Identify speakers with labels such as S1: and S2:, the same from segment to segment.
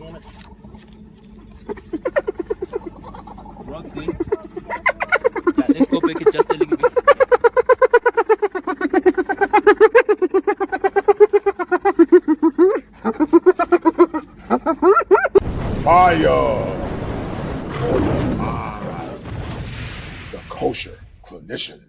S1: moment. Roxy. Yeah, let's go back it just a little bit.
S2: Fire for your mind. The kosher clinician.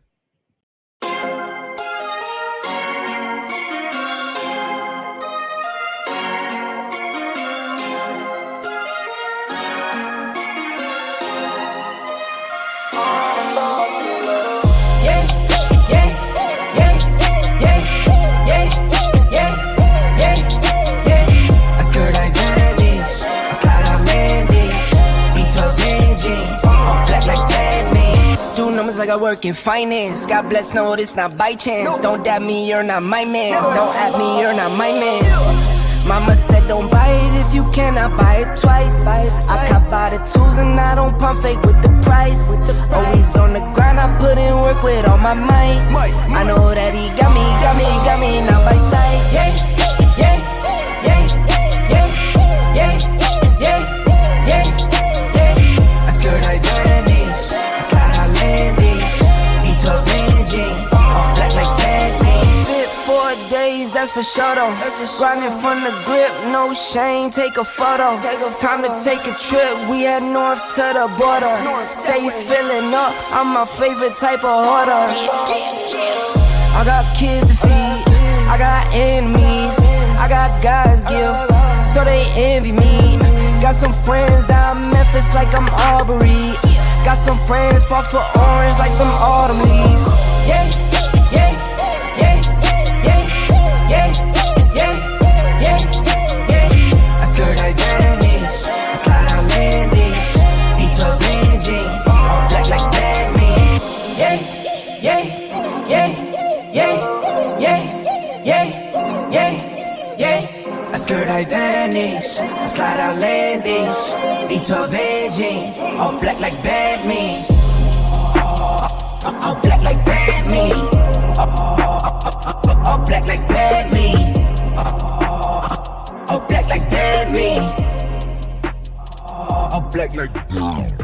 S3: Like I work in finance. God bless, no, it's not by chance. Don't dab me, you're not my man. Don't at me, you're not my man. Mama said don't buy it if you cannot buy it twice. I cop by the tools and I don't pump fake with the price. Always on the grind, I put in work with all my might. I know that he got me, not by sight. Yeah, yeah, yeah, yeah, yeah, yeah, yeah, yeah. I skirt like vanish, I slide out landing. All black like Batman. Fit 4 days, that's for sure though. Grinding from the grip, no shame, take a photo. Time to take a trip, we head north to the border. Say you feeling up, I'm my favorite type of hoarder. I got kids to feed, I got enemies, I got God's gift, so they envy me. Got some friends down Memphis like I'm Aubrey. Got some friends fought for orange like them autumn leaves. Yeah, yeah, yeah, yeah, yeah, yeah, yeah, yeah. I skirt like vanish, I slide out landish. B12 engine, all black like Batman. Yeah, yeah, yeah, yeah, yeah, yeah, yeah, yeah. I skirt like vanish, I slide out landish. B12 engine, all black like Batman. All black like Batman. All black like Batman. All black like Batman. All black like Batman.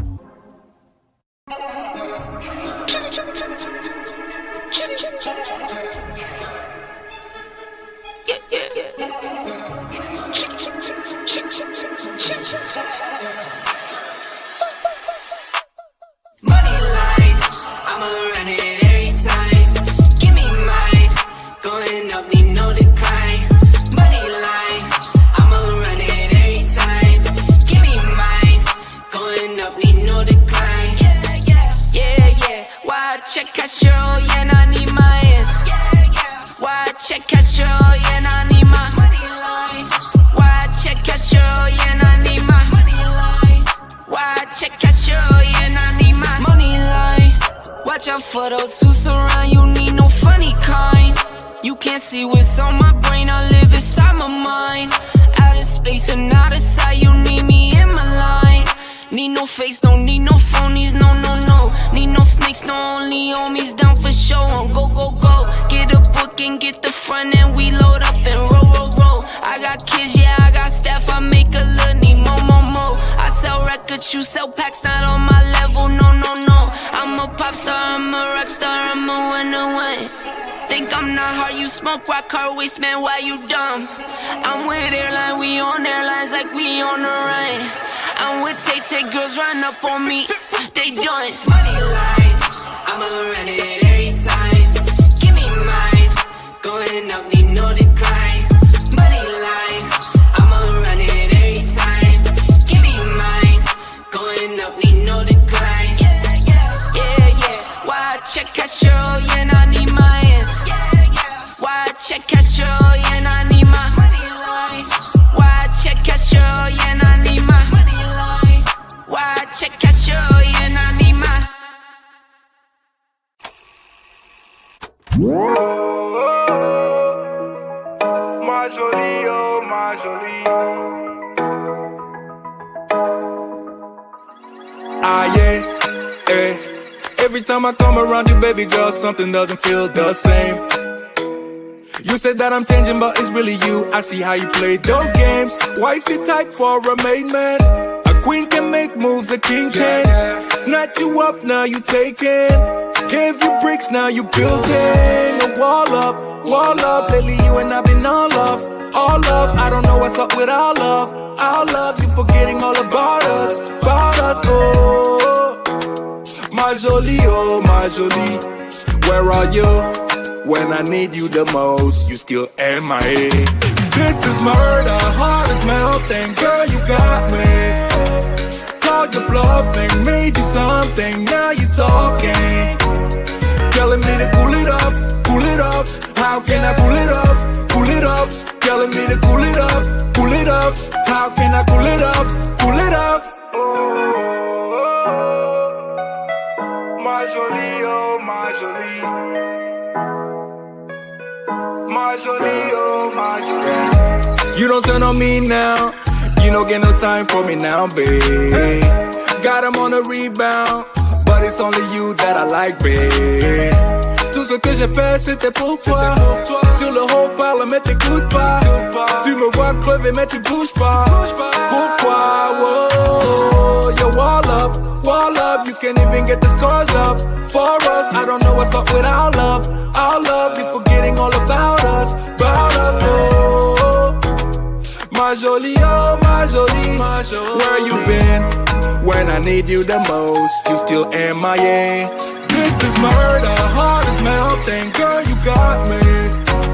S3: Money line, I'ma run it every time. Give me mine, going up, need no decline. Money line, I'ma run it every time. Give me mine, going up, need no decline. Yeah, yeah. Why check Castro, yeah, I need my ass. Why check Castro, yeah, I need my money line. Why check Castro, yeah, I need my money line. Why check Castro, yeah, I need my money line. Watch out for those who surround you, need no funny kind. You can't see what's on my brain, I live inside my mind. Out of space and out of sight, you need me in my line. Need no face, don't need no phonies, no, no, no. Need no snakes, no only homies down for show. On go, go, go. Get a book and get the front and we load up and roll, roll, roll. I got kids, yeah, I got staff, I make a little need more, more, more. I sell records, you sell packs, not on my level, no, no, no. I'm a pop star, I'm a rock star, I'm a winner. Think I'm not hard, you smoke rock, car waste, man, why you dumb? I'm with airline, we on airlines like we on the run. I'm with Tay, girls run up on me, they done. Money line, I'ma run it every time. Give me mine, going up, need no decline. Money line, I'ma run it every time. Give me mine, going up, need no decline. Yeah, yeah. Why check Castro, yeah, I need my ass. Why check Castro, yeah, I need my money line. Why check Castro, yeah, I need my money line. Why check Castro, yeah, I need my.
S4: Ma jolie, oh ma jolie. Ah yeah, eh. Every time I come around you, baby girl, something doesn't feel the same. You said that I'm changing, but it's really you. I see how you play those games. Wifey type for a maid man. A queen can make moves, a king can't. Snatch you up, now you taking. Gave you bricks, now you building a wall up, wall up. Lately you and I've been all love, all love. I don't know what's up with our love, our love. You forgetting all about us, oh. My jolie, oh my jolie, where are you? When I need you the most, you still MIA. This is murder, heart is melting, girl you got me. Called your bluffing, made you something, now you talking. Telling me to cool it off, cool it off. How can I cool it off, cool it off? Telling me to cool it off, cool it off. How can I cool it off, cool it off? My jolie, oh my jolie. My jolie, oh my jolie. You don't turn on me now. You don't get no time for me now, babe. Got him on a rebound, but it's only you that I like, babe. Tout ce que j'ai fait c'était pour toi. Sur le haut parle mais t'écoutes pas. Tu me vois crever mais tu bouges pas. Pourquoi? Whoa, yo, wall up, wall up. You can't even get the scores up for us. I don't know what's up with our love, our love. You forgetting all about us, oh. My jolie, oh my jolie, where you been? When I need you the most, you still MIA. This is murder, heart is melting, girl you got me.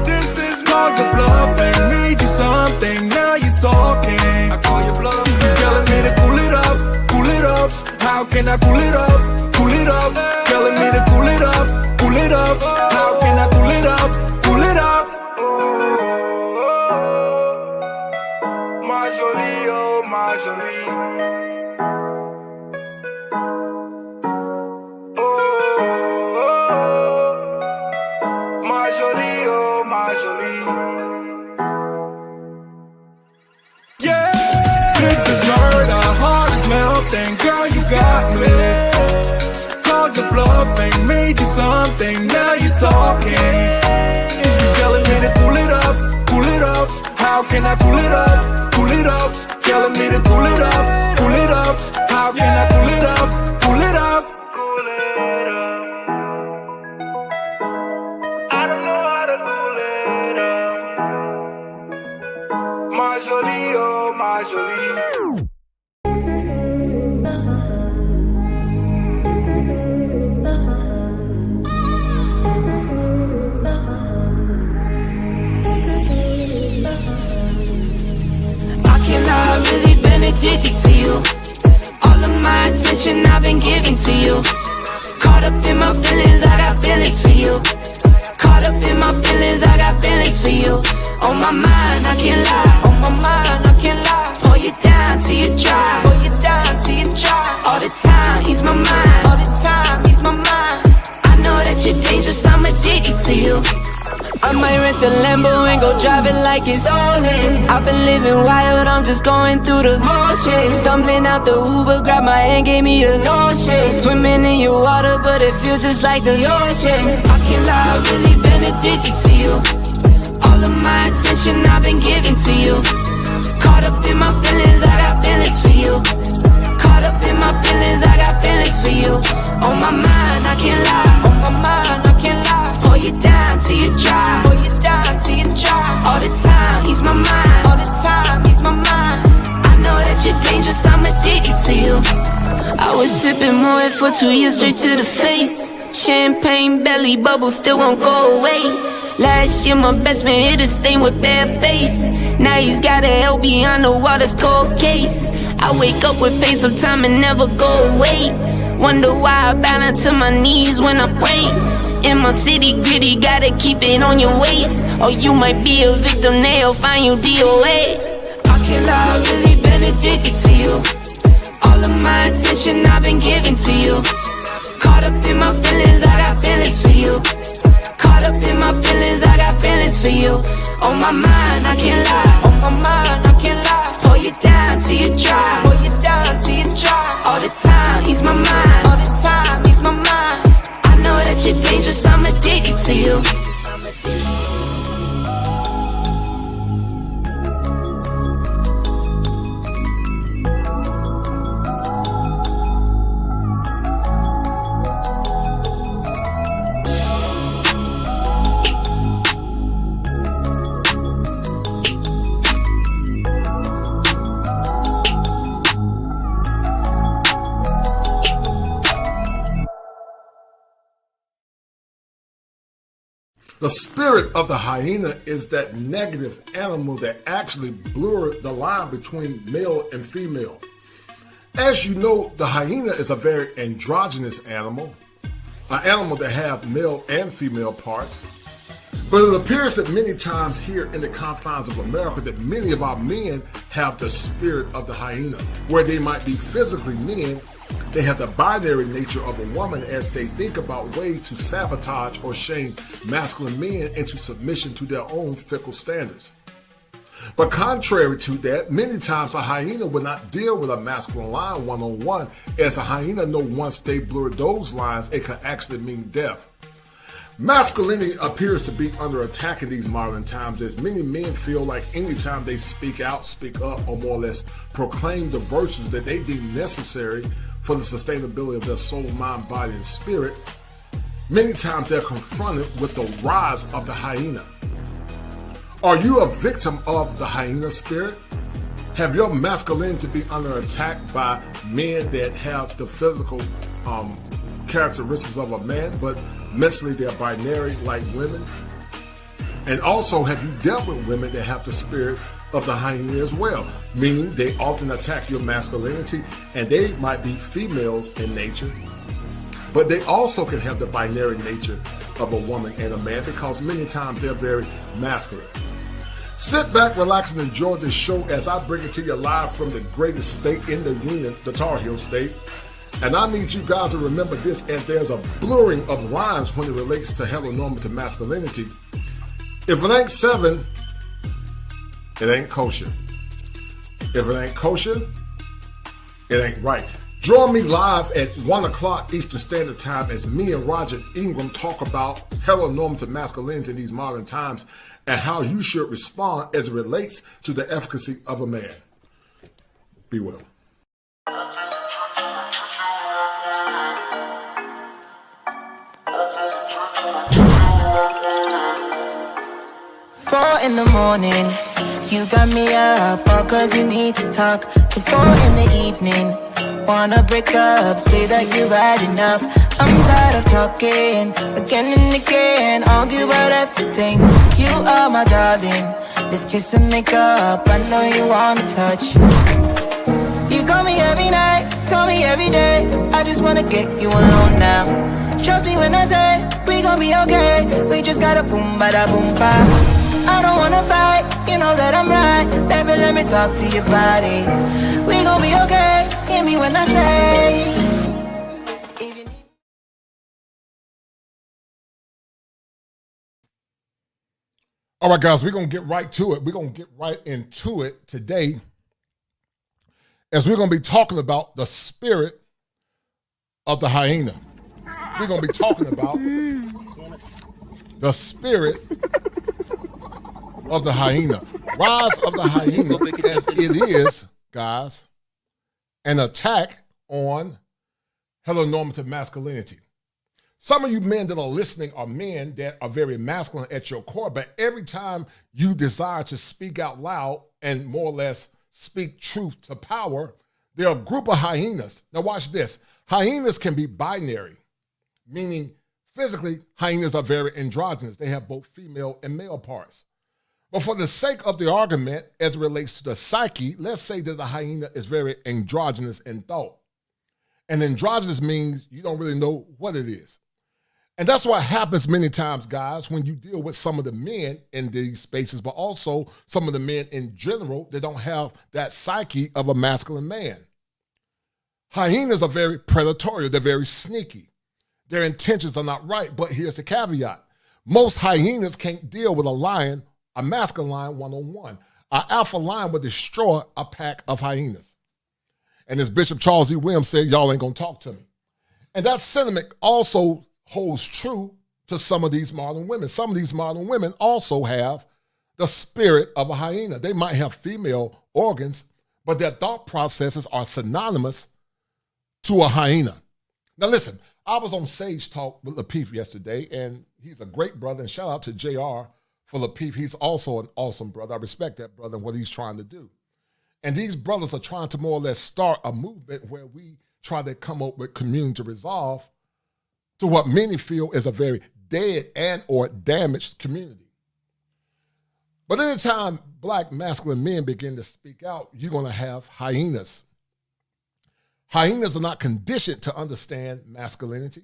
S4: This is called the bluffing, made you something, now you talking. I call you bluffing. Telling me to cool it off, cool it off. How can I cool it off, cool it off? Telling me to cool it off, cool it off. How can I cool it off, cool it off? My jolie, oh my jolie. My jolie, oh my jolie. Yeah, this is murder, heart is melting, girl you got me. Called your bluffing, made you something, now you talking. Telling me to cool it off, cool it off. How can I cool it off, cool it off? Telling me to cool it off, cool it off. How can I cool it off, cool it off? Cool it off. I don't know how to cool it off. My jolie, oh my jolie.
S3: I've really been addicted to you. All of my attention I've been giving to you. Caught up in my feelings, I got feelings for you. Caught up in my feelings, I got feelings for you. On my mind, I can't lie. On my mind, I can't lie. Hold you down till you dry. Hold you down till you dry. All the time, ease my mind. All the time, ease my mind. I know that you're dangerous, I'm addicted to you. I might rent the Lambo and go drive it like it's stolen. I've been living wild, I'm just going through the motions. Stumbling out the Uber, grabbed my hand, gave me a notion. Swimming in your water, but it feels just like the ocean. I can't lie, I've really been addicted to you. All of my attention I've been giving to you. Caught up in my feelings, I got feelings for you. Caught up in my feelings, I got feelings for you. On my mind, I can't lie. On my mind, I can't lie. Hold you down till you dry. Hold you down till you dry. All the time, ease my mind. All the time, ease my mind. I know that you're dangerous, I'm addicted to you. I was sipping Moet for 2 years straight to the face. Champagne belly bubble still won't go away. Last year my best man hit a stain with bad face. Now he's got a LB on the water's cold case. I wake up with pain sometime and never go away. Wonder why I balance to my knees when I pray. In my city gritty, gotta keep it on your waist. Or you might be a victim, they'll find you DOA. I can't lie, I've really been addicted to you. All of my attention I've been giving to you. Caught up in my feelings, I got feelings for you. Caught up in my feelings, I got feelings for you. On my mind, I can't lie. On my mind, I can't lie. Hold you down till you dry. Hold you down till you dry. All the time, ease my mind. All the time, ease my mind. I know that you're dangerous, I'm addicted to you.
S2: The spirit of the hyena is that negative animal that actually blurred the line between male and female. As you know, the hyena is a very androgynous animal, an animal that have male and female parts. But it appears that many times here in the confines of America that many of our men have the spirit of the hyena, where they might be physically men. They have the binary nature of a woman as they think about ways to sabotage or shame masculine men into submission to their own fickle standards. But contrary to that, many times a hyena will not deal with a masculine line one-on-one, as a hyena know once they blur those lines, it can actually mean death. Masculinity appears to be under attack in these modern times, as many men feel like anytime they speak out, speak up, or more or less proclaim the virtues that they deem necessary for the sustainability of their soul, mind, body, and spirit, many times they're confronted with the rise of the hyena. Are you a victim of the hyena spirit? Have your masculinity be under attack by men that have the physical characteristics of a man, but mentally they're binary like women? And also, have you dealt with women that have the spirit of the hyena as well, meaning they often attack your masculinity, and they might be females in nature, but they also can have the binary nature of a woman and a man, because many times they're very masculine. Sit back, relax, and enjoy this show as I bring it to you live from the greatest state in the Union, the Tar Heel State. And I need you guys to remember this, as there's a blurring of lines when it relates to heteronormative masculinity. If it ain't 7, it ain't kosher. If it ain't kosher, it ain't right. Join me live at 1 o'clock Eastern Standard Time as me and Roger Ingram talk about heteronormative masculinity in these modern times and how you should respond as it relates to the efficacy of a man. Be well.
S5: 4 in the morning, you got me up, all cause you need to talk. To 4 in the evening, wanna break up, say that you've had enough. I'm tired of talking, again and again, argue about everything. You are my darling, this kiss and make up, I know you wanna touch. You call me every night, call me every day, I just wanna get you alone now. Trust me when I say, we gon' be okay, we just gotta boom bada boom ba. I don't wanna fight, you know that I'm right. Baby, let me talk to your body. We gon' be okay, hear me when I say.
S2: All right, guys, we're going to get right to it. We're going to get right into it today, as we're going to be talking about the spirit of the hyena. We're going to be talking about the spirit of the hyena. Rise of the hyena, as it is, guys, an attack on heteronormative masculinity. Some of you men that are listening are men that are very masculine at your core, but every time you desire to speak out loud and more or less speak truth to power, there are a group of hyenas. Now watch this. Hyenas can be binary, meaning physically, hyenas are very androgynous. They have both female and male parts. But for the sake of the argument, as it relates to the psyche, let's say that the hyena is very androgynous in thought. And androgynous means you don't really know what it is. And that's what happens many times, guys, when you deal with some of the men in these spaces, but also some of the men in general that don't have that psyche of a masculine man. Hyenas are very predatory. They're very sneaky. Their intentions are not right, but here's the caveat. Most hyenas can't deal with a lion, a masculine lion, one-on-one. An alpha lion would destroy a pack of hyenas. And as Bishop Charles E. Williams said, y'all ain't gonna talk to me. And that sentiment also holds true to some of these modern women. Some of these modern women also have the spirit of a hyena. They might have female organs, but their thought processes are synonymous to a hyena. Now listen, I was on Sage Talk with Lapeef yesterday, and he's a great brother, and shout out to JR for Lapeef. He's also an awesome brother. I respect that brother and what he's trying to do. And these brothers are trying to more or less start a movement where we try to come up with community resolve to what many feel is a very dead and or damaged community. But anytime black masculine men begin to speak out, you're going to have hyenas. Hyenas are not conditioned to understand masculinity.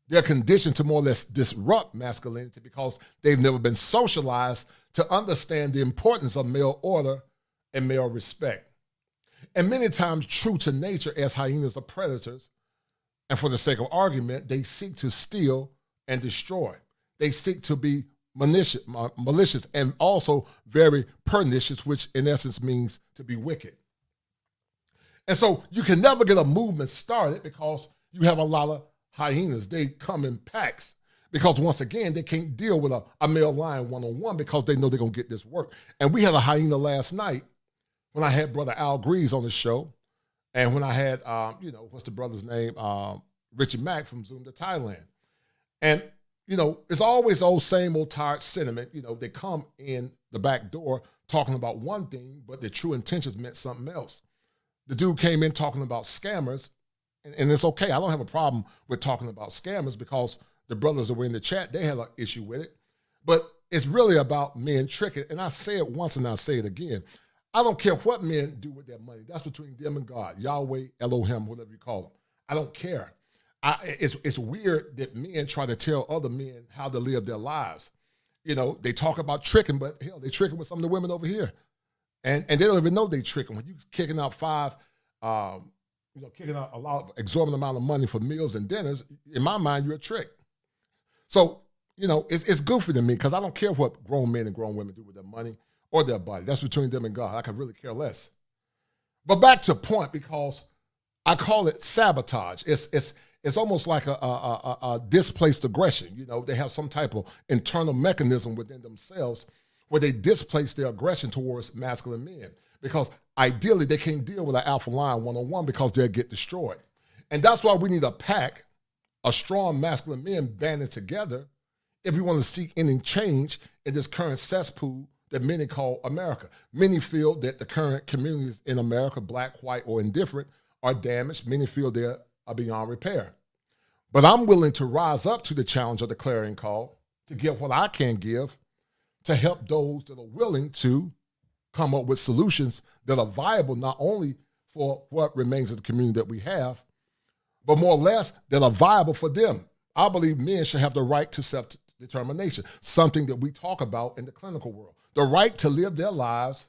S2: They're conditioned to more or less disrupt masculinity because they've never been socialized to understand the importance of male order and male respect. And many times, true to nature, as hyenas are predators, and for the sake of argument, they seek to steal and destroy. They seek to be malicious and also very pernicious, which in essence means to be wicked. And so you can never get a movement started because you have a lot of hyenas. They come in packs because once again, they can't deal with a male lion one-on-one because they know they're going to get this work. And we had a hyena last night when I had Brother Al Greaves on the show and when I had, what's the brother's name? Richie Mack from Zoom to Thailand. And, it's always the same old tired sentiment. They come in the back door talking about one thing, but their true intentions meant something else. The dude came in talking about scammers, and it's okay. I don't have a problem with talking about scammers because the brothers that were in the chat, they had an issue with it. But it's really about men tricking. And I say it once and I say it again. I don't care what men do with their money. That's between them and God, Yahweh, Elohim, whatever you call them. I don't care. It's weird that men try to tell other men how to live their lives. They talk about tricking, but hell, they're tricking with some of the women over here. And they don't even know they're tricking. When you're kicking out kicking out a lot of exorbitant amount of money for meals and dinners, in my mind, you're a trick. So, it's goofy to me because I don't care what grown men and grown women do with their money or their body. That's between them and God. I could really care less. But back to point, because I call it sabotage. It's almost like a displaced aggression. They have some type of internal mechanism within themselves where they displace their aggression towards masculine men because ideally they can't deal with an alpha lion one-on-one because they'll get destroyed. And that's why we need a pack of strong masculine men banded together if we want to seek any change in this current cesspool that many call America. Many feel that the current communities in America, black, white, or indifferent, are damaged. Many feel they are beyond repair. But I'm willing to rise up to the challenge of the clarion call to give what I can give to help those that are willing to come up with solutions that are viable not only for what remains of the community that we have, but more or less that are viable for them. I believe men should have the right to self-determination, something that we talk about in the clinical world. The right to live their lives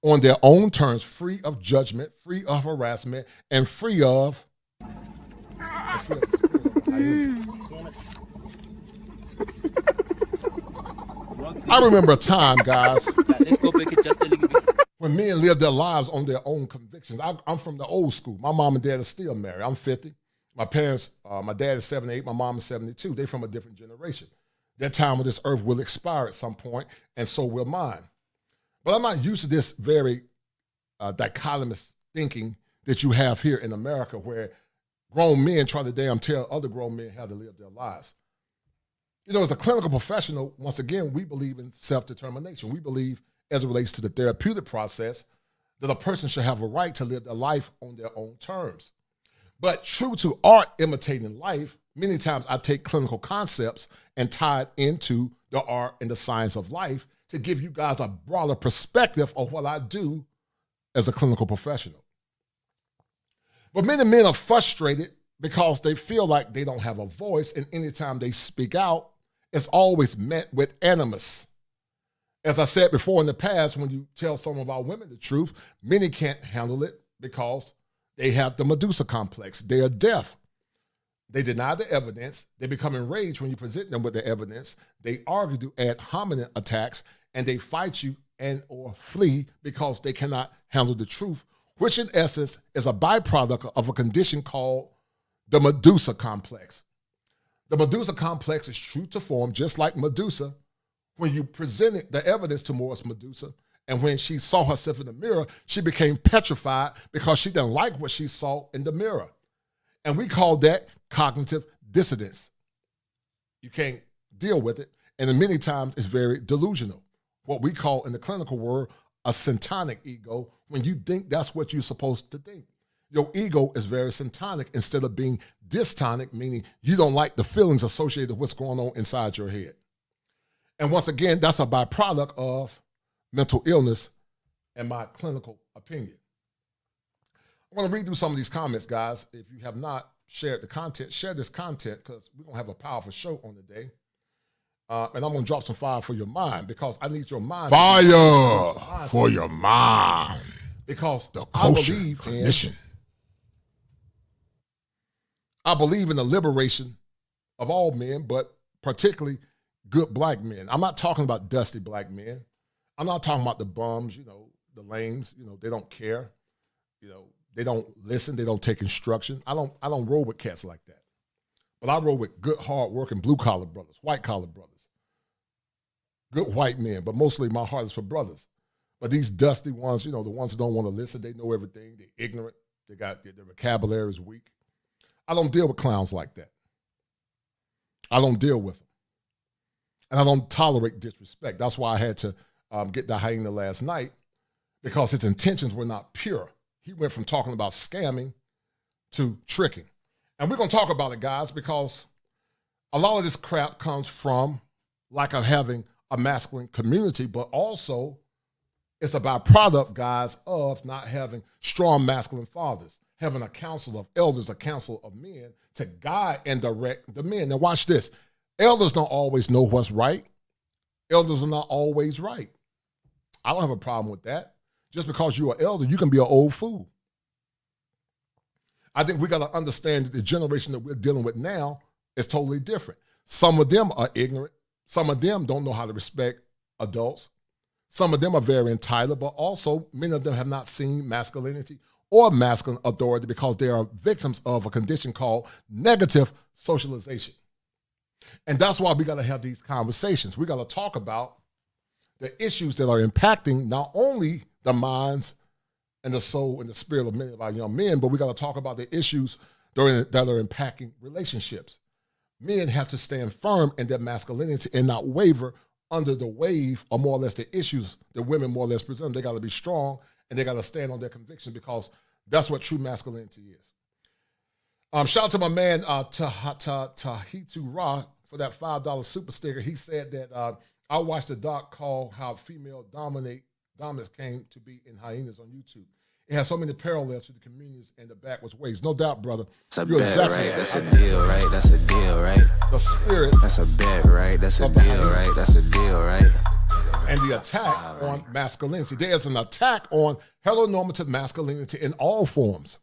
S2: on their own terms, free of judgment, free of harassment, and free of the spirit of the hyena. I remember a time, guys,
S1: Let's go back it just a little bit.
S2: when men lived their lives on their own convictions. I'm from the old school. My mom and dad are still married. I'm 50. My parents, my dad is 78, my mom is 72. They're from a different generation. Their time on this earth will expire at some point, and so will mine. But I'm not used to this very dichotomous thinking that you have here in America where grown men try to damn tell other grown men how to live their lives. As a clinical professional, once again, we believe in self-determination. We believe, as it relates to the therapeutic process, that a person should have a right to live their life on their own terms. But true to art imitating life, many times I take clinical concepts and tie it into the art and the science of life to give you guys a broader perspective of what I do as a clinical professional. But many men are frustrated because they feel like they don't have a voice, and anytime they speak out, it's always met with animus. As I said before in the past, when you tell some of our women the truth, many can't handle it because they have the Medusa complex. They are deaf. They deny the evidence. They become enraged when you present them with the evidence. They argue, do ad hominem attacks, and they fight you and or flee because they cannot handle the truth, which in essence is a byproduct of a condition called the Medusa complex. The Medusa complex is true to form, just like Medusa. When you presented the evidence to Morris Medusa, and when she saw herself in the mirror, she became petrified because she didn't like what she saw in the mirror. And we call that cognitive dissonance. You can't deal with it, and then many times it's very delusional. What we call in the clinical world a syntonic ego, when you think that's what you're supposed to think. Your ego is very syntonic instead of being dystonic, meaning you don't like the feelings associated with what's going on inside your head. And once again, that's a byproduct of mental illness in my clinical opinion. I want to read through some of these comments, guys. If you have not shared the content, share this content because we're going to have a powerful show on today. And I'm going to drop some fire for your mind because I need your mind.
S6: Fire for your mind.
S2: Because
S6: the culture,
S2: I believe in the liberation of all men, but particularly good black men. I'm not talking about dusty black men. I'm not talking about the bums, the lames, they don't care. They don't listen, they don't take instruction. I don't roll with cats like that. But I roll with good, hard-working blue-collar brothers, white-collar brothers. Good white men, but mostly my heart is for brothers. But these dusty ones, the ones who don't want to listen, they know everything, they're ignorant, their vocabulary is weak. I don't deal with clowns like that. I don't deal with them. And I don't tolerate disrespect. That's why I had to get the hyena last night, because his intentions were not pure. He went from talking about scamming to tricking. And we're going to talk about it, guys, because a lot of this crap comes from lack of having a masculine community, but also it's a byproduct, guys, of not having strong masculine fathers, having a council of elders, a council of men to guide and direct the men. Now watch this. Elders don't always know what's right. Elders are not always right. I don't have a problem with that. Just because you're an elder, you can be an old fool. I think we got to understand that the generation that we're dealing with now is totally different. Some of them are ignorant. Some of them don't know how to respect adults. Some of them are very entitled, but also many of them have not seen masculinity or masculine authority because they are victims of a condition called negative socialization. And that's why we got to have these conversations. We got to talk about the issues that are impacting not only the minds and the soul and the spirit of many of our young men, but we got to talk about the issues that are impacting relationships. Men have to stand firm in their masculinity and not waver under the wave or more or less the issues that women more or less present. They got to be strong and they got to stand on their conviction because that's what true masculinity is. Shout out to my man Tahitu Ra for that $5 super sticker. He said that I watched a doc called How Female Dominance Came to Be in Hyenas on YouTube. It has so many parallels to the communities and the backwards ways. No doubt, brother.
S7: That's a bet, right? That's a deal, right? That's a deal, right?
S2: The spirit.
S7: That's a bet, right? That's a deal, right? That's a deal, right?
S2: And the attack on masculinity. There's an attack on heteronormative masculinity in all forms.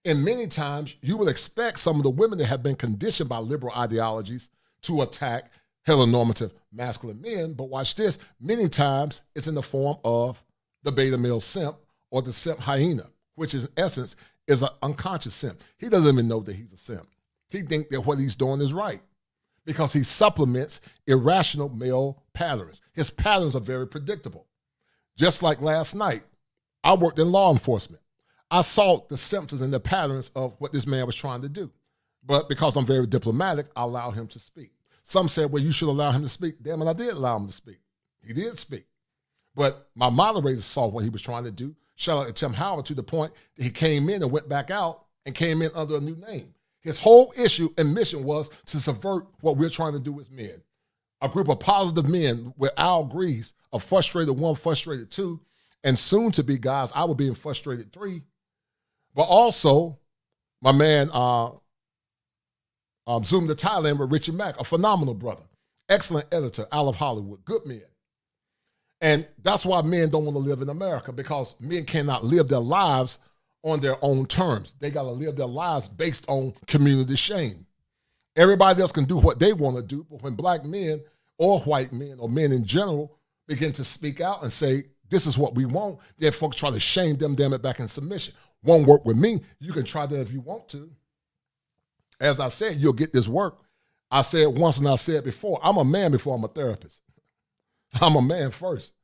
S2: And many times you would expect some of the women that have been conditioned by liberal ideologies to attack heteronormative masculine men. But watch this. Many times it's in the form of the beta male simp or the simp hyena, which is, in essence is an unconscious simp. He doesn't even know that he's a simp. He thinks that what he's doing is right because he supplements irrational male patterns. His patterns are very predictable. Just like last night, I worked in law enforcement. I saw the symptoms and the patterns of what this man was trying to do. But because I'm very diplomatic, I allowed him to speak. Some said, well, you should allow him to speak. Damn it, I did allow him to speak. He did speak. But my moderator saw what he was trying to do. Shout out to Tim Howard to the point that he came in and went back out and came in under a new name. His whole issue and mission was to subvert what we're trying to do as men. A group of positive men with our agrees, a frustrated one, frustrated two, and soon to be, guys, I will be in frustrated three. But also, my man, Zoom to Thailand with Richie Mack, a phenomenal brother, excellent editor, out of Hollywood, good men. And that's why men don't want to live in America, because men cannot live their lives on their own terms. They got to live their lives based on community shame. Everybody else can do what they want to do, but when black men or white men or men in general begin to speak out and say, this is what we want, then folks try to shame them, damn it, back in submission. Won't work with me. You can try that if you want to. As I said, you'll get this work. I said once and I said before, I'm a man before I'm a therapist. I'm a man first.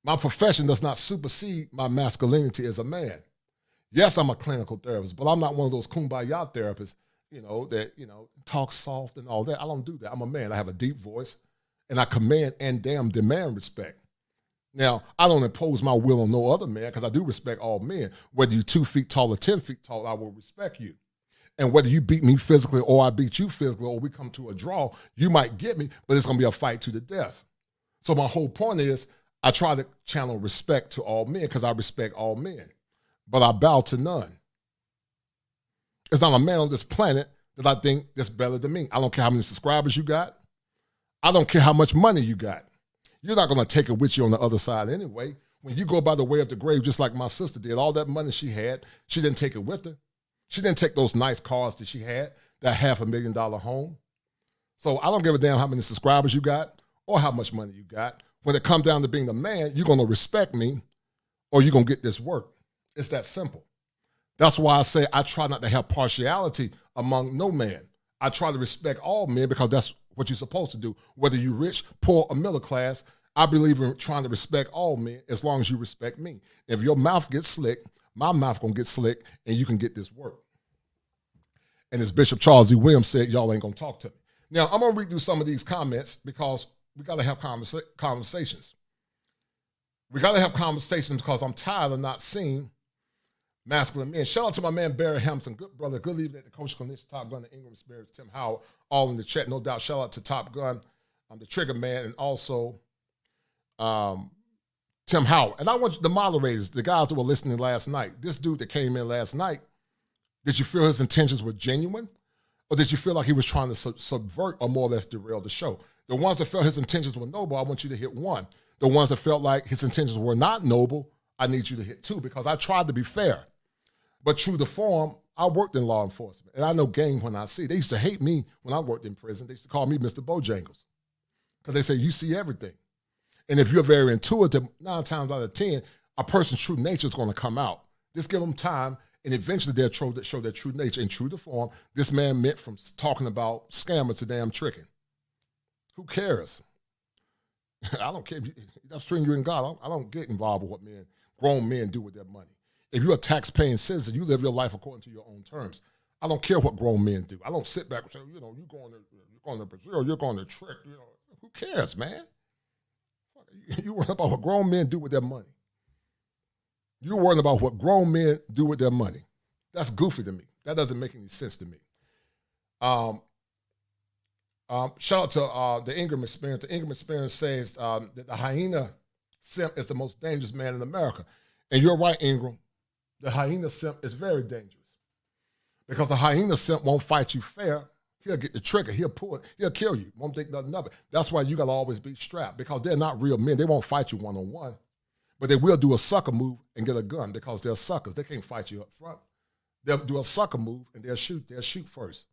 S2: My profession does not supersede my masculinity as a man. Yes, I'm a clinical therapist, but I'm not one of those kumbaya therapists, that, talk soft and all that. I don't do that. I'm a man. I have a deep voice, and I command and demand respect. Now, I don't impose my will on no other man because I do respect all men. Whether you're 2 feet tall or 10 feet tall, I will respect you. And whether you beat me physically or I beat you physically or we come to a draw, you might get me, but it's going to be a fight to the death. So my whole point is I try to channel respect to all men because I respect all men, but I bow to none. There's not a man on this planet that I think that's better than me. I don't care how many subscribers you got. I don't care how much money you got. You're not going to take it with you on the other side anyway. When you go by the way of the grave, just like my sister did, all that money she had, she didn't take it with her. She didn't take those nice cars that she had, that $500,000 home. So I don't give a damn how many subscribers you got or how much money you got. When it comes down to being a man, you're going to respect me or you're going to get this work. It's that simple. That's why I say I try not to have partiality among no man. I try to respect all men because that's what you're supposed to do. Whether you're rich, poor, or middle class, I believe in trying to respect all men as long as you respect me. If your mouth gets slick, my mouth gonna get slick and you can get this work. And as Bishop Charles D. Williams said, y'all ain't gonna talk to me. Now, I'm gonna read through some of these comments because we gotta have conversations. We gotta have conversations because I'm tired of not seeing masculine men. Shout out to my man Barry Hampton, good brother, good evening at the Coach Clinician, Top Gun, the Ingram Spirits, Tim Howard, all in the chat, no doubt. Shout out to Top Gun, the Trigger Man, and also Tim Howard. And I want the moderators, the guys that were listening last night, this dude that came in last night, did you feel his intentions were genuine? Or did you feel like he was trying to subvert or more or less derail the show? The ones that felt his intentions were noble, I want you to hit 1. The ones that felt like his intentions were not noble, I need you to hit 2 because I tried to be fair. But true to form, I worked in law enforcement, and I know game when I see. They used to hate me when I worked in prison. They used to call me Mr. Bojangles because they say, you see everything. And if you're very intuitive, 9 times out of 10, a person's true nature is going to come out. Just give them time, and eventually they'll show their true nature. And true to form, this man meant from talking about scammers to damn tricking. Who cares? I don't care. That's between you and God. I don't get involved with what grown men do with their money. If you're a tax-paying citizen, you live your life according to your own terms. I don't care what grown men do. I don't sit back and say, you're going to Brazil, you're going to trick. Who cares, man? You worry about what grown men do with their money. You're worrying about what grown men do with their money. That's goofy to me. That doesn't make any sense to me. Shout out to the Ingram Experience. The Ingram Experience says that the hyena simp is the most dangerous man in America. And you're right, Ingram. The hyena simp is very dangerous because the hyena simp won't fight you fair. He'll get the trigger. He'll pull it. He'll kill you. Won't think nothing of it. That's why you got to always be strapped because they're not real men. They won't fight you one-on-one, but they will do a sucker move and get a gun because they're suckers. They can't fight you up front. They'll do a sucker move and they'll shoot. They'll shoot first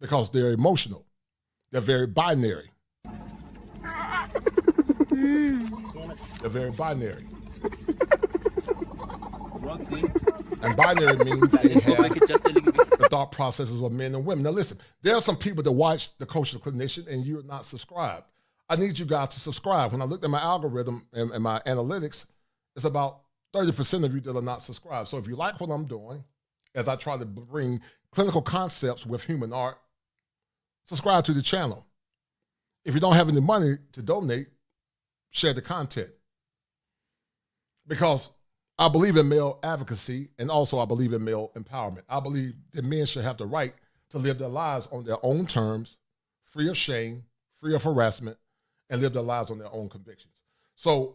S2: because they're emotional. They're very binary. They're very binary. And binary means they have the thought processes of men and women. Now listen, there are some people that watch the Coach of the Clinician and you're not subscribed. I need you guys to subscribe. When I looked at my algorithm and my analytics, it's about 30% of you that are not subscribed. So if you like what I'm doing, as I try to bring clinical concepts with human art, subscribe to the channel. If you don't have any money to donate, share the content. Because I believe in male advocacy and also I believe in male empowerment. I believe that men should have the right to live their lives on their own terms, free of shame, free of harassment, and live their lives on their own convictions. So,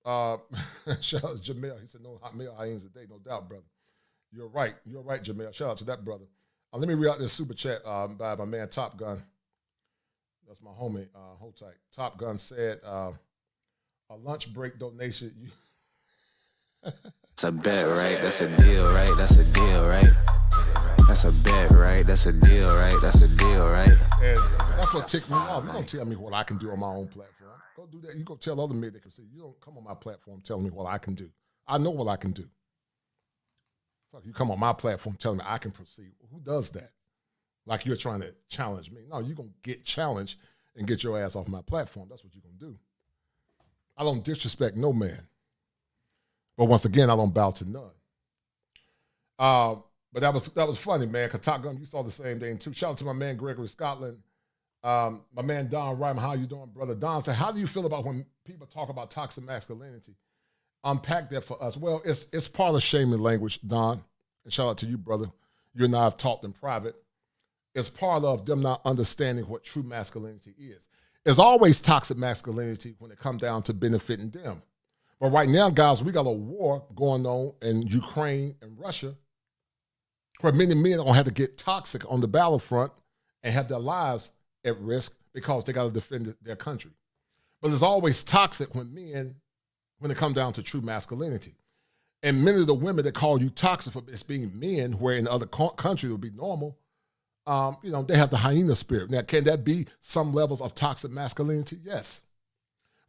S2: shout out to Jamel. He said, no male hyenas today, no doubt, brother. You're right, Jamel. Shout out to that brother. Let me read out this super chat by my man Top Gun. That's my homie, hold tight. Top Gun said, a lunch break donation.
S7: That's a bet, right? That's a deal, right? That's a deal, right? That's a bet, right? That's a deal, right? That's a deal, right?
S2: And that's what ticked me off. You don't tell me what I can do on my own platform. Go do that. You go tell other men they can see. You don't come on my platform telling me what I can do. I know what I can do. Fuck, you come on my platform telling me I can proceed. Who does that? Like you're trying to challenge me. No, you're going to get challenged and get your ass off my platform. That's what you're going to do. I don't disrespect no man. But once again, I don't bow to none. But that was funny, man, because Top Gun, you saw the same thing too. Shout out to my man Gregory Scotland. My man Don Ryman, how you doing, brother? Don said, how do you feel about when people talk about toxic masculinity, unpack that for us. Well, it's part of shaming language, Don. And shout out to you, brother. You and I have talked in private. It's part of them not understanding what true masculinity is. There's always toxic masculinity when it comes down to benefiting them. But right now, guys, we got a war going on in Ukraine and Russia where many men are going to have to get toxic on the battlefront and have their lives at risk because they got to defend their country. But it's always toxic when it comes down to true masculinity. And many of the women that call you toxic for it's being men, where in other countries it would be normal, they have the hyena spirit. Now, can that be some levels of toxic masculinity? Yes.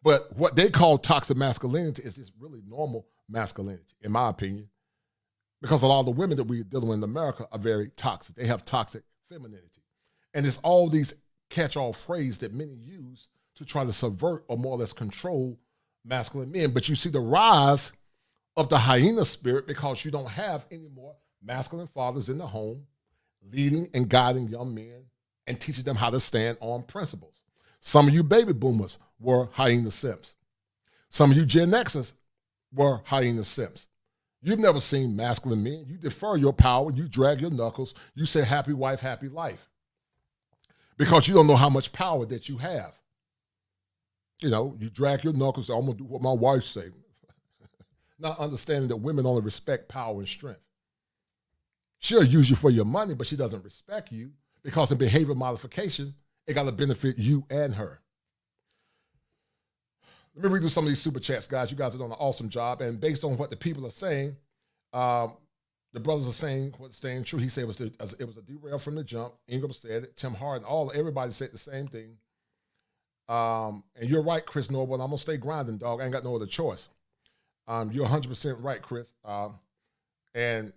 S2: But what they call toxic masculinity is just really normal masculinity, in my opinion, because a lot of the women that we're dealing with in America are very toxic. They have toxic femininity. And it's all these catch-all phrases that many use to try to subvert or more or less control masculine men. But you see the rise of the hyena spirit because you don't have any more masculine fathers in the home leading and guiding young men and teaching them how to stand on principles. Some of you baby boomers were hyena simps. Some of you Gen Xers were hyena simps. You've never seen masculine men. You defer your power. You drag your knuckles. You say happy wife, happy life. Because you don't know how much power that you have. You drag your knuckles, I'm going to do what my wife say. Not understanding that women only respect power and strength. She'll use you for your money, but she doesn't respect you because in behavior modification, it got to benefit you and her. Let me read through some of these super chats, guys. You guys are doing an awesome job. And based on what the people are saying, the brothers are saying what's staying true. He said it was a derail from the jump. Ingram said it. Tim Harden, everybody said the same thing. And you're right, Chris Noble. I'm going to stay grinding, dog. I ain't got no other choice. You're 100% right, Chris. And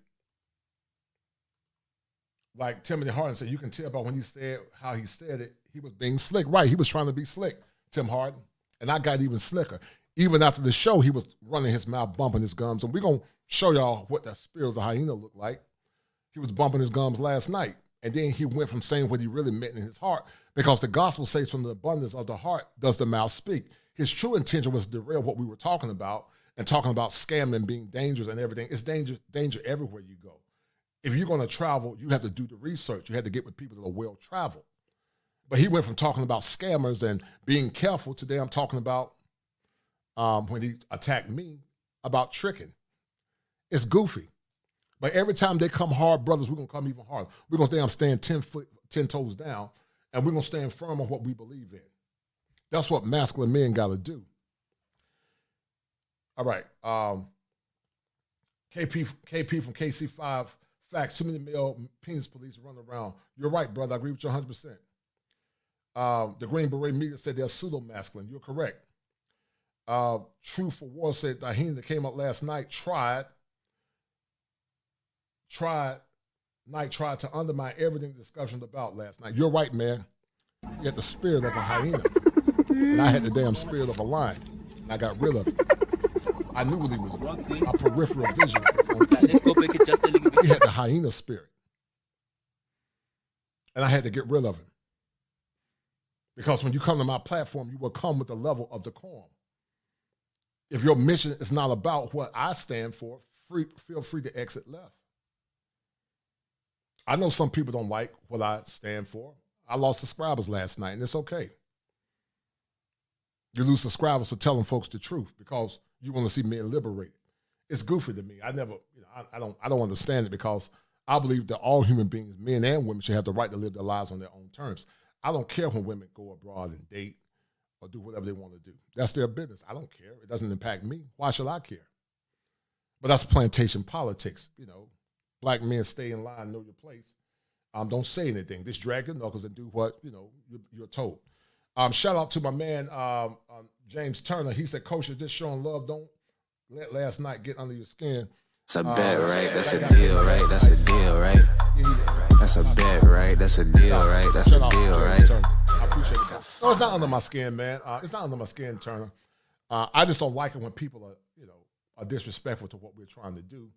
S2: like Timothy Harden said, you can tell by when he said how he said it, he was being slick. Right, he was trying to be slick, Tim Harden. And I got even slicker. Even after the show, he was running his mouth, bumping his gums. And we're going to show y'all what the spirit of the hyena looked like. He was bumping his gums last night. And then he went from saying what he really meant in his heart, because the gospel says from the abundance of the heart does the mouth speak. His true intention was to derail what we were talking about and talking about scamming and being dangerous and everything. It's danger everywhere you go. If you're going to travel, you have to do the research. You have to get with people that are well-traveled. But he went from talking about scammers and being careful. Today I'm talking about, when he attacked me, about tricking. It's goofy. But every time they come hard, brothers, we're going to come even harder. We're going to stand 10 toes down, and we're going to stand firm on what we believe in. That's what masculine men got to do. All right. KP from KC5, facts, too many male penis police run around. You're right, brother. I agree with you 100%. The Green Beret media said they're pseudo-masculine. You're correct. True for War said the hyena that came out last night tried to undermine everything the discussion about last night. You're right, man. You had the spirit of a hyena. And I had the damn spirit of a lion. And I got rid of it. I knew what he was. My peripheral vision was on.
S1: Let's go back it just a little bit.
S2: He had the hyena spirit. And I had to get rid of him. Because when you come to my platform, you will come with a level of decorum. If your mission is not about what I stand for, feel free to exit left. I know some people don't like what I stand for. I lost subscribers last night, and it's okay. You lose subscribers for telling folks the truth because you want to see men liberated. It's goofy to me. I don't understand it, because I believe that all human beings, men and women, should have the right to live their lives on their own terms. I don't care when women go abroad and date or do whatever they want to do. That's their business. I don't care. It doesn't impact me. Why should I care? But that's plantation politics. Black men stay in line, know your place. Don't say anything. Just drag your knuckles and do what you're told. Shout out to my man James Turner. He said, "Coach, you're just showing love. Don't let last night get under your skin."
S7: That's a bet, right? That's a deal, right? That's a deal, right? That's a bet, right? That's a deal, right? That's a deal, right?
S2: I appreciate it. No, it's not under my skin, man. It's not under my skin, Turner. I just don't like it when people are disrespectful to what we're trying to do,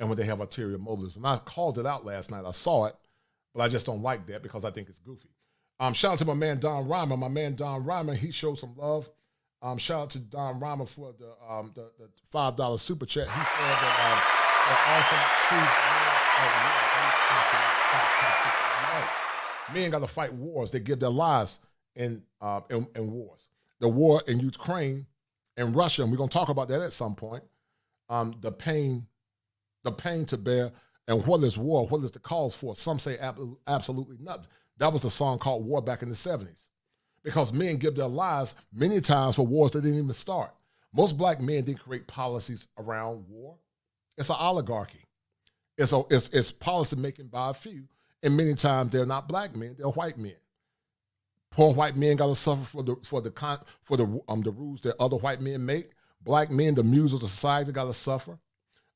S2: and when they have ulterior motives. And I called it out last night. I saw it, but I just don't like that because I think it's goofy. Shout out to my man Don Reimer. My man Don Reimer, he showed some love. Shout out to Don Rama for the $5 super chat. He said that men got to fight wars. They give their lives in wars. The war in Ukraine and Russia, and we're going to talk about that at some point. The pain to bear, and what is war? What is the cause for? Some say absolutely nothing. That was a song called War back in the 70s. Because men give their lives many times for wars that didn't even start. Most black men didn't create policies around war. It's an oligarchy. It's policy making by a few, and many times they're not black men; they're white men. Poor white men got to suffer for the rules that other white men make. Black men, the mules of the society, got to suffer.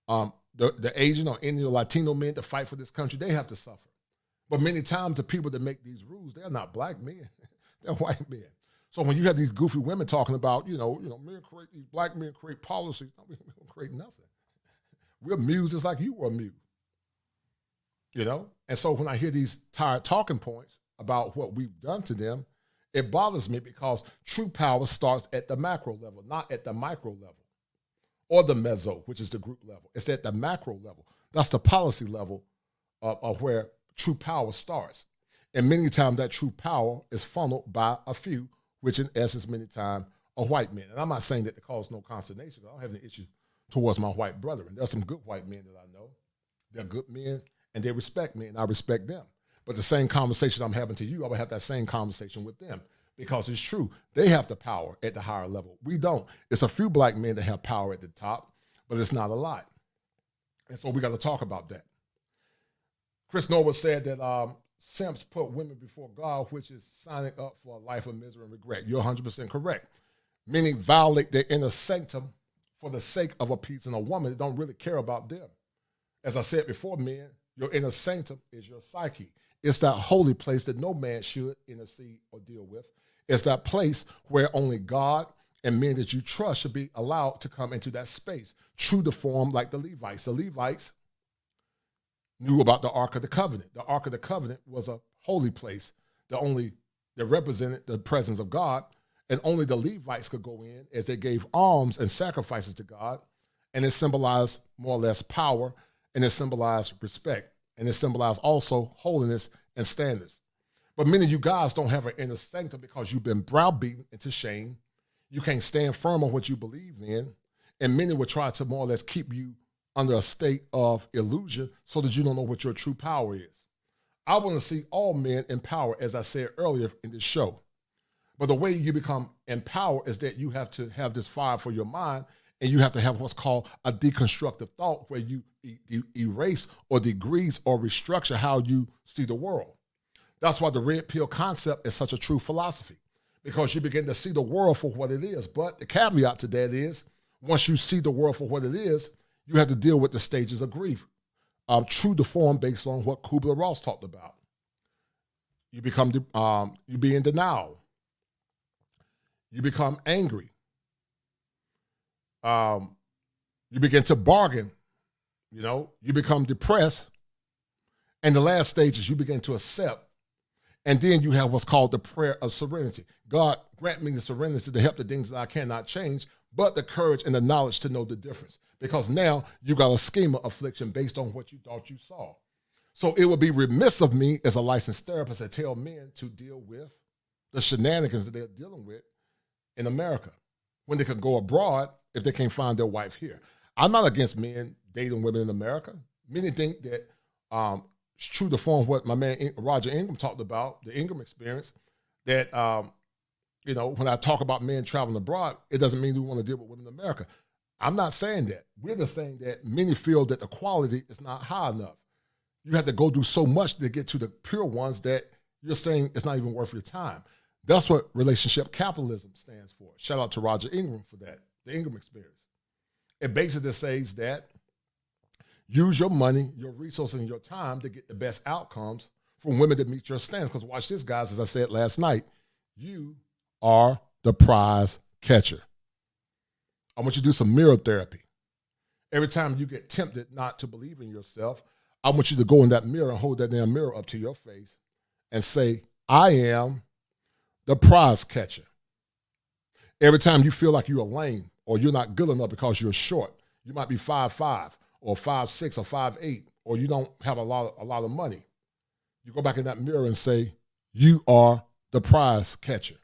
S2: The Asian or Indian or Latino men to fight for this country, they have to suffer. But many times the people that make these rules, they're not black men. They're white men. So when you have these goofy women talking about, these black men create policies, we don't create nothing. We're muses like you were a muse. And so when I hear these tired talking points about what we've done to them, it bothers me because true power starts at the macro level, not at the micro level or the meso, which is the group level. It's at the macro level. That's the policy level of where true power starts. And many times that true power is funneled by a few, which in essence many times are white men. And I'm not saying that to cause no consternation. I don't have any issue towards my white brethren. There's some good white men that I know. They're good men and they respect me and I respect them. But the same conversation I'm having to you, I would have that same conversation with them because it's true. They have the power at the higher level. We don't. It's a few black men that have power at the top, but it's not a lot. And so we got to talk about that. Chris Norwood said that simps put women before God, which is signing up for a life of misery and regret. You're 100% correct. Many violate their inner sanctum for the sake of appeasing a woman that don't really care about them. As I said before, men, your inner sanctum is your psyche. It's that holy place that no man should intercede or deal with. It's that place where only God and men that you trust should be allowed to come into that space, true to form like the Levites. The Levites knew about the Ark of the Covenant. The Ark of the Covenant was a holy place that represented the presence of God, and only the Levites could go in as they gave alms and sacrifices to God, and it symbolized more or less power, and it symbolized respect, and it symbolized also holiness and standards. But many of you guys don't have an inner sanctum because you've been browbeaten into shame. You can't stand firm on what you believe in, and many will try to more or less keep you under a state of illusion so that you don't know what your true power is. I want to see all men in power, as I said earlier in this show. But the way you become empowered is that you have to have this fire for your mind, and you have to have what's called a deconstructive thought, where you erase or degrease or restructure how you see the world. That's why the red pill concept is such a true philosophy, because you begin to see the world for what it is. But the caveat to that is, once you see the world for what it is, you have to deal with the stages of grief. True to form based on what Kubler-Ross talked about. You be in denial. You become angry. You begin to bargain. You become depressed. And the last stage is you begin to accept. And then you have what's called the prayer of serenity. God, grant me the serenity to help the things that I cannot change, but the courage and the knowledge to know the difference. Because now you got a schema affliction based on what you thought you saw. So it would be remiss of me as a licensed therapist to tell men to deal with the shenanigans that they're dealing with in America when they could go abroad if they can't find their wife here. I'm not against men dating women in America. Many think that it's true to form what my man Roger Ingram talked about, the Ingram experience, that when I talk about men traveling abroad, it doesn't mean we want to deal with women in America. I'm not saying that. We're just saying that many feel that the quality is not high enough. You have to go through so much to get to the pure ones that you're saying it's not even worth your time. That's what relationship capitalism stands for. Shout out to Roger Ingram for that, the Ingram experience. It basically says that use your money, your resources, and your time to get the best outcomes from women that meet your standards. Because watch this, guys, as I said last night, you are the prize catcher. I want you to do some mirror therapy. Every time you get tempted not to believe in yourself, I want you to go in that mirror and hold that damn mirror up to your face and say, I am the prize catcher. Every time you feel like you're lame or you're not good enough because you're short, you might be 5'5" or 5'6" or 5'8", or you don't have a lot of money. You go back in that mirror and say, you are the prize catcher.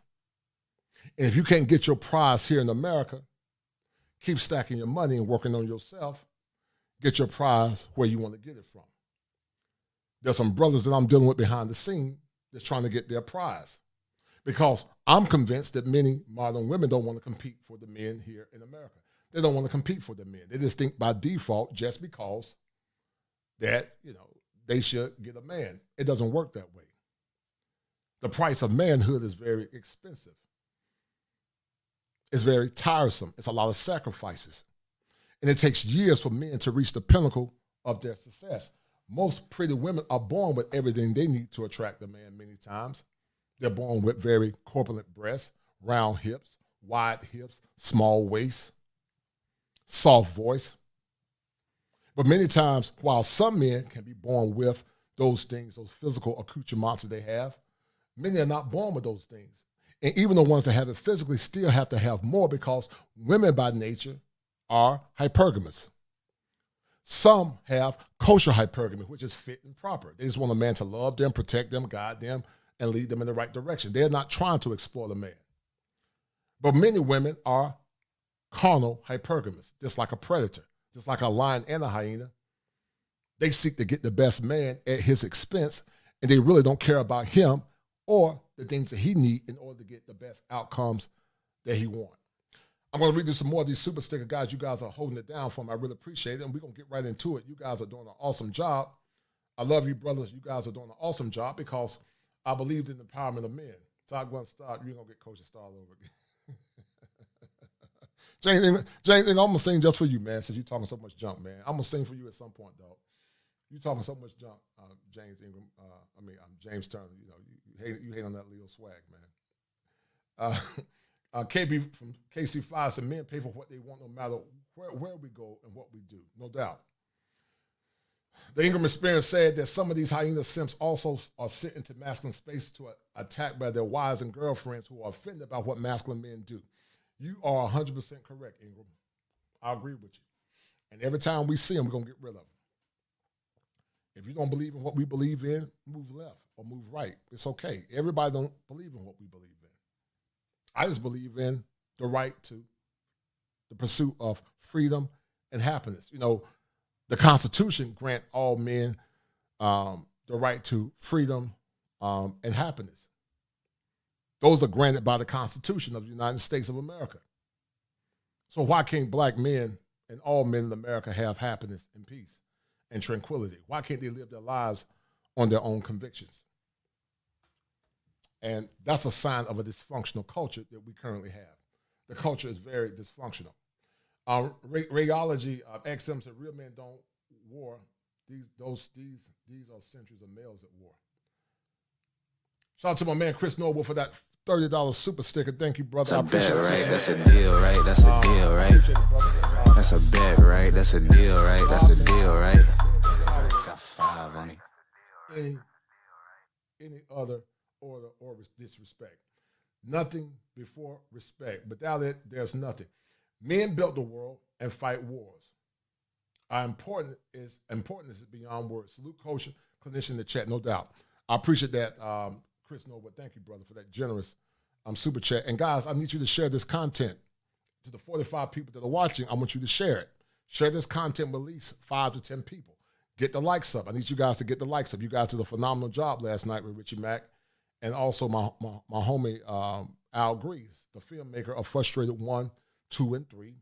S2: And if you can't get your prize here in America, keep stacking your money and working on yourself. Get your prize where you want to get it from. There's some brothers that I'm dealing with behind the scene that's trying to get their prize. Because I'm convinced that many modern women don't want to compete for the men here in America. They don't want to compete for the men. They just think by default, just because that, they should get a man. It doesn't work that way. The price of manhood is very expensive. It's very tiresome. It's a lot of sacrifices. And it takes years for men to reach the pinnacle of their success. Most pretty women are born with everything they need to attract a man many times. They're born with very corpulent breasts, round hips, wide hips, small waist, soft voice. But many times, while some men can be born with those things, those physical accoutrements that they have, many are not born with those things. And even the ones that have it physically still have to have more because women by nature are hypergamous. Some have kosher hypergamy, which is fit and proper. They just want a man to love them, protect them, guide them, and lead them in the right direction. They're not trying to exploit a man. But many women are carnal hypergamous, just like a predator, just like a lion and a hyena. They seek to get the best man at his expense, and they really don't care about him or the things that he needs in order to get the best outcomes that he wants. I'm going to read you some more of these super sticker guys. You guys are holding it down for me. I really appreciate it, and we're going to get right into it. You guys are doing an awesome job. I love you, brothers. You guys are doing an awesome job because I believed in the empowerment of men. Talk one stop, you're going to get Coach to start all over again. James, I'm going to sing just for you, man, since you're talking so much junk, man. I'm going to sing for you at some point, dog. You're talking so much junk, James Ingram. James Turner. You hate on that Leo swag, man. KB from KC5 said, men pay for what they want no matter where we go and what we do, no doubt. The Ingram experience said that some of these hyena simps also are sent into masculine space to attack by their wives and girlfriends who are offended by what masculine men do. You are 100% correct, Ingram. I agree with you. And every time we see them, we're going to get rid of them. If you don't believe in what we believe in, move left or move right. It's okay. Everybody don't believe in what we believe in. I just believe in the right to the pursuit of freedom and happiness. The Constitution grant all men the right to freedom and happiness. Those are granted by the Constitution of the United States of America. So why can't black men and all men in America have happiness and peace and tranquility? Why can't they live their lives on their own convictions? And that's a sign of a dysfunctional culture that we currently have. The culture is very dysfunctional. Rayology XM said real men don't war. These are centuries of males at war. Shout out to my man Chris Noble for that $30 super sticker. Thank you, brother.
S7: That's a bet, right? That's a deal, right? That's a deal, right? That's a bet, right? That's a deal, right? That's a deal, right? Got 5 on it.
S2: Any other order or disrespect. Nothing before respect. Without it, there's nothing. Men built the world and fight wars. Important is beyond words. Salute culture, clinician in the chat, no doubt. I appreciate that, Chris Noble. Thank you, brother, for that generous super chat. And guys, I need you to share this content to the 45 people that are watching. I want you to share it. Share this content with at least 5 to 10 people. Get the likes up. I need you guys to get the likes up. You guys did a phenomenal job last night with Richie Mack. And also my homie Al Grease, the filmmaker of Frustrated 1, 2, and 3.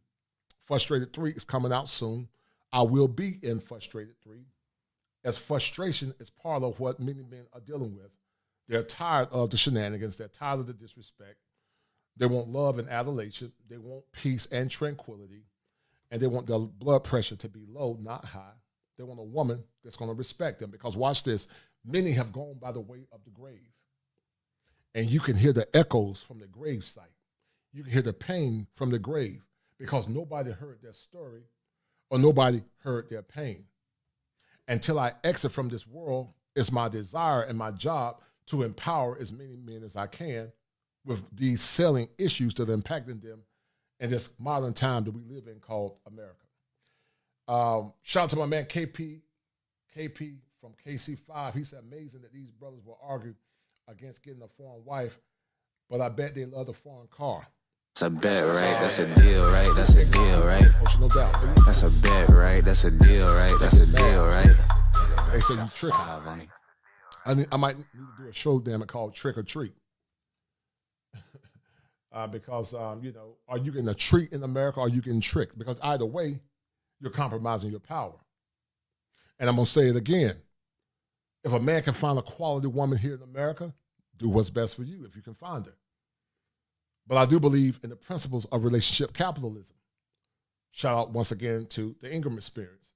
S2: Frustrated 3 is coming out soon. I will be in Frustrated 3, as frustration is part of what many men are dealing with. They're tired of the shenanigans. They're tired of the disrespect. They want love and adulation. They want peace and tranquility. And they want their blood pressure to be low, not high. They want a woman that's going to respect them. Because watch this, many have gone by the way of the grave. And you can hear the echoes from the grave site. You can hear the pain from the grave because nobody heard their story or nobody heard their pain. Until I exit from this world, it's my desire and my job to empower as many men as I can with these salient issues that are impacting them in this modern time that we live in called America. Shout out to my man KP from KC5. He said, amazing that these brothers will argue against getting a foreign wife, but I bet they love the foreign car.
S7: That's a bet, right? That's a deal, right? That's a deal, right?
S2: No doubt.
S7: That's a bet, right? That's a deal, right? That's a deal, right?
S2: They say you trick. I might need to do a show, damn it, called Trick or Treat. Because, you know, are you getting a treat in America or are you getting tricked? Because either way, you're compromising your power. And I'm going to say it again. If a man can find a quality woman here in America, do what's best for you if you can find her. But I do believe in the principles of relationship capitalism. Shout out once again to the Ingram experience.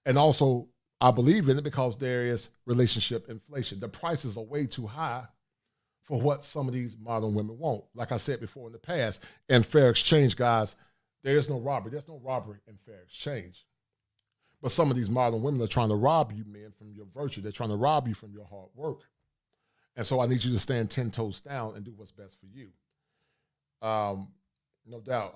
S2: And also, I believe in it because there is relationship inflation. The prices are way too high for what some of these modern women want. Like I said before in the past, in fair exchange, guys, there is no robbery. There's no robbery in fair exchange. But some of these modern women are trying to rob you, men, from your virtue. They're trying to rob you from your hard work. And so I need you to stand 10 toes down and do what's best for you. No doubt.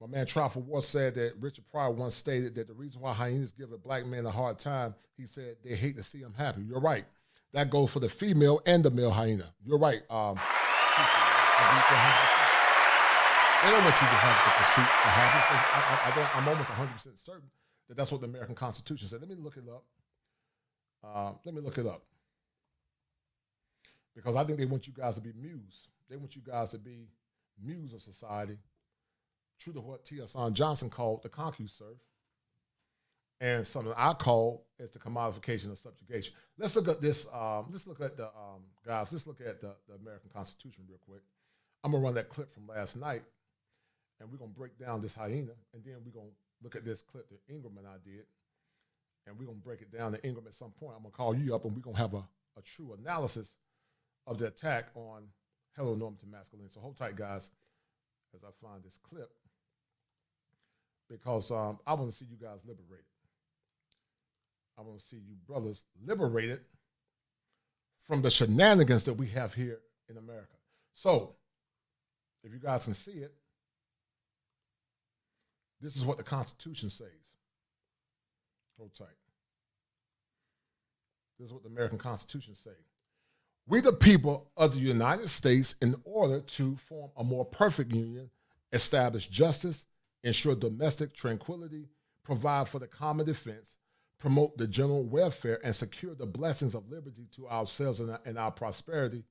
S2: My man Trifle War said that Richard Pryor once stated that the reason why hyenas give a black man a hard time, he said they hate to see him happy. You're right. That goes for the female and the male hyena. You're right. They don't want you to have the pursuit of happiness. I'm almost 100% certain that that's what the American Constitution said. Let me look it up. Because I think they want you guys to be muse. They want you guys to be muse of society. True to what T.S. Johnson called the CompuServe, and something I call is the commodification of subjugation. Let's look at this. Let's look at the guys. Let's look at the American Constitution real quick. I'm gonna run that clip from last night, and we're gonna break down this hyena, and then we're gonna look at this clip that Ingram and I did, and we're gonna break it down to Ingram at some point. I'm gonna call you up, and we're gonna have a true analysis of the attack on heteronormative masculinity. So hold tight, guys, as I find this clip. Because I want to see you guys liberated. I want to see you brothers liberated from the shenanigans that we have here in America. So, if you guys can see it, this is what the Constitution says. Hold tight. This is what the American Constitution says. We the people of the United States, in order to form a more perfect union, establish justice, ensure domestic tranquility, provide for the common defense, promote the general welfare, and secure the blessings of liberty to ourselves and our prosperity,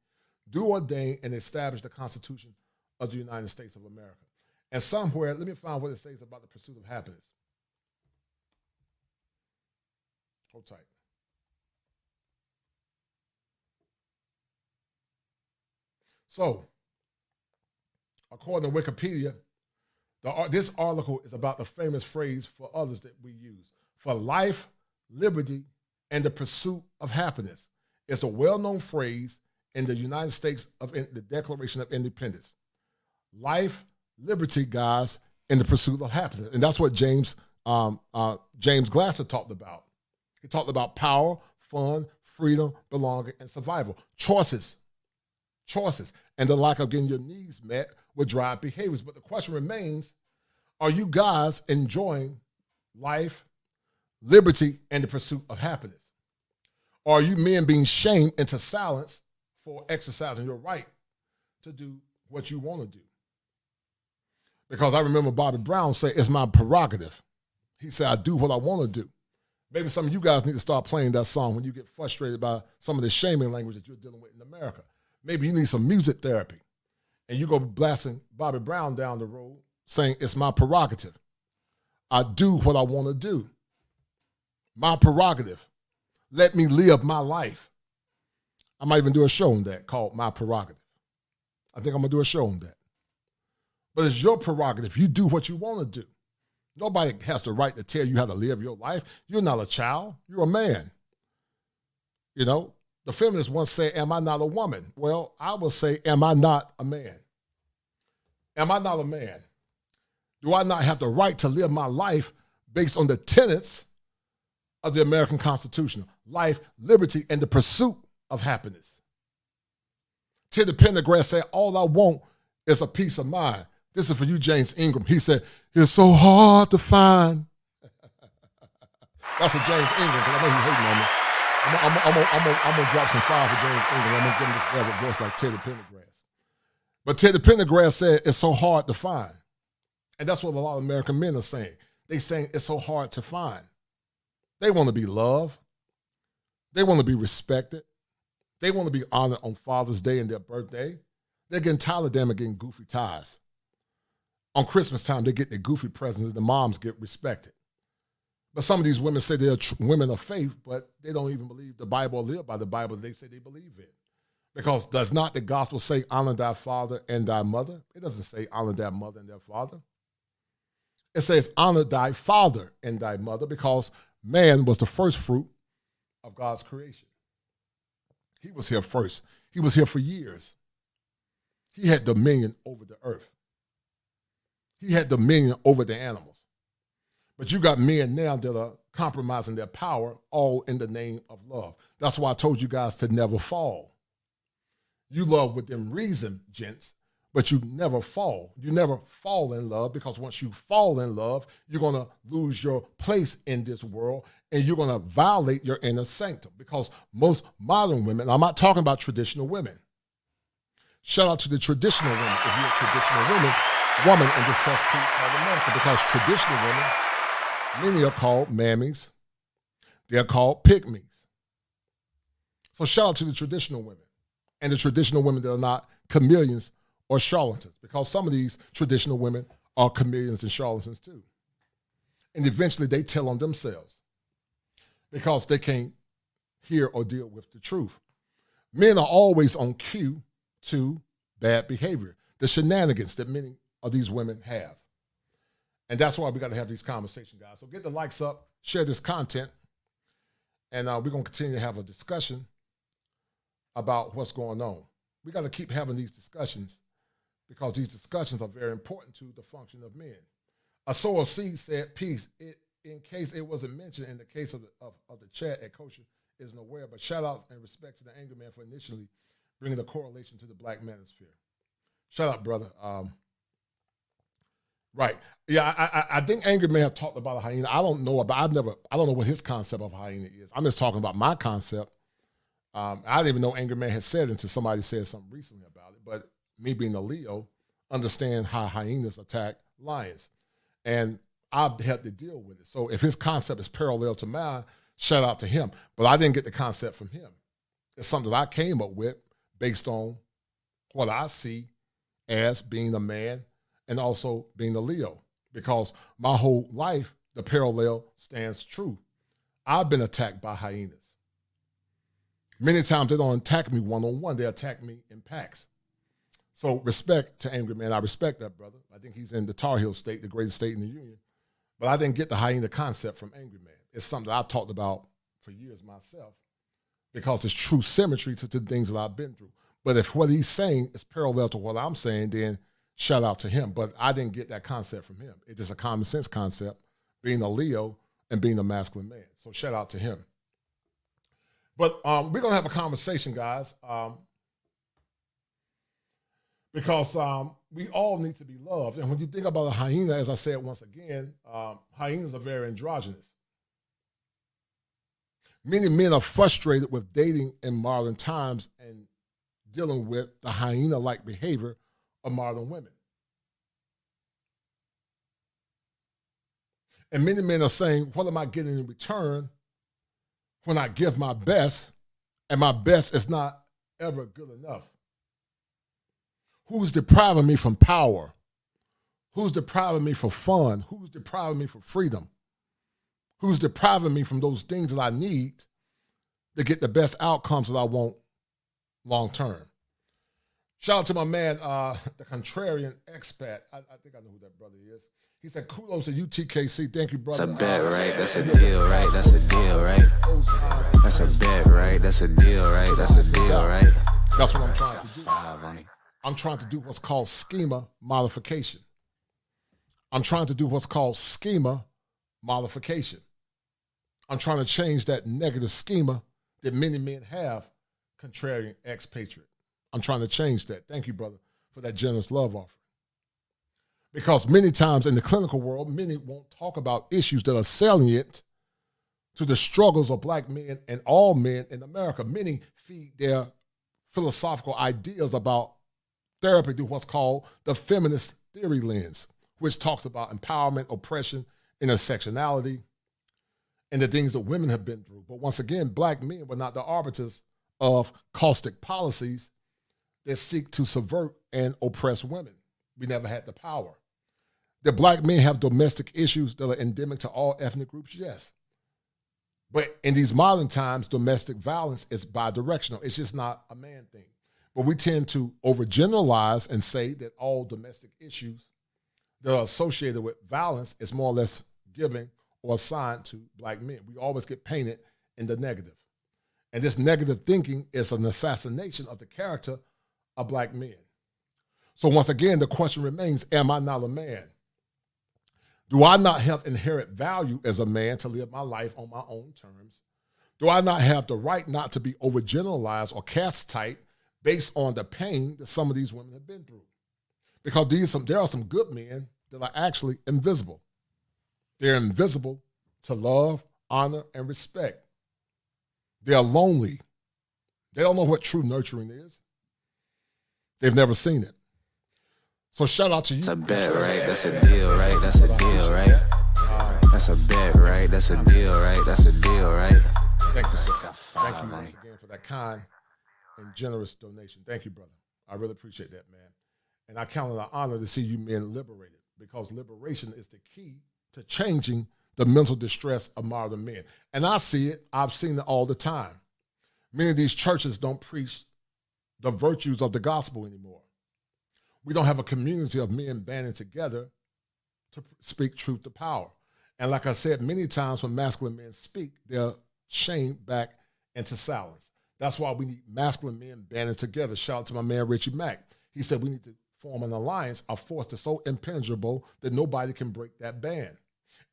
S2: do ordain and establish the Constitution of the United States of America. And somewhere, let me find what it says about the pursuit of happiness. Hold tight. So, according to Wikipedia, this article is about the famous phrase for others that we use. For life, liberty, and the pursuit of happiness. It's a well-known phrase in the United States of the Declaration of Independence. Life, liberty, guys, and the pursuit of happiness. And that's what James Glasser talked about. He talked about power, fun, freedom, belonging, and survival. Choices. And the lack of getting your needs met would drive behaviors. But the question remains, are you guys enjoying life, liberty, and the pursuit of happiness? Or are you men being shamed into silence for exercising your right to do what you want to do? Because I remember Bobby Brown say, it's my prerogative. He said, I do what I want to do. Maybe some of you guys need to start playing that song when you get frustrated by some of the shaming language that you're dealing with in America. Maybe you need some music therapy. And you go blasting Bobby Brown down the road saying, it's my prerogative. I do what I want to do. My prerogative. Let me live my life. I might even do a show on that called My Prerogative. I think I'm going to do a show on that. But it's your prerogative. You do what you want to do. Nobody has the right to tell you how to live your life. You're not a child. You're a man. You know, the feminists once say, am I not a woman? Well, I will say, am I not a man? Am I not a man? Do I not have the right to live my life based on the tenets of the American Constitution? Life, liberty, and the pursuit of happiness. Teddy Pendergrass said, all I want is a peace of mind. This is for you, James Ingram. He said, it's so hard to find. That's for James Ingram, because I know he's hating on me. I'm going to drop some fire for James Ingram. I'm going to give him this velvet voice like Teddy Pendergrass. But Teddy Pendergrass said, it's so hard to find. And that's what a lot of American men are saying. They're saying it's so hard to find. They want to be loved. They want to be respected. They want to be honored on Father's Day and their birthday. They're getting tired of them getting goofy ties. On Christmas time, they get their goofy presents and the moms get respected. But some of these women say they're women of faith, but they don't even believe the Bible or live by the Bible they say they believe in. Because does not the gospel say honor thy father and thy mother? It doesn't say honor thy mother and thy father. It says honor thy father and thy mother, because man was the first fruit of God's creation. He was here first. He was here for years. He had dominion over the earth. He had dominion over the animals. But you got men now that are compromising their power, all in the name of love. That's why I told you guys to never fall. You love within reason, gents, but you never fall. You never fall in love, because once you fall in love, you're going to lose your place in this world, and you're going to violate your inner sanctum, because most modern women, I'm not talking about traditional women. Shout out to the traditional women if you're a traditional woman in this cesspool called America, because traditional women, many are called mammies. They're called pygmies. So shout out to the traditional women and the traditional women that are not chameleons or charlatans, because some of these traditional women are chameleons and charlatans too. And eventually they tell on themselves because they can't hear or deal with the truth. Men are always on cue to bad behavior, the shenanigans that many of these women have. And that's why we got to have these conversations, guys. So get the likes up, share this content, and we're going to continue to have a discussion about what's going on. We got to keep having these discussions, because these discussions are very important to the function of men. A sower of seed said, peace. In case it wasn't mentioned in the case of the chat at Kosher isn't aware, but shout out and respect to the Angry Man for initially bringing the correlation to the black manosphere. Shout out, brother. Right. Yeah, I think Angry Man have talked about a hyena. I don't know what his concept of a hyena is. I'm just talking about my concept. I didn't even know Angry Man had said it until somebody said something recently about it. But me being a Leo, understand how hyenas attack lions. And I've had to deal with it. So if his concept is parallel to mine, shout out to him. But I didn't get the concept from him. It's something that I came up with based on what I see as being a man and also being a Leo. Because my whole life, the parallel stands true. I've been attacked by hyenas. Many times they don't attack me one-on-one. They attack me in packs. So respect to Angry Man. I respect that, brother. I think he's in the Tar Heel state, the greatest state in the union. But I didn't get the hyena concept from Angry Man. It's something that I've talked about for years myself, because it's true symmetry to the things that I've been through. But if what he's saying is parallel to what I'm saying, then shout out to him. But I didn't get that concept from him. It's just a common sense concept, being a Leo and being a masculine man. So shout out to him. But we're going to have a conversation, guys, because we all need to be loved. And when you think about a hyena, as I said once again, hyenas are very androgynous. Many men are frustrated with dating in modern times and dealing with the hyena-like behavior of modern women. And many men are saying, what am I getting in return when I give my best and my best is not ever good enough? Who's depriving me from power? Who's depriving me from fun? Who's depriving me from freedom? Who's depriving me from those things that I need to get the best outcomes that I want long term? Shout out to my man, the contrarian expat. I think I know who that brother is. He said, kudos to UTKC. Thank you, brother.
S7: That's a bet, right? That's a deal, right? That's a deal, right? That's a bet, right? That's a deal, right? That's a deal, right?
S2: That's what I'm trying to do. I'm trying to do what's called schema modification. I'm trying to do what's called schema modification. I'm trying to change that negative schema that many men have contrarian expatriate. I'm trying to change that. Thank you, brother, for that generous love offering. Because many times in the clinical world, many won't talk about issues that are salient to the struggles of black men and all men in America. Many feed their philosophical ideas about therapy through what's called the feminist theory lens, which talks about empowerment, oppression, intersectionality, and the things that women have been through. But once again, black men were not the arbiters of caustic policies that seek to subvert and oppress women. We never had the power. The black men have domestic issues that are endemic to all ethnic groups, yes. But in these modern times, domestic violence is bidirectional. It's just not a man thing. But we tend to overgeneralize and say that all domestic issues that are associated with violence is more or less given or assigned to black men. We always get painted in the negative. And this negative thinking is an assassination of the character of black men. So once again, the question remains, am I not a man? Do I not have inherent value as a man to live my life on my own terms? Do I not have the right not to be overgeneralized or cast tight based on the pain that some of these women have been through? Because there are some good men that are actually invisible. They're invisible to love, honor, and respect. They're lonely. They don't know what true nurturing is. They've never seen it. So shout out to you.
S7: That's a bet, right? That's a deal, right? That's a deal, right? That's a bet, right? That's a deal, right? That's a deal, right?
S2: Thank you, sir. Thank you once again for that kind and generous donation. Thank you, brother. I really appreciate that, man. And I count it an honor to see you men liberated, because liberation is the key to changing the mental distress of modern men. And I see it. I've seen it all the time. Many of these churches don't preach the virtues of the gospel anymore. We don't have a community of men banding together to speak truth to power. And like I said, many times when masculine men speak, they're shamed back into silence. That's why we need masculine men banding together. Shout out to my man, Richie Mack. He said we need to form an alliance, a force that's so impenetrable that nobody can break that band.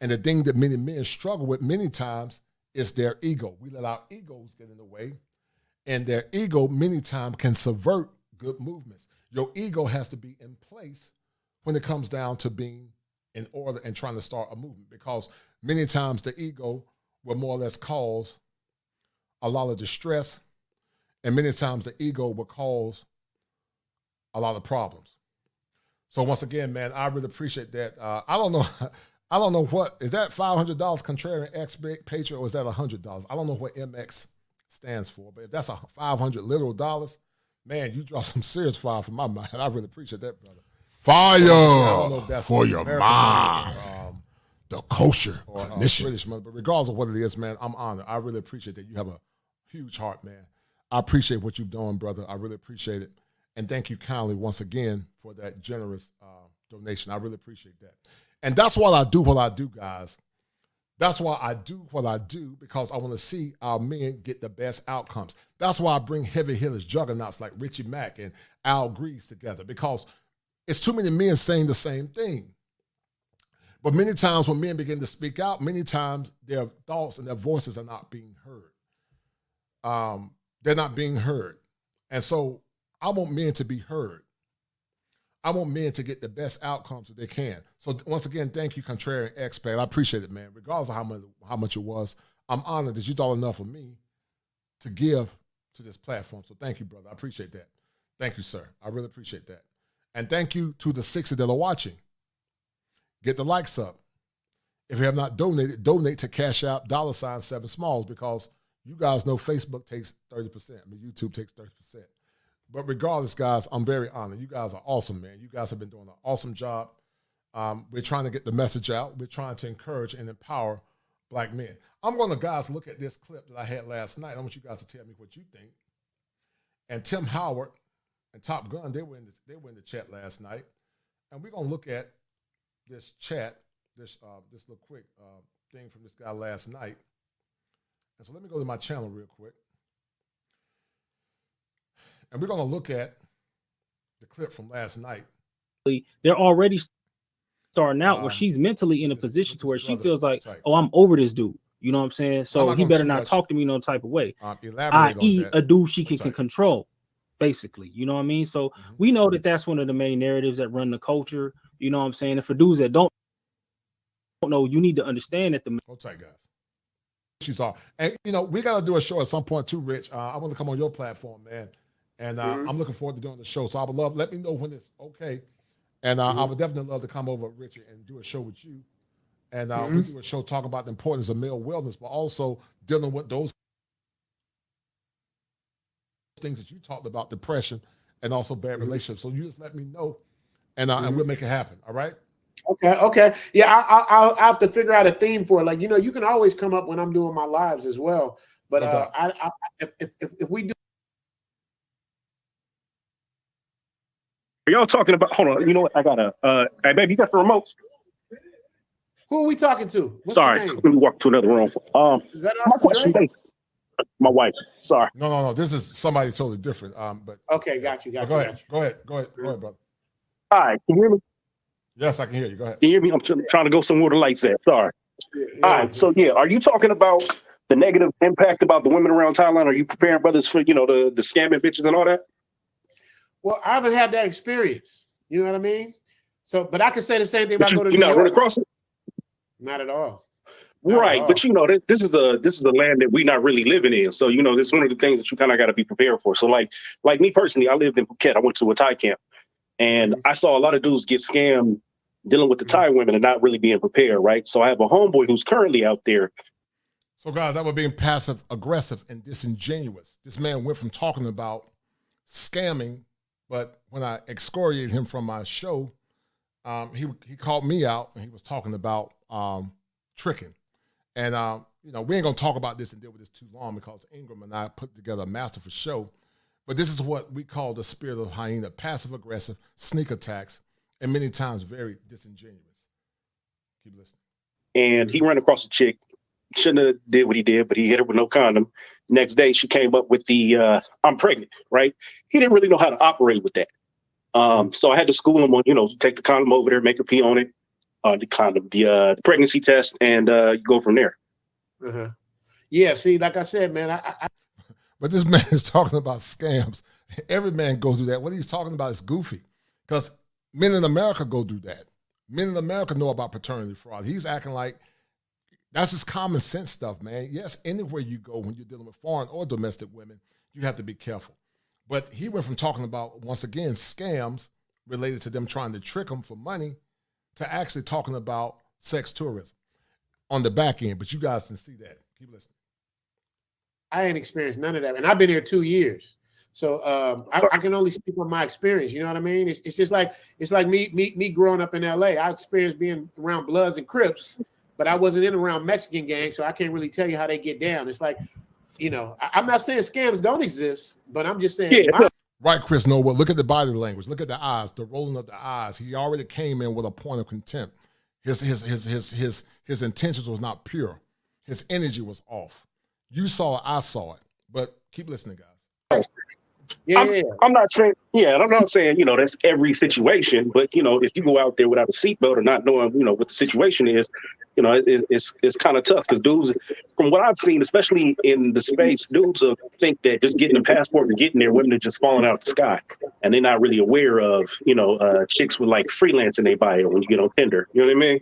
S2: And the thing that many men struggle with many times is their ego. We let our egos get in the way, and their ego many times can subvert good movements. Your ego has to be in place when it comes down to being in order and trying to start a movement, because many times the ego will more or less cause a lot of distress, and many times the ego will cause a lot of problems. So once again, man, I really appreciate that. I don't know what, is that $500 contrarian expatriate, or is that $100? I don't know what MX stands for, but if that's a 500 literal dollars, man, you draw some serious fire from my mind. I really appreciate that, brother.
S6: Fire for your mind. The kosher mission.
S2: British money, but regardless of what it is, man, I'm honored. I really appreciate that. You have a huge heart, man. I appreciate what you've done, brother. I really appreciate it. And thank you kindly once again for that generous donation. I really appreciate that. And that's why I do what I do, guys. That's why I do what I do, because I want to see our men get the best outcomes. That's why I bring heavy hitters, juggernauts like Richie Mack and Al Grease together, because it's too many men saying the same thing. But many times when men begin to speak out, many times their thoughts and their voices are not being heard. They're not being heard. And so I want men to be heard. I want men to get the best outcomes that they can. So once again, thank you, Contrarian Expat. I appreciate it, man. Regardless of how much it was, I'm honored that you thought enough of me to give to this platform. So thank you, brother. I appreciate that. Thank you, sir. I really appreciate that. And thank you to the 60 that are watching. Get the likes up. If you have not donated, donate to Cash App $7 Smalls, because you guys know Facebook takes 30%. I mean, YouTube takes 30%. But regardless, guys, I'm very honored. You guys are awesome, man. You guys have been doing an awesome job. We're trying to get the message out. We're trying to encourage and empower black men. I'm going to, guys, look at this clip that I had last night. I want you guys to tell me what you think. And Tim Howard and Top Gun, they were in the chat last night. And we're going to look at this chat, this little quick thing from this guy last night. And so let me go to my channel real quick. And we're going to look at the clip from last night.
S1: They're already starting out where she's mentally in a position to where she feels like, oh, I'm over this dude.
S8: You know what I'm saying? So he better not talk to me no type of way. I.e. a dude she can control, basically. You know what I mean? So we know that that's one of the main narratives that run the culture. You know what I'm saying? And for dudes that don't know, you need to understand that the
S6: hold tight, guys. She's all, and you know, we got to do a show at some point too, Rich. I want to come on your platform, man, and I'm looking forward to doing the show. So I would love, let me know when it's okay, and I would definitely love to come over, Richard, and do a show with you, and we do a show talking about the importance of male wellness, but also dealing with those things that you talked about, depression, and also bad relationships. So you just let me know, and we'll make it happen. All right.
S9: Okay. Yeah, I'll have to figure out a theme for it. Like, you know, you can always come up when I'm doing my lives as well. But if we do.
S10: Are y'all talking about? Hold on. You know what? I gotta. Hey, baby, you got the remote?
S9: Who are we talking to? What's
S10: Sorry, let me walk to another room.
S9: Is that
S10: my question? My wife. Sorry.
S6: No. This is somebody totally different. But
S9: okay, got you.
S6: Go ahead, brother.
S10: All right, can you hear me?
S6: Yes, I can hear you. Go ahead.
S10: Can you hear me? I'm trying to go somewhere the lights at. Sorry. All right. So yeah, are you talking about the negative impact about the women around Thailand? Are you preparing brothers for, you know, the scamming bitches and all that?
S9: Well, I haven't had that experience. You know what I mean? So, but I can say the same thing about going to
S10: New York. Run across it?
S9: Not at all.
S10: Right, but you know, this is a land that we're not really living in. So, you know, this is one of the things that you kind of got to be prepared for. So like me personally, I lived in Phuket. I went to a Thai camp, and I saw a lot of dudes get scammed dealing with the Thai women and not really being prepared, right? So I have a homeboy who's currently out there.
S6: So guys, that was being passive aggressive and disingenuous. This man went from talking about scamming, but when I excoriated him from my show, he called me out and he was talking about tricking. And you know, we ain't gonna talk about this and deal with this too long because Ingram and I put together a masterful show. But this is what we call the spirit of hyena: passive aggressive, sneak attacks, and many times very disingenuous. Keep listening.
S10: And he ran across a chick. Shouldn't have did what he did, but he hit her with no condom. Next day, she came up with the I'm pregnant, right? He didn't really know how to operate with that. So I had to school him on, you know, take the condom over there, make her pee on it, the pregnancy test, and go from there.
S9: Yeah, see, like I said, man,
S6: But this man is talking about scams. Every man goes through that. What he's talking about is goofy because men in America go do that. Men in America know about paternity fraud. He's acting like that's just common sense stuff, man. Yes, anywhere you go when you're dealing with foreign or domestic women, you have to be careful. But he went from talking about, once again, scams related to them trying to trick them for money to actually talking about sex tourism on the back end. But you guys can see that. Keep listening.
S9: I ain't experienced none of that. And I've been here 2 years. So I can only speak on my experience. You know what I mean? It's just like, it's like me growing up in LA. I experienced being around Bloods and Crips, but I wasn't in around Mexican gangs. So I can't really tell you how they get down. It's like, you know, I'm not saying scams don't exist, but I'm just saying.
S6: Right, Chris Noble. Look at the body language. Look at the eyes, the rolling of the eyes. He already came in with a point of contempt. His intentions was not pure. His energy was off. You saw it, I saw it. But keep listening, guys.
S10: I'm not saying, I'm not saying, you know, that's every situation, but, you know, if you go out there without a seatbelt or not knowing, you know, what the situation is, you know, it's kind of tough because dudes, from what I've seen, especially in the space, dudes think that just getting a passport and getting there, women are just falling out of the sky. And they're not really aware of, you know, chicks with like freelance in their bio when you get on Tinder. You know what I mean?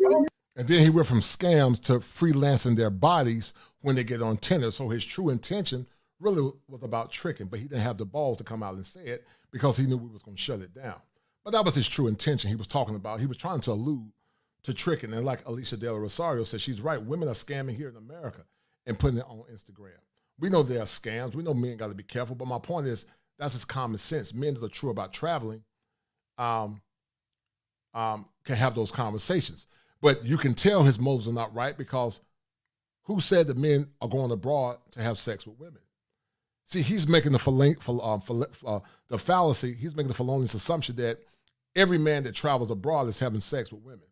S6: And then he went from scams to freelancing their bodies when they get on Tinder. So his true intention really was about tricking, but he didn't have the balls to come out and say it because he knew we was going to shut it down. But that was his true intention. He was talking about, he was trying to allude to tricking. And like Alicia Del Rosario said, she's right. Women are scamming here in America and putting it on Instagram. We know there are scams. We know men got to be careful. But my point is, that's just common sense. Men that are true about traveling can have those conversations. But you can tell his motives are not right because who said that men are going abroad to have sex with women? See, he's making the fallacy, he's making the felonious assumption that every man that travels abroad is having sex with women.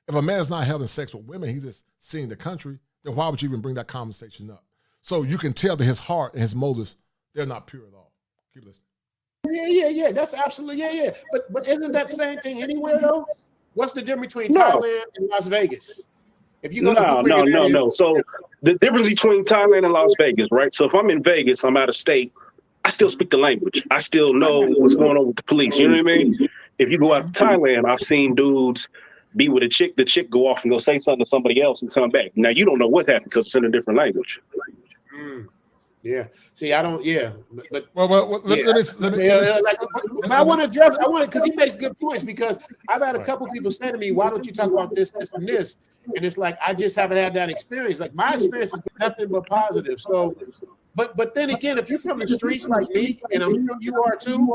S6: If a man is not having sex with women, he's just seeing the country, then why would you even bring that conversation up? So you can tell that his heart and his motives, they're not pure at all. Keep listening.
S9: Yeah. That's absolutely, yeah. But isn't that same thing anywhere though? What's the difference between Thailand and Las Vegas? If you go
S10: no. So the difference between Thailand and Las Vegas, right? So if I'm in Vegas, I'm out of state, I still speak the language. I still know what's going on with the police. You know what I mean? If you go out to Thailand, I've seen dudes be with a chick, the chick go off and go say something to somebody else and come back. Now, you don't know what happened because it's in a different language.
S9: Yeah. See, I don't. Yeah. But
S6: let me.
S9: I want to address. I want to, because he makes good points. Because I've had a couple people say to me, "Why don't you talk about this, this, and this?" And it's like I just haven't had that experience. Like my experience has been nothing but positive. So, but then again, if you're from the streets like me, and I'm sure you are too,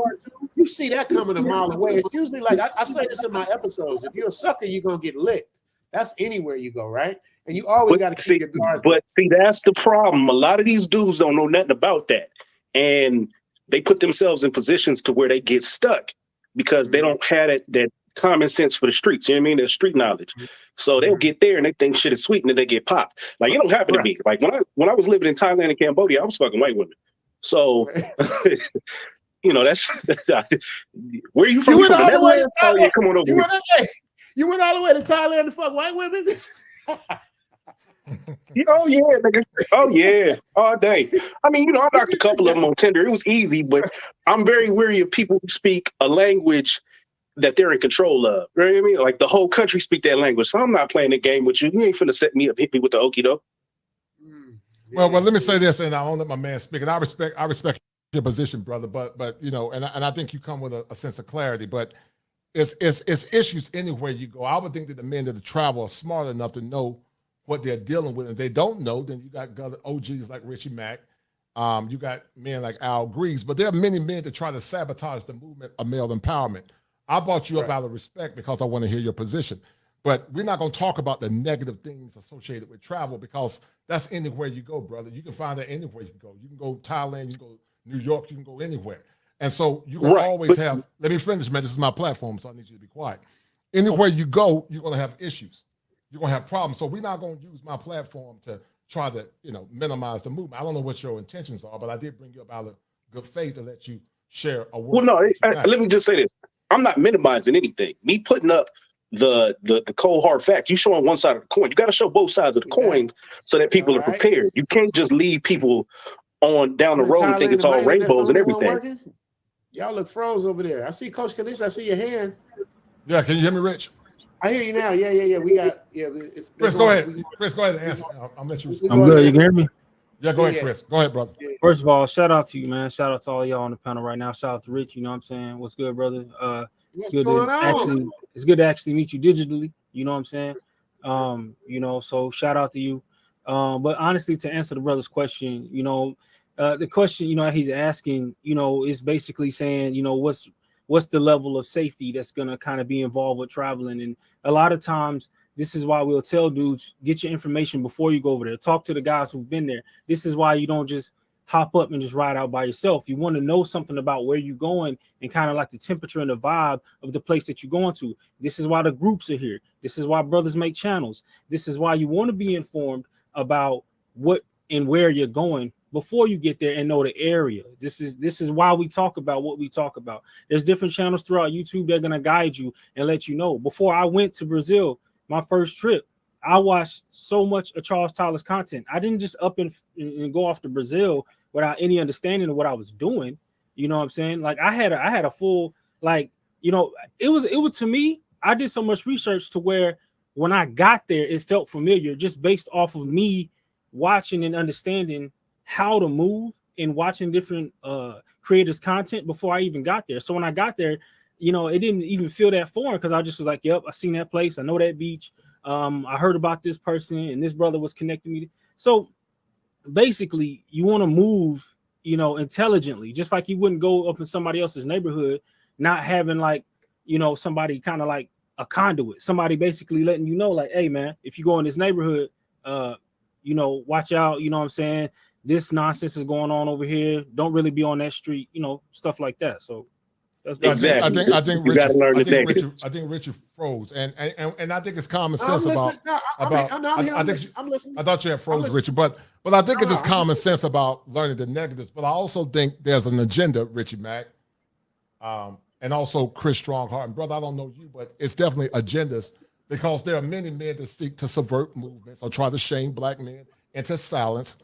S9: you see that coming a mile away. It's usually like I say this in my episodes: if you're a sucker, you're gonna get licked. That's anywhere you go, right? And you always got to keep your guards.
S10: But see, that's the problem. A lot of these dudes don't know nothing about that. And they put themselves in positions to where they get stuck because they don't have that common sense for the streets. You know what I mean? There's street knowledge. So they'll get there and they think shit is sweet and then they get popped. Like, it don't happen to me. Like when I was living in Thailand and Cambodia, I was fucking white women. So you know, that's where are you from?
S9: You went all the way to Thailand.
S10: Oh, yeah, come on over here.
S9: You went all the way to Thailand to fuck white women?
S10: Oh yeah, nigga. Oh yeah, all day. I mean, you know, I knocked a couple of them on Tinder. It was easy, but I'm very weary of people who speak a language that they're in control of. You know what I mean? Like the whole country speak that language. So I'm not playing the game with you. You ain't finna set me up, hit me with the okie doke.
S6: Well, let me say this, and I won't let my man speak. And I respect your position, brother. But you know, and I think you come with a sense of clarity. But it's issues anywhere you go. I would think that the men that travel are smart enough to know what they're dealing with. If they don't know, then you got OGs like Richie Mack. You got men like Al Greaves. But there are many men that try to sabotage the movement of male empowerment. I brought you up out of respect because I want to hear your position. But we're not going to talk about the negative things associated with travel because that's anywhere you go, brother. You can find that anywhere you can go. You can go Thailand, you can go New York, you can go anywhere. And so you will always have, let me finish, man. This is my platform, so I need you to be quiet. Anywhere you go, you're going to have issues. You're going to have problems. So we're not going to use my platform to try to, you know, minimize the movement. I don't know what your intentions are, but I did bring you up out of good faith to let you share a word.
S10: Well, no, let me just say this. I'm not minimizing anything. Me putting up the cold hard fact, you showing one side of the coin. You got to show both sides of the coin so that people are prepared. You can't just leave people on down the road and think it's all rainbows and everything.
S9: Y'all look froze over there. I see Coach Kanisha. I see your hand.
S6: Yeah, can you hear me, Rich?
S9: I hear you now. Yeah. We got
S6: Chris, go ahead. Chris, go ahead and answer. I'll let you.
S8: I'm good. You can hear me?
S6: Yeah, go ahead, Chris. Go ahead, brother.
S8: First of all, shout out to you, man. Shout out to all y'all on the panel right now. Shout out to Rich. You know what I'm saying? What's good, brother? It's good to actually meet you digitally. You know what I'm saying? You know, so shout out to you. But honestly, to answer the brother's question, you know, the question, you know, he's asking, you know, is basically saying, you know, what's the level of safety that's going to kind of be involved with traveling. And a lot of times, this is why we'll tell dudes, get your information before you go over there. Talk to the guys who've been there. This is why you don't just hop up and just ride out by yourself. You want to know something about where you're going and kind of like the temperature and the vibe of the place that you're going to. This is why the groups are here. This is why brothers make channels. This is why you want to be informed about what and where you're going before you get there and know the area. This is why we talk about what we talk about. There's different channels throughout YouTube. They're going to guide you and let you know. Before I went to Brazil, my first trip, I watched so much of Charles Tyler's content. I didn't just up and go off to Brazil without any understanding of what I was doing. You know what I'm saying? Like I had a full, like, you know, it was to me, I did so much research to where when I got there, it felt familiar just based off of me watching and understanding how to move and watching different creators' content before I even got there. So when I got there, you know, it didn't even feel that foreign because I just was like, yep, I seen that place. I know that beach. I heard about this person and this brother was connecting me. So basically, you want to move, you know, intelligently, just like you wouldn't go up in somebody else's neighborhood, not having like, you know, somebody kind of like a conduit, somebody basically letting you know, like, hey, man, if you go in this neighborhood, you know, watch out, you know what I'm saying? This nonsense is going on over here. Don't really be on that street, you know, stuff like that. So that's
S10: exactly.
S6: I think Richard froze, and I think it's common sense about. I thought you had froze, Richard, but I think it's just common sense about learning the negatives. But I also think there's an agenda, Richie Mack, and also Chris Strongheart. And brother, I don't know you, but it's definitely agendas because there are many men that seek to subvert movements or try to shame black men into silence.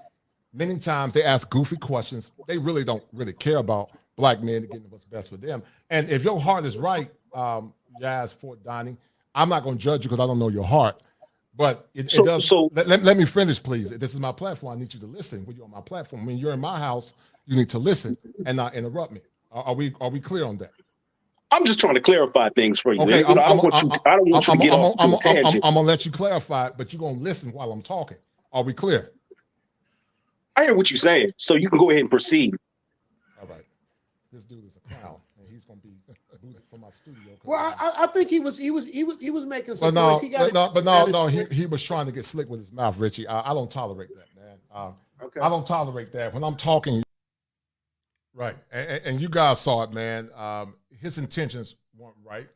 S6: Many times they ask goofy questions. They really don't really care about black men and getting what's best for them. And if your heart is right, Jazz Fort Donnie, I'm not going to judge you because I don't know your heart. But it does. So let me finish, please. This is my platform. I need you to listen when you're on my platform. When you're in my house, you need to listen and not interrupt me. Are we clear on that?
S10: I'm just trying to clarify things for you.
S6: Okay,
S10: I don't want you to get off on a tangent.
S6: I'm gonna let you clarify, but you're gonna listen while I'm talking. Are we clear?
S10: I hear what you're saying, so you can go ahead and proceed.
S6: All right. This dude is a clown, and he's gonna be booted from my studio.
S9: Well, I think he was making some
S6: points. He was trying to get slick with his mouth, Richie. I don't tolerate that, man. Okay. I don't tolerate that. When I'm talking, right, and you guys saw it, man. His intentions weren't right.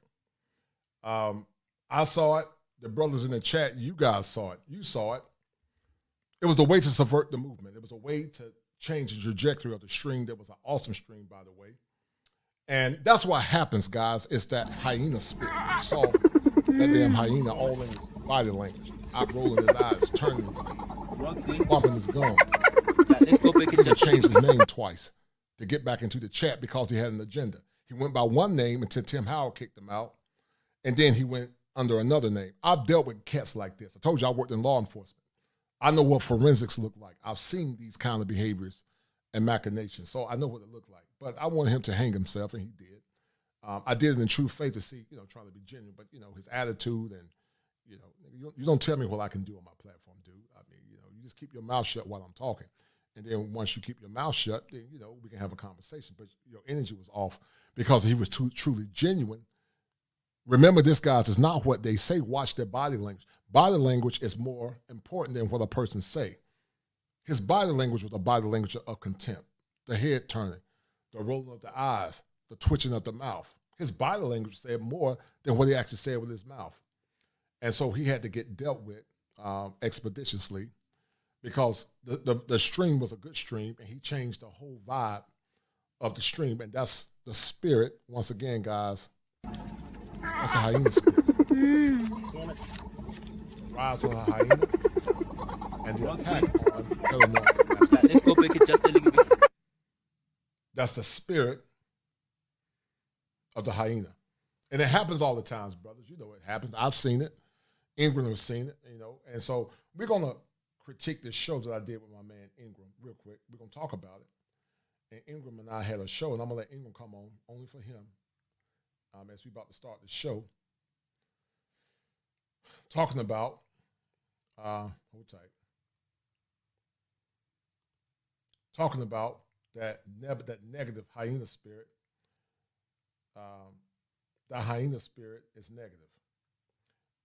S6: I saw it. The brothers in the chat, you guys saw it. You saw it. It was a way to subvert the movement. It was a way to change the trajectory of the stream. That was an awesome stream, by the way. And that's what happens, guys. It's that hyena spirit. You saw that damn hyena all in his body language, out rolling his eyes, turning his head, bumping his gums. He changed his name twice to get back into the chat because he had an agenda. He went by one name until Tim Howard kicked him out, and then he went under another name. I've dealt with cats like this. I told you I worked in law enforcement. I know what forensics look like. I've seen these kind of behaviors and machinations, so I know what it looked like. But I wanted him to hang himself, and he did. I did it in true faith to see, trying to be genuine, but, his attitude and, you don't tell me what I can do on my platform, dude. I mean, you just keep your mouth shut while I'm talking. And then once you keep your mouth shut, then, we can have a conversation. But your energy was off because he was truly genuine. Remember, this, guys, is not what they say. Watch their body language. Body language is more important than what a person say. His body language was a body language of contempt, the head turning, the rolling of the eyes, the twitching of the mouth. His body language said more than what he actually said with his mouth. And so he had to get dealt with expeditiously because the stream was a good stream, and he changed the whole vibe of the stream. And that's the spirit, once again, guys. That's a hyena spirit. Rise of the hyena and the attack on heteronormative.
S1: Let's go back it just a little bit.
S6: That's the spirit of the hyena. And it happens all the times, brothers. It happens. I've seen it. Ingram has seen it, And so we're going to critique this show that I did with my man Ingram real quick. We're going to talk about it. And Ingram and I had a show, and I'm going to let Ingram come on, only for him, as we're about to start the show. Talking about, hold tight. Talking about that negative hyena spirit. The hyena spirit is negative.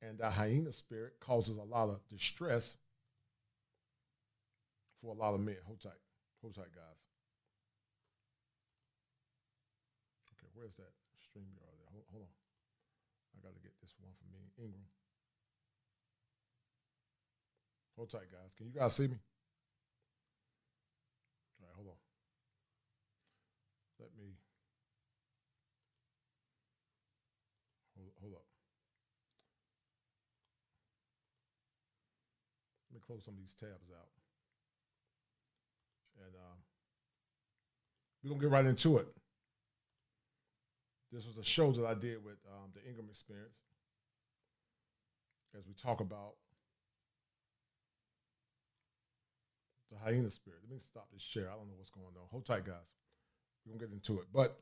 S6: And the hyena spirit causes a lot of distress for a lot of men. Hold tight. Hold tight, guys. Okay, where's that stream yard there? Hold on. I got to get this one for me, Ingram. Hold tight, guys. Can you guys see me? All right, hold on. Let me hold up. Let me close some of these tabs out. And we're going to get right into it. This was a show that I did with the Ingram Experience as we talk about the hyena spirit. Let me stop this share. I don't know what's going on. Hold tight, guys. We're going to get into it. But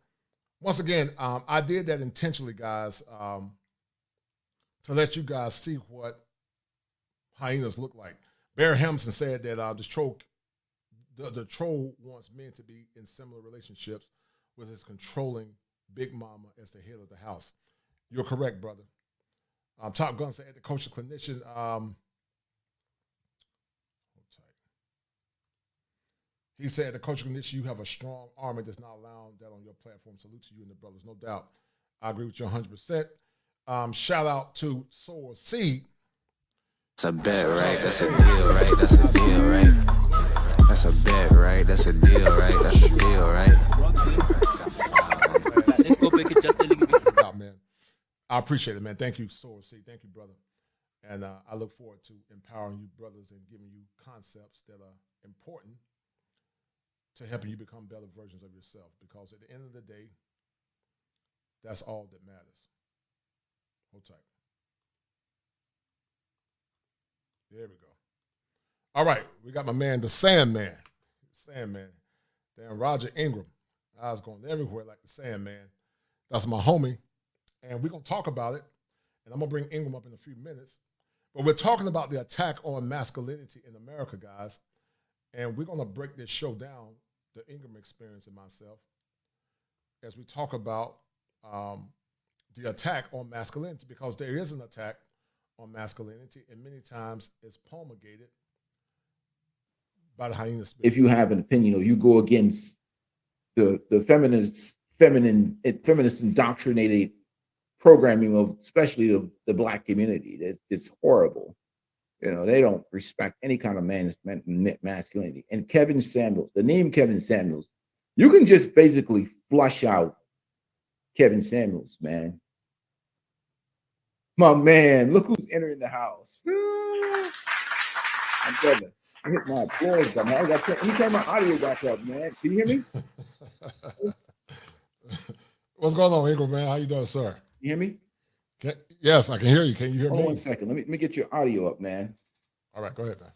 S6: once again, I did that intentionally, guys, to let you guys see what hyenas look like. Barry Hamilton said that the troll wants men to be in similar relationships with his controlling Big Mama as the head of the house. You're correct, brother. Top Gun said, the coach and clinician, he said, the coach and clinician, you have a strong army that's not allowing that on your platform. Salute to you and the brothers, no doubt. I agree with you 100%. Shout out to Soul Seed.
S7: That's a bet, right? That's a deal, right? That's a deal, right? That's a bet, right? That's a deal, right? That's a deal, right?
S1: Let's go back it just a little bit.
S6: Man. I appreciate it, man. Thank you, Soul Seed. Thank you, brother. And I look forward to empowering you brothers and giving you concepts that are important to helping you become better versions of yourself. Because at the end of the day, that's all that matters. Hold tight. There we go. All right, we got my man, the Sandman. Sandman. Damn, Roger Ingram. I was going everywhere like the Sandman. That's my homie. And we're going to talk about it. And I'm going to bring Ingram up in a few minutes. But we're talking about the attack on masculinity in America, guys. And we're going to break this show down, the Ingram experience and myself, as we talk about the attack on masculinity, because there is an attack on masculinity, and many times it's promulgated by the hyena spirit.
S11: If you have an opinion or you go against the feminist indoctrinated programming of especially the Black community, it's horrible. You know, they don't respect any kind of masculinity. And Kevin Samuels, the name Kevin Samuels, you can just basically flush out Kevin Samuels, man. My man, look who's entering the house. My brother, I hit my applause button. Let me turn my audio back up, man. Can you hear me?
S6: What's going on, Ingram, man? How you doing, sir?
S11: You hear me?
S6: Yes, I can hear you. Can you hear me?
S11: Hold on 1 second. Let me get your audio up, man.
S6: All right, go ahead, man.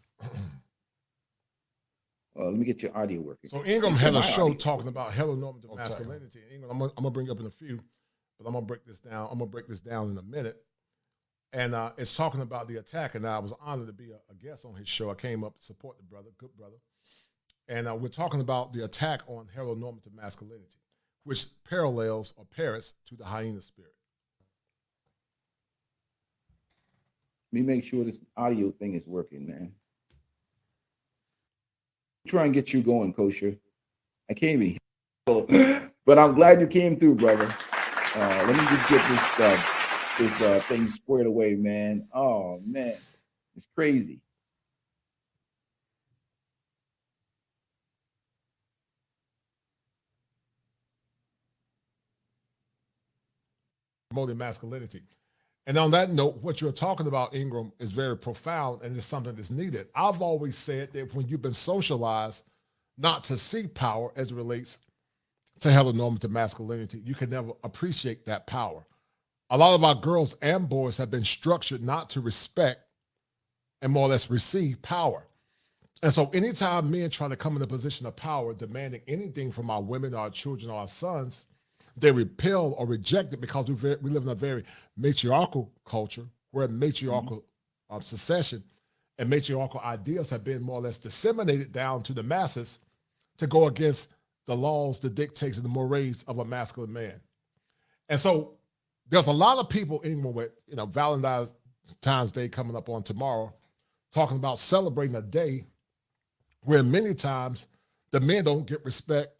S11: Let me get your audio working.
S6: So Ingram had a show talking about heteronormative masculinity. Ingram, I'm gonna bring up in a few, but I'm gonna break this down. I'm gonna break this down in a minute. And it's talking about the attack, and I was honored to be a guest on his show. I came up to support the brother, good brother. And we're talking about the attack on heteronormative masculinity, which parallels or parrots to the hyena spirit.
S11: Let me make sure this audio thing is working, man. Try and get you going, Kosher. I can't even hear, but I'm glad you came through, brother. Let me just get this thing squared away, man. Oh, man. It's crazy.
S6: Promoting masculinity. And on that note, what you're talking about, Ingram, is very profound and it's something that's needed. I've always said that when you've been socialized not to see power as it relates to heteronormative masculinity, you can never appreciate that power. A lot of our girls and boys have been structured not to respect and more or less receive power. And so anytime men try to come in a position of power, demanding anything from our women, our children, or our sons, they repel or reject it because we live in a very matriarchal culture where matriarchal succession and matriarchal ideas have been more or less disseminated down to the masses to go against the laws, the dictates, and the mores of a masculine man. And so there's a lot of people, even with Valentine's Day coming up on tomorrow, talking about celebrating a day where many times the men don't get respect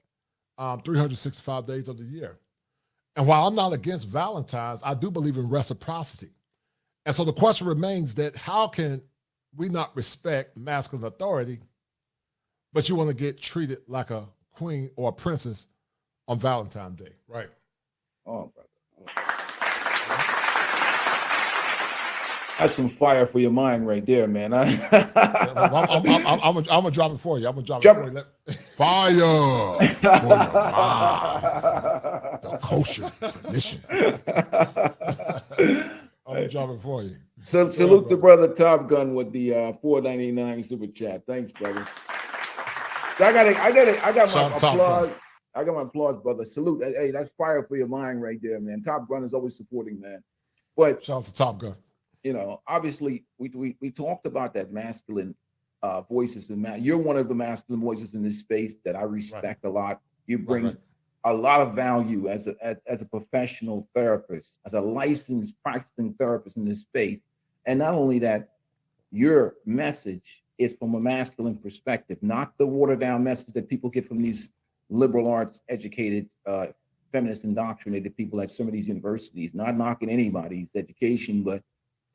S6: 365 days of the year. And while I'm not against Valentine's, I do believe in reciprocity. And so the question remains that how can we not respect masculine authority, but you want to get treated like a queen or a princess on Valentine's Day? Right.
S11: Oh, brother. That's some fire for your mind right there, man. I'm
S6: gonna drop it for you. I'm gonna drop it for you. Fire for your mind. The kosher mission. I'm gonna drop it for you.
S11: So salute the brother Top Gun with the $4.99 super chat. Thanks, brother. I got my applause. I got my applause, brother. Salute. Hey, that's fire for your mind right there, man. Top Gun is always supporting, man. But
S6: shout out to Top Gun.
S11: Obviously, we talked about that masculine voices, and you're one of the masculine voices in this space that I respect a lot. You bring a lot of value as a professional therapist, as a licensed practicing therapist in this space. And not only that, your message is from a masculine perspective, not the watered down message that people get from these liberal arts educated, feminist indoctrinated people at some of these universities. Not knocking anybody's education, but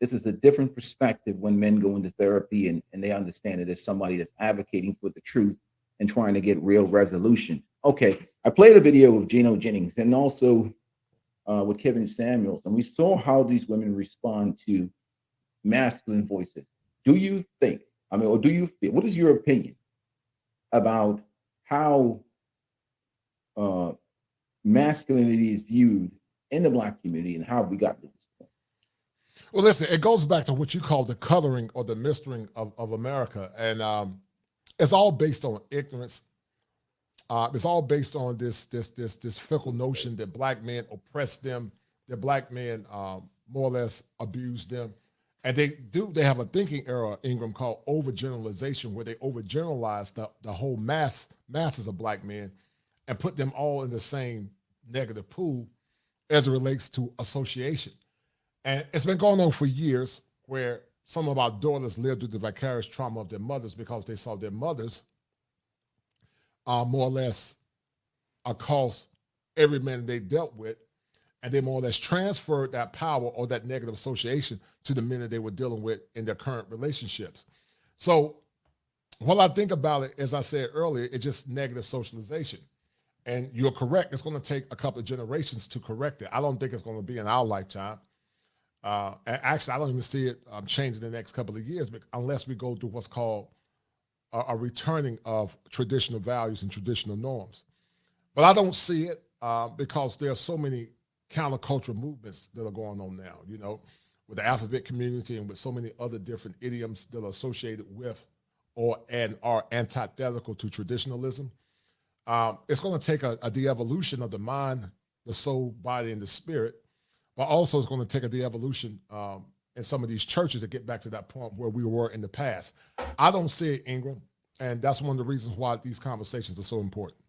S11: this is a different perspective when men go into therapy and they understand it as somebody that's advocating for the truth and trying to get real resolution. Okay, I played a video of Gino Jennings and also with Kevin Samuels, and we saw how these women respond to masculine voices, do you think, or do you feel, what is your opinion about how masculinity is viewed in the Black community and how we got to this point?
S6: Well, listen, it goes back to what you call the coloring or the mistering of America. And it's all based on ignorance. It's all based on this fickle notion that Black men oppress them, that Black men more or less abuse them. And they have a thinking error, Ingram, called overgeneralization, where they overgeneralize the whole masses of Black men and put them all in the same negative pool as it relates to association. And it's been going on for years, where some of our daughters lived through the vicarious trauma of their mothers because they saw their mothers more or less across every man they dealt with, and they more or less transferred that power or that negative association to the men that they were dealing with in their current relationships. So what I think about it, as I said earlier, it's just negative socialization. And you're correct, it's going to take a couple of generations to correct it. I don't think it's going to be in our lifetime. And actually, I don't even see it changing in the next couple of years, unless we go through what's called a returning of traditional values and traditional norms. But I don't see it because there are so many countercultural movements that are going on now, you know, with the alphabet community and with so many other different idioms that are associated with and are antithetical to traditionalism. It's going to take a de-evolution of the mind, the soul, body, and the spirit, but also it's going to take a de-evolution in some of these churches to get back to that point where we were in the past. I don't see it, Ingram, and that's one of the reasons why these conversations are so important.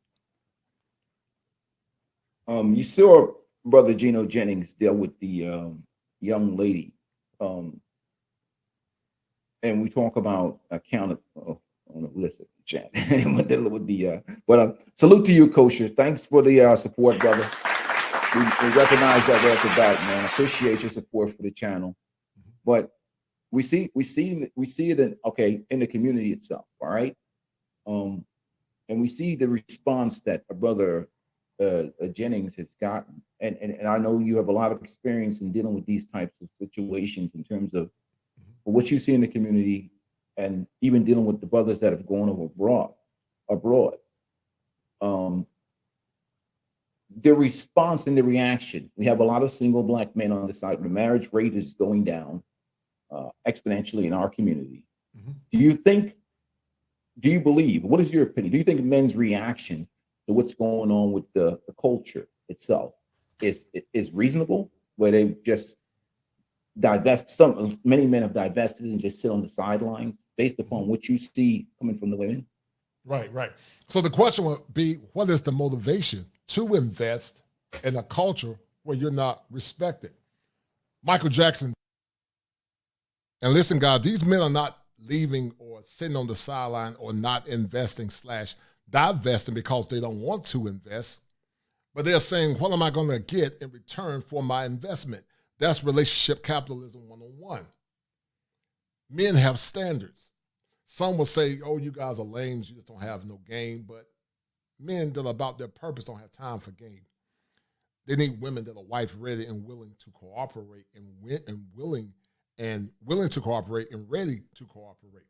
S11: You saw Brother Gino Jennings deal with the young lady, and we talk about listen, chat. But salute to you, Kosher. Thanks for the support, brother. We recognize that right off the bat, man. Appreciate your support for the channel. But we see it in the community itself, all right? And we see the response that a brother Jennings has gotten. And I know you have a lot of experience in dealing with these types of situations in terms of what you see in the community and even dealing with the brothers that have gone over abroad. The response and the reaction, we have a lot of single Black men on the side. The marriage rate is going down exponentially in our community. Do you believe, what is your opinion? Do you think men's reaction to what's going on with the culture itself is reasonable, where they just divest? Many men have divested and just sit on the sidelines based upon what you see coming from the women?
S6: Right. So the question would be, what is the motivation to invest in a culture where you're not respected? Michael Jackson. And listen, God, these men are not leaving or sitting on the sideline or not investing / divesting because they don't want to invest, but they're saying, what am I going to get in return for my investment? That's relationship capitalism 101. Men have standards. Some will say, oh, you guys are lame, you just don't have no game, but men that are about their purpose don't have time for game. They need women that are wife ready and willing to cooperate and willing to cooperate and ready to cooperate.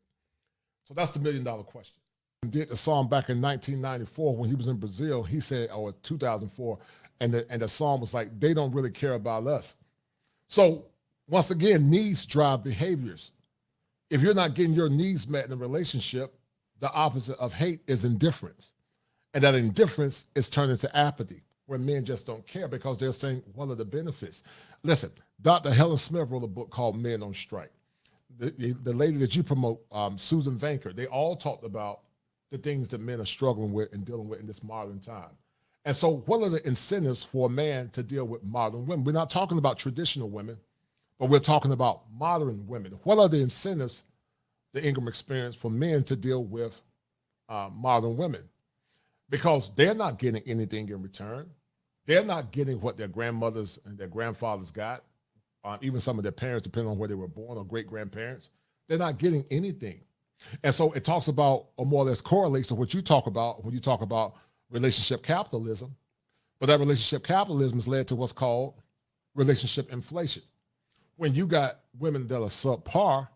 S6: So that's the $1 million question. He did the song back in 1994 when he was in Brazil. He said, or 2004, and the song was like, they don't really care about us. So once again, needs drive behaviors. If you're not getting your needs met in a relationship, the opposite of hate is indifference. And that indifference is turned into apathy, where men just don't care because they're saying, what are the benefits? Listen, Dr. Helen Smith wrote a book called Men on Strike. The lady that you promote, Susan Vanker, they all talked about the things that men are struggling with and dealing with in this modern time. And so what are the incentives for a man to deal with modern women? We're not talking about traditional women, but we're talking about modern women. What are the incentives, the Ingram experience, for men to deal with modern women? Because they're not getting anything in return. They're not getting what their grandmothers and their grandfathers got, even some of their parents, depending on where they were born, or great-grandparents. They're not getting anything. And so it talks about, or more or less correlates to what you talk about when you talk about relationship capitalism. But that relationship capitalism has led to what's called relationship inflation, when you got women that are subpar,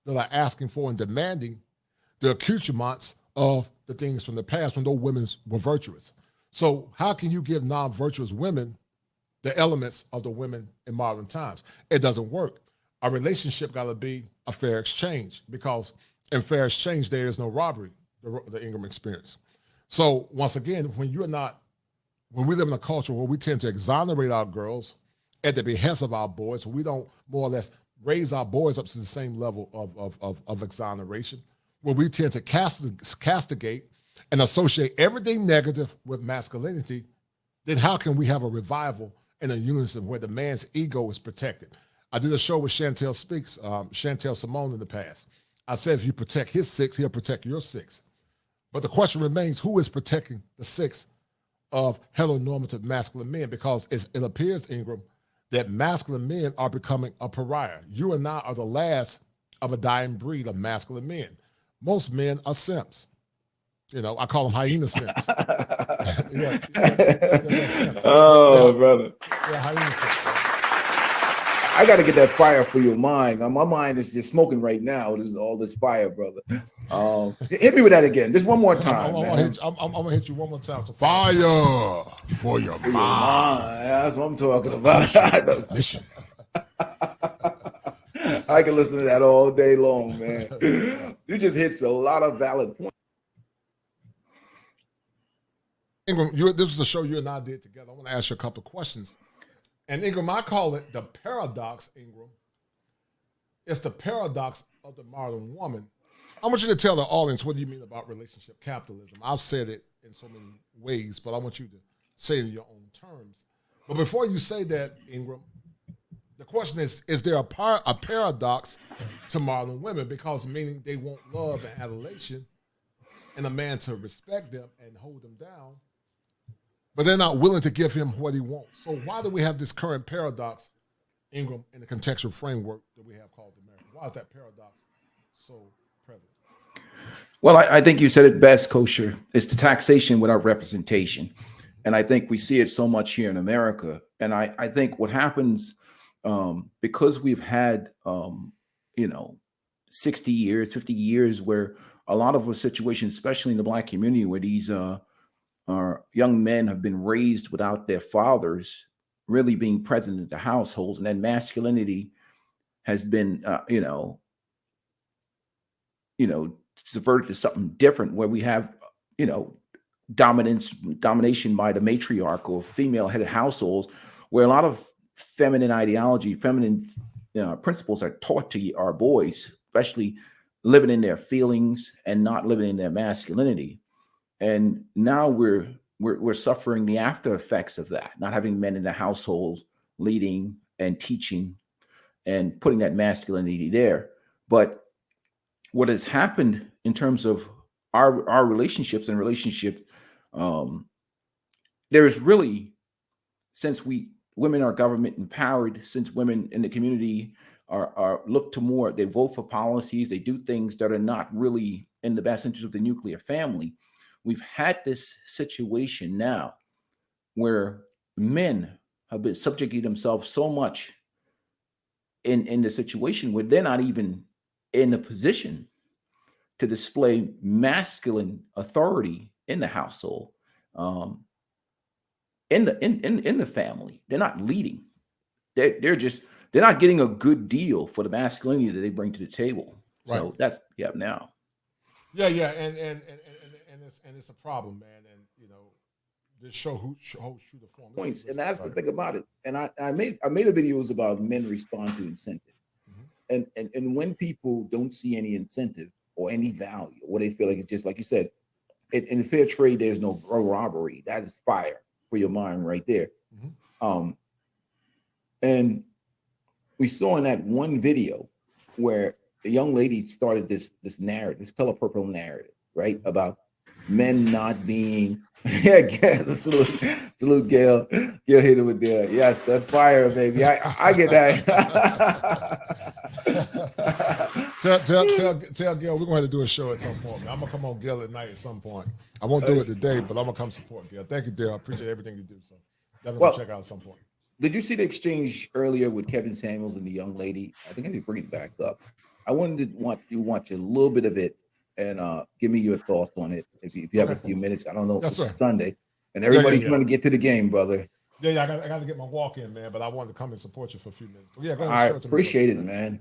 S6: that are asking for and demanding the accoutrements of the things from the past when those women were virtuous. So how can you give non-virtuous women the elements of the women in modern times? It doesn't work. A relationship got to be a fair exchange, because in fair exchange, there is no robbery, the Ingram experience. So once again, when we live in a culture where we tend to exonerate our girls at the behest of our boys, we don't more or less raise our boys up to the same level of exoneration, where we tend to castigate and associate everything negative with masculinity, then how can we have a revival and a unison where the man's ego is protected? I did a show with Chantel Speaks, Chantel Simone in the past. I said, if you protect his 6, he'll protect your 6. But the question remains, who is protecting the 6 of heteronormative masculine men? Because it appears, Ingram, that masculine men are becoming a pariah. You and I are the last of a dying breed of masculine men. Most men are simps. You know, I call them hyena simps.
S11: Oh, brother.
S6: Yeah, hyena simps.
S11: I got to get that fire for your mind. My mind is just smoking right now. This is all this fire, brother. Hit me with that again. Just one more time.
S6: I'm gonna hit you one more time. So fire for your mind.
S11: That's what I'm talking about.
S6: Listen.
S11: I can listen to that all day long, man. You just hits a lot of valid points.
S6: Ingram, this was a show you and I did together. I want to ask you a couple of questions. And Ingram, I call it the paradox, Ingram. It's the paradox of the modern woman. I want you to tell the audience, what do you mean about relationship capitalism? I've said it in so many ways, but I want you to say it in your own terms. But before you say that, Ingram, the question is there a paradox to modern women? Because meaning they want love and adulation and a man to respect them and hold them down, but they're not willing to give him what he wants. So why do we have this current paradox, Ingram, in the contextual framework that we have called America? Why is that paradox so prevalent?
S11: Well, I think you said it best, Kosher. It's the taxation without representation. And I think we see it so much here in America. And I think what happens, because we've had, 60 years, 50 years, where a lot of the situations, especially in the Black community, where these our young men have been raised without their fathers really being present in the households, and then masculinity has been, subverted to something different, where we have, domination by the matriarch or female-headed households, where a lot of feminine ideology, feminine principles are taught to our boys, especially living in their feelings and not living in their masculinity. And now we're suffering the after effects of that, not having men in the households leading and teaching and putting that masculinity there. But what has happened in terms of our relationships and relationship, there is really, since women are government empowered, since women in the community are looked to more, they vote for policies, they do things that are not really in the best interest of the nuclear family. We've had this situation now where men have been subjugating themselves so much in the situation where they're not even in a position to display masculine authority in the household, in the family. They're not leading. They're not getting a good deal for the masculinity that they bring to the table. Right. So that's now.
S6: Yeah, and it's a problem, man. And this show holds true to form.
S11: Points, and that's the thing about it. And I made a videos about men respond to incentive, and when people don't see any incentive or any value, or they feel like it's just like you said, in fair trade, there's no robbery. That is fire for your mind right there. And we saw in that one video where the young lady started this narrative, this color purple narrative, right, about men not being salute Gail hit it with the yes, that fire, baby. I get that.
S6: tell Gail we're going to do a show at some point. I'm gonna come on Gail at night at some point. I won't do it today, but I'm gonna come support Gail. Thank you, Dale. I appreciate everything you do. So definitely check out at some point.
S11: Did you see the exchange earlier with Kevin Samuels and the young lady? I think I need to bring it back up. I wanted to watch a little bit of it and give me your thoughts on it. If you have a few minutes, I don't know.
S6: Yes,
S11: it's
S6: sir.
S11: Sunday, and everybody's trying to get to the game, brother.
S6: Yeah, I got to get my walk in, man. But I wanted to come and support you for a few minutes. But yeah, go ahead.
S11: I appreciate it, man.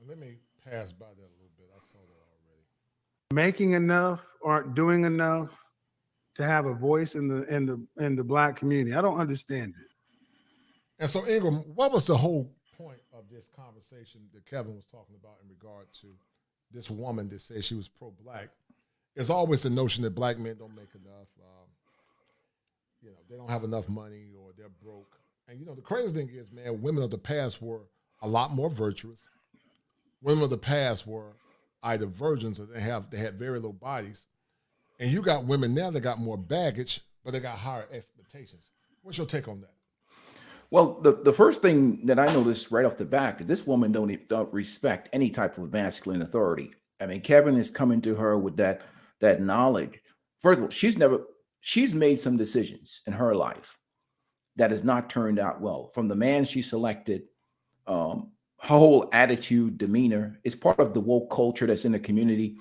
S6: Let me pass by that a little bit. I saw that already.
S12: Making enough or doing enough to have a voice in the Black community. I don't understand it.
S6: And so, Ingram, what was the whole point of this conversation that Kevin was talking about in regard to this woman that said she was pro-Black? There's always the notion that Black men don't make enough. They don't have enough money or they're broke. And, the crazy thing is, man, women of the past were a lot more virtuous. Women of the past were either virgins or they had very low bodies. And you got women now that got more baggage, but they got higher expectations. What's your take on that?
S11: Well, the first thing that I noticed right off the bat is this woman don't respect any type of masculine authority. I mean, Kevin is coming to her with that knowledge. First of all, she's made some decisions in her life that has not turned out well. From the man she selected, her whole attitude, demeanor is part of the woke culture that's in the community.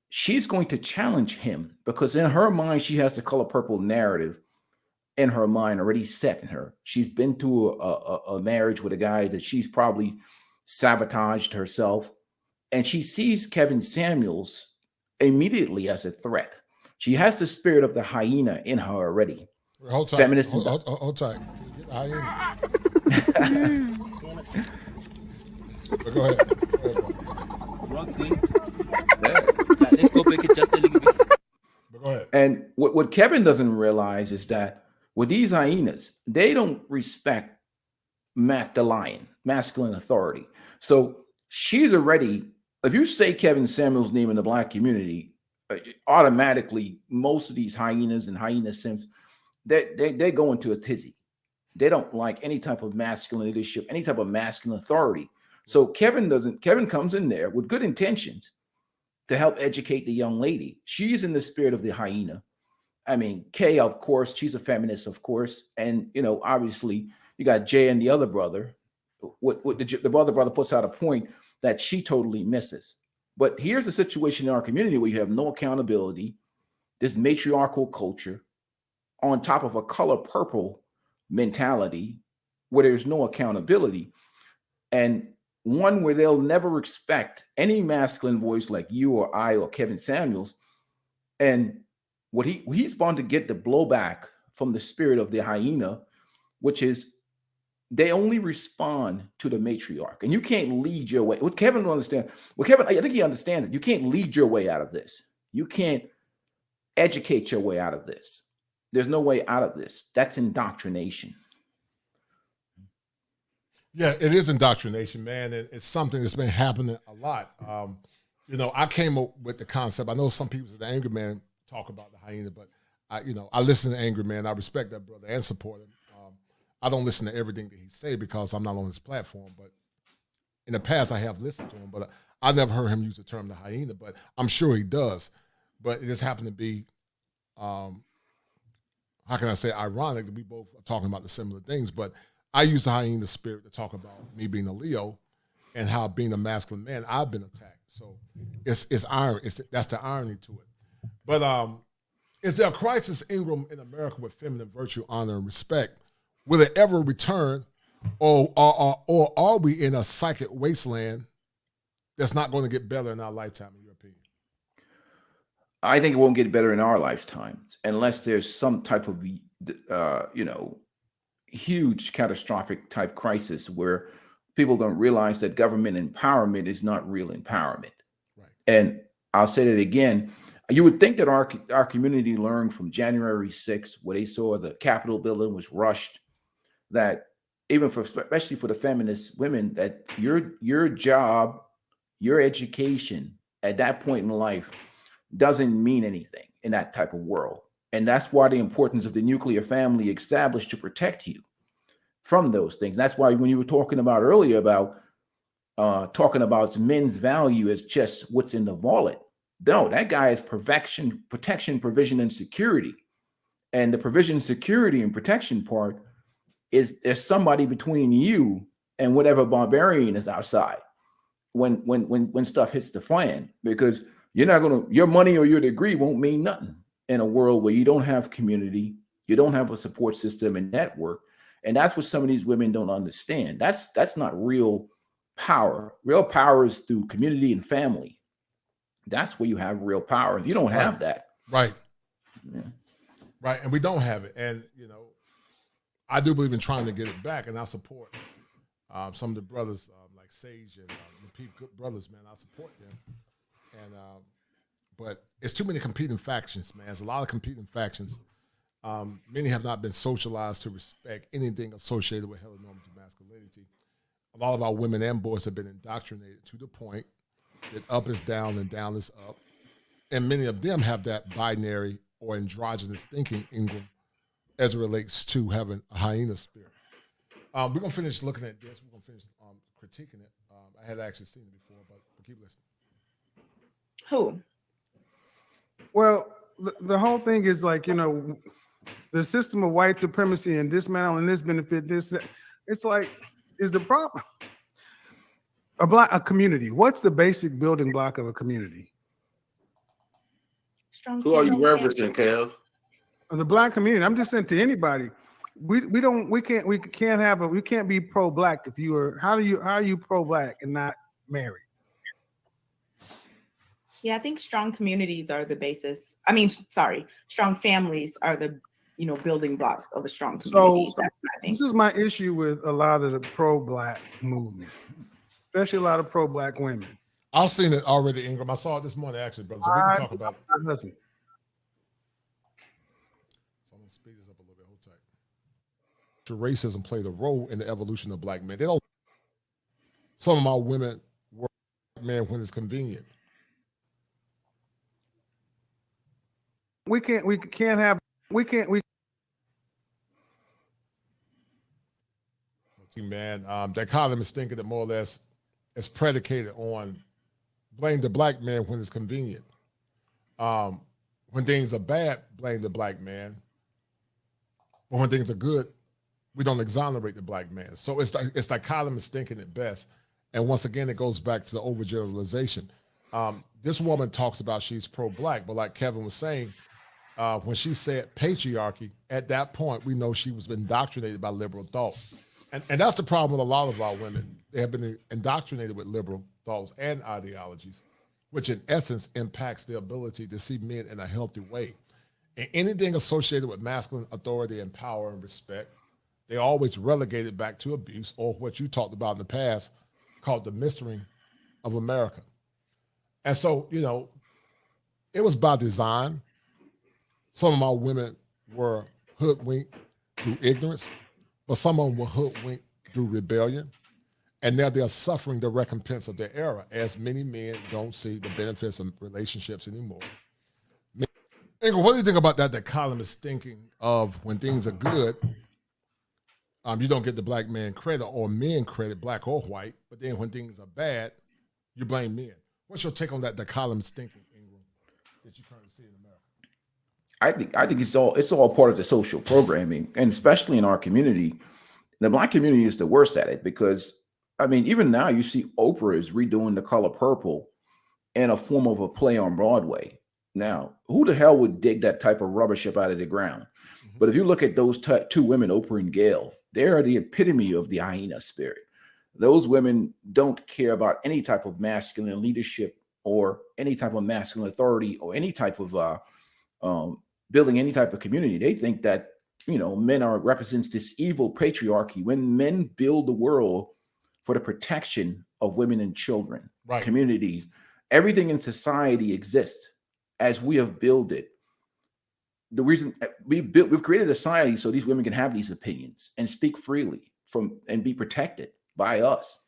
S11: She's going to challenge him because in her mind, she has the color purple narrative in her mind already set in her. She's been to a marriage with a guy that she's probably sabotaged herself. And she sees Kevin Samuels immediately as a threat. She has the spirit of the hyena in her already.
S6: Hold tight.
S11: Feminist.
S6: Hold tight. Hyena. Go ahead.
S1: Let's go back it just a little bit.
S6: Go ahead.
S11: And what Kevin doesn't realize is that with these hyenas, they don't respect the lion, masculine authority. So she's already, if you say Kevin Samuels' name in the Black community, automatically most of these hyenas and hyena simps, they go into a tizzy. They don't like any type of masculine leadership, any type of masculine authority. So Kevin comes in there with good intentions to help educate the young lady. She's in the spirit of the hyena. I mean, Kay, of course, she's a feminist, of course. And, obviously you got Jay and the other brother. The other brother puts out a point that she totally misses. But here's a situation in our community where you have no accountability, this matriarchal culture on top of a color purple mentality where there's no accountability, and one where they'll never respect any masculine voice like you or I or Kevin Samuels. And what he's bound to get the blowback from the spirit of the hyena, which is they only respond to the matriarch. And you can't lead your way. What Kevin don't understand, I think he understands it. You can't lead your way out of this. You can't educate your way out of this. There's no way out of this. That's indoctrination.
S6: Yeah, it is indoctrination, man. It's something that's been happening a lot. I came up with the concept. I know some people at the Angry Man talk about the hyena, but I listen to Angry Man. I respect that brother and support him. I don't listen to everything that he say because I'm not on his platform, but in the past I have listened to him, but I never heard him use the term the hyena, but I'm sure he does. But it just happened to be, how can I say, ironic that we both are talking about the similar things, but I use the hyena spirit to talk about me being a Leo and how being a masculine man, I've been attacked. So it's iron. That's the irony to it. But is there a crisis, Ingram, in America with feminine virtue, honor, and respect? Will it ever return, or are we in a psychic wasteland that's not going to get better in our lifetime, in your opinion?
S11: I think it won't get better in our lifetimes unless there's some type of, huge catastrophic type crisis where people don't realize that government empowerment is not real empowerment.
S6: Right.
S11: And I'll say that again. You would think that our community learned from January 6th, where they saw the Capitol building was rushed, that even especially for the feminist women, that your job, your education at that point in life doesn't mean anything in that type of world. And that's why the importance of the nuclear family established to protect you from those things. That's why when you were talking about earlier about talking about men's value as just what's in the wallet. No, that guy is protection, provision, and security. And the provision, security, and protection part is there's somebody between you and whatever barbarian is outside when stuff hits the fan, because your money or your degree won't mean nothing in a world where you don't have community, you don't have a support system and network. And that's what some of these women don't understand. That's not real power. Real power is through community and family. That's where you have real power. If you don't have that.
S6: Right.
S11: Yeah.
S6: Right. And we don't have it. And, I do believe in trying to get it back. And I support some of the brothers like Sage and the Peep Good Brothers, man. I support them. And but it's too many competing factions, man. There's a lot of competing factions. Many have not been socialized to respect anything associated with heteronormative masculinity. A lot of our women and boys have been indoctrinated to the point that up is down and down is up. And many of them have that binary or androgynous thinking, Ingram, as it relates to having a hyena spirit. We're going to finish looking at this. We're going to finish critiquing it. I had actually seen it before, but we'll keep listening.
S13: Who?
S12: Well, the whole thing is like, the system of white supremacy and dismantling this benefit, this, it's like, is the problem a community? What's the basic building block of a community?
S9: Who are you referencing, Kev?
S12: The black community. I'm just saying to anybody, we can't be pro-black if you are. How are you pro-black and not married?
S13: Yeah, I think strong communities are the basis. Strong families are the building blocks of a strong community.
S12: So this is my issue with a lot of the pro-black movement, especially a lot of pro-black women.
S6: I've seen it already, Ingram. I saw it this morning, actually, brother. So we can talk about it. So I'm going to speed this up a little bit. Hold tight. Racism played a role in the evolution of black men. Some of my women were men when it's convenient. Man, that column is thinking that more or less is predicated on blame the black man when it's convenient. When things are bad, blame the black man. But when things are good, we don't exonerate the black man. So it's like column is thinking it best. And once again, it goes back to the overgeneralization. This woman talks about she's pro-black, but like Kevin was saying, when she said patriarchy, at that point, we know she was indoctrinated by liberal thought. And that's the problem with a lot of our women. They have been indoctrinated with liberal thoughts and ideologies, which in essence impacts their ability to see men in a healthy way. And anything associated with masculine authority and power and respect, they always relegate it back to abuse, or what you talked about in the past called the mystery of America. And so, it was by design. Some of my women were hoodwinked through ignorance, but some of them were hoodwinked through rebellion. And now they're suffering the recompense of their era, as many men don't see the benefits of relationships anymore. What do you think about that? That column is thinking of when things are good, you don't get the black man credit or men credit, black or white. But then when things are bad, you blame men. What's your take on that? The column is thinking, Ingram, that you currently see in America.
S11: I think it's all part of the social programming, and especially in our community, the black community is the worst at it because, even now you see Oprah is redoing The Color Purple in a form of a play on Broadway. Now, who the hell would dig that type of rubbish up out of the ground? Mm-hmm. But if you look at those two women, Oprah and Gail, they are the epitome of the hyena spirit. Those women don't care about any type of masculine leadership or any type of masculine authority or any type of building any type of community. They think that, men represents this evil patriarchy. When men build the world for the protection of women and children, right, communities, everything in society exists as we have built it. The reason we've created a society so these women can have these opinions and speak freely and be protected by us.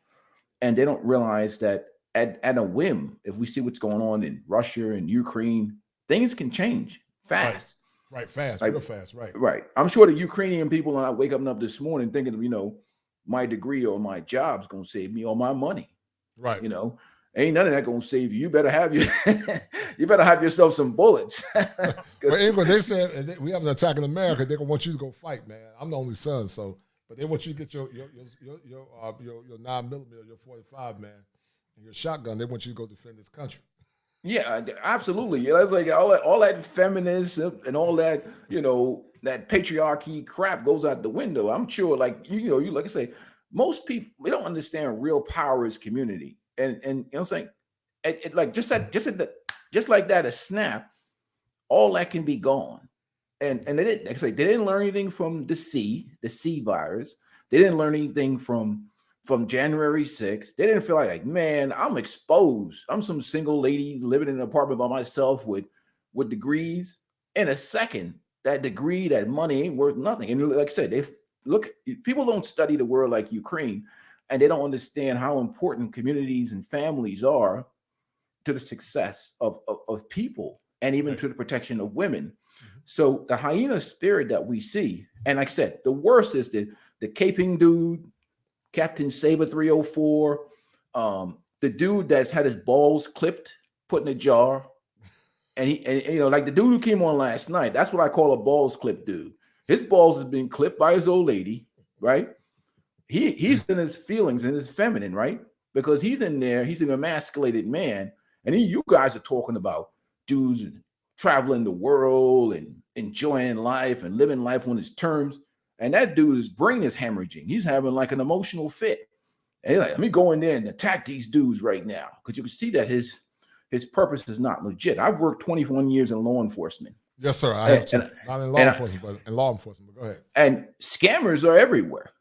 S11: And they don't realize that at a whim, if we see what's going on in Russia and Ukraine, things can change fast.
S6: Right, fast,
S11: real
S6: fast, right.
S11: Right. I'm sure the Ukrainian people are not waking up this morning thinking, my degree or my job's going to save me all my money.
S6: Right.
S11: Ain't none of that gonna save you. You better have you better have yourself some bullets.
S6: Well, England, they said we have an attack in America. They're gonna want you to go fight, man. I'm the only son, so but they want you to get your 9mm, your 45, man, and your shotgun. They want you to go defend this country.
S11: Yeah, absolutely. Yeah, that's like all that feminist and all that, that patriarchy crap goes out the window. I'm sure, like you like I say, most people, we don't understand real power is community, and you know what I'm saying, it like just like that, a snap, all that can be gone. And they didn't, like I say, they didn't learn anything from the C virus. They didn't learn anything from January 6th. They didn't feel like, man, I'm exposed. I'm some single lady living in an apartment by myself with degrees. In a second, that degree, that money ain't worth nothing. And like I said, people don't study the world like Ukraine, and they don't understand how important communities and families are to the success of people, and even to the protection of women. So the hyena spirit that we see, and like I said, the worst is the caping dude, Captain Saber 304, the dude that's had his balls clipped, put in a jar, and like the dude who came on last night. That's what I call a balls clip dude. His balls has been clipped by his old lady, right? He's in his feelings and his feminine, right? Because he's in there, he's an emasculated man, and you guys are talking about dudes traveling the world and enjoying life and living life on his terms. And that dude's brain is hemorrhaging. He's having like an emotional fit. And he's like, let me go in there and attack these dudes right now. Because you can see that his purpose is not legit. I've worked 21 years in law enforcement.
S6: Yes, sir. I have too. Not in law enforcement, but in law enforcement. But go ahead.
S11: And scammers are everywhere.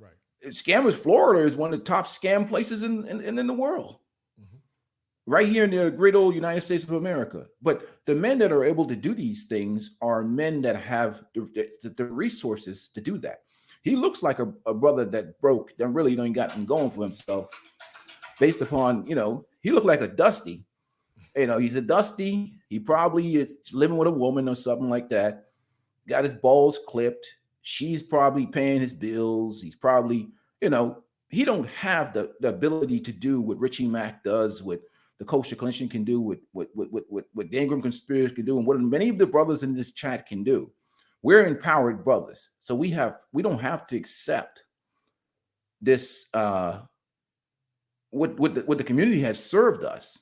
S6: Right.
S11: Scammers, Florida is one of the top scam places in the world. Right here in the great old United States of America. But the men that are able to do these things are men that have the resources to do that. He looks like a brother that broke, that really don't got him going for himself based upon, he looked like a Dusty. He's a Dusty. He probably is living with a woman or something like that. Got his balls clipped. She's probably paying his bills. He's probably, he don't have the ability to do what Richie Mack does, what the Kosher Clinician can do, what the Ingram Conspiracy can do, and what many of the brothers in this chat can do. We're empowered brothers, so we don't have to accept this. What the community has served us.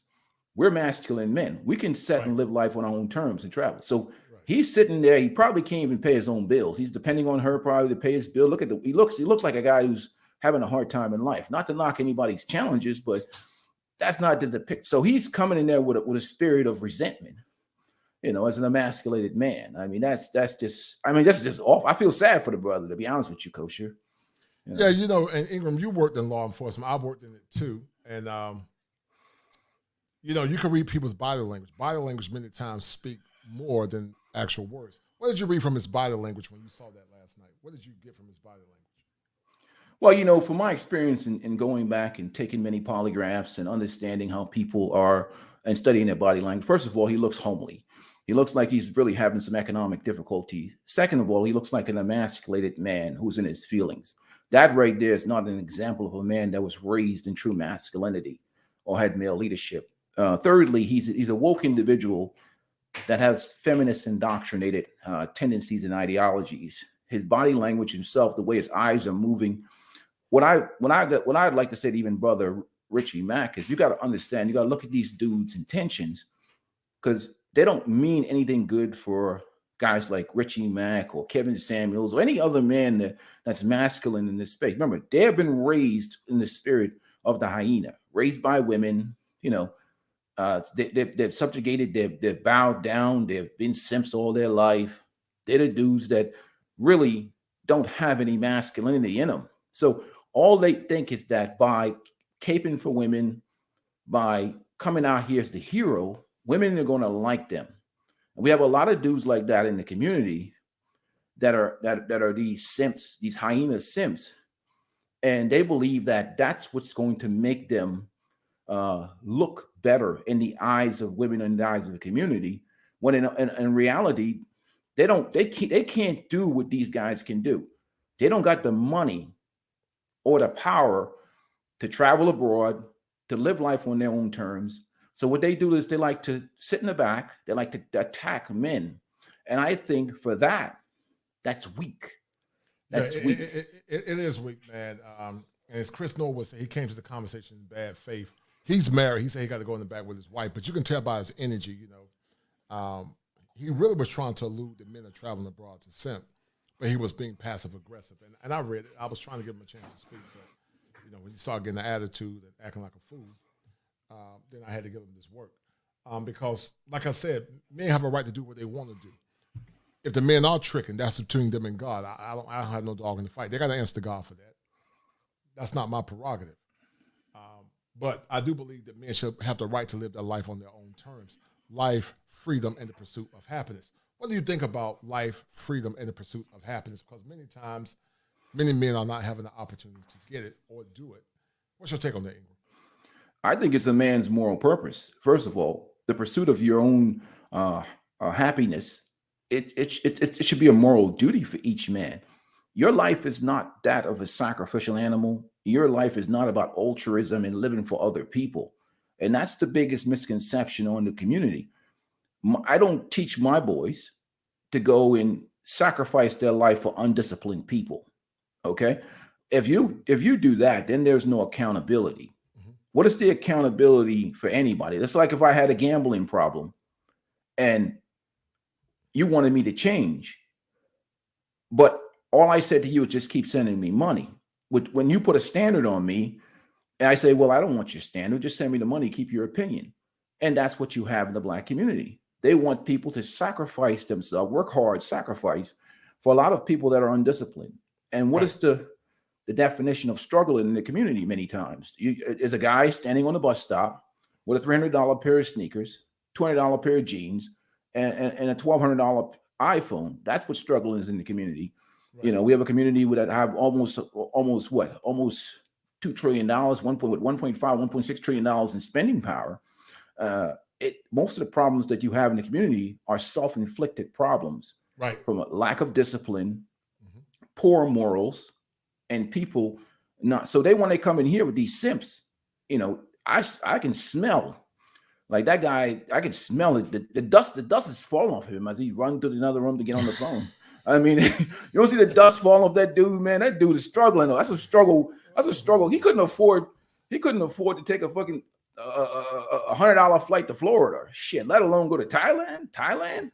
S11: We're masculine men. We can set and live life on our own terms and travel. So he's sitting there. He probably can't even pay his own bills. He's depending on her probably to pay his bill. Look at he looks like a guy who's having a hard time in life. Not to knock anybody's challenges, but that's not the depict. So he's coming in there with a spirit of resentment, as an emasculated man. I mean, that's just awful. I feel sad for the brother, to be honest with you, Kosher.
S6: Yeah, and Ingram, you worked in law enforcement. I worked in it too. And, you can read people's body language. Body language many times speak more than actual words. What did you read from his body language when you saw that last night? What did you get from his body language?
S11: Well, from my experience in going back and taking many polygraphs and understanding how people are and studying their body language, first of all, he looks homely. He looks like he's really having some economic difficulties. Second of all, he looks like an emasculated man who's in his feelings. That right there is not an example of a man that was raised in true masculinity or had male leadership. Thirdly, he's a woke individual that has feminist indoctrinated tendencies and ideologies. His body language himself, the way his eyes are moving. What I'd like to say to even brother Richie Mack is you got to understand, you got to look at these dudes' intentions, because they don't mean anything good for guys like Richie Mack or Kevin Samuels or any other man that's masculine in this space. Remember, they have been raised in the spirit of the hyena, raised by women, they've subjugated, they've bowed down, they've been simps all their life. They're the dudes that really don't have any masculinity in them. So all they think is that by caping for women, by coming out here as the hero, women are going to like them. And we have a lot of dudes like that in the community that are these simps, these hyena simps, and they believe that that's what's going to make them look better in the eyes of women and the eyes of the community. When in reality, they can't do what these guys can do. They don't got the money or the power to travel abroad, to live life on their own terms. So what they do is they like to sit in the back. They like to attack men. And I think for that, that's weak. That's weak.
S6: It is weak, man. And as Chris Noah said, he came to the conversation in bad faith. He's married. He said he got to go in the back with his wife, but you can tell by his energy, you know, he really was trying to allude that men are traveling abroad to simp, but he was being passive aggressive. And I read it. I was trying to give him a chance to speak, but you know, when you start getting the attitude and acting like a fool, then I had to give him this work. Because, like I said, men have a right to do what they want to do. If the men are tricking, that's between them and God. I don't have no dog in the fight. They got to answer to God for that. That's not my prerogative. But I do believe that men should have the right to live their life on their own terms. Life, freedom, and the pursuit of happiness. What do you think about life, freedom, and the pursuit of happiness? Because many times, many men are not having the opportunity to get it or do it. What's your take on that, Ingram?
S11: I think it's a man's moral purpose. First of all, the pursuit of your own happiness, it should be a moral duty for each man. Your life is not that of a sacrificial animal. Your life is not about altruism and living for other people. And that's the biggest misconception on the community. I don't teach my boys to go and sacrifice their life for undisciplined people. Okay? If you do that, then there's no accountability. Mm-hmm. What is the accountability for anybody? It's like if I had a gambling problem and you wanted me to change, but all I said to you is just keep sending me money. When you put a standard on me, and I say, well, I don't want your standard, just send me the money, keep your opinion. And that's what you have in the Black community. They want people to sacrifice themselves, work hard, sacrifice for a lot of people that are undisciplined. And what is the definition of struggle in the community many times? Is a guy standing on a bus stop with a $300 pair of sneakers, $20 pair of jeans, and a $1,200 iPhone. That's what struggle is in the community. Right. You know, we have a community that have almost $2 trillion, 1.6 trillion dollars in spending power. Most of the problems that you have in the community are self-inflicted problems, right? From a lack of discipline, mm-hmm. poor morals, and people not. So when they come in here with these simps, you know, I can smell like that guy. I can smell it. The dust is falling off him as he runs to another room to get on the phone. I mean, you don't see the dust falling off that dude, man. That dude is struggling. That's a struggle. That's a struggle. He couldn't afford to take a fucking $100 flight to Florida. Shit, let alone go to Thailand.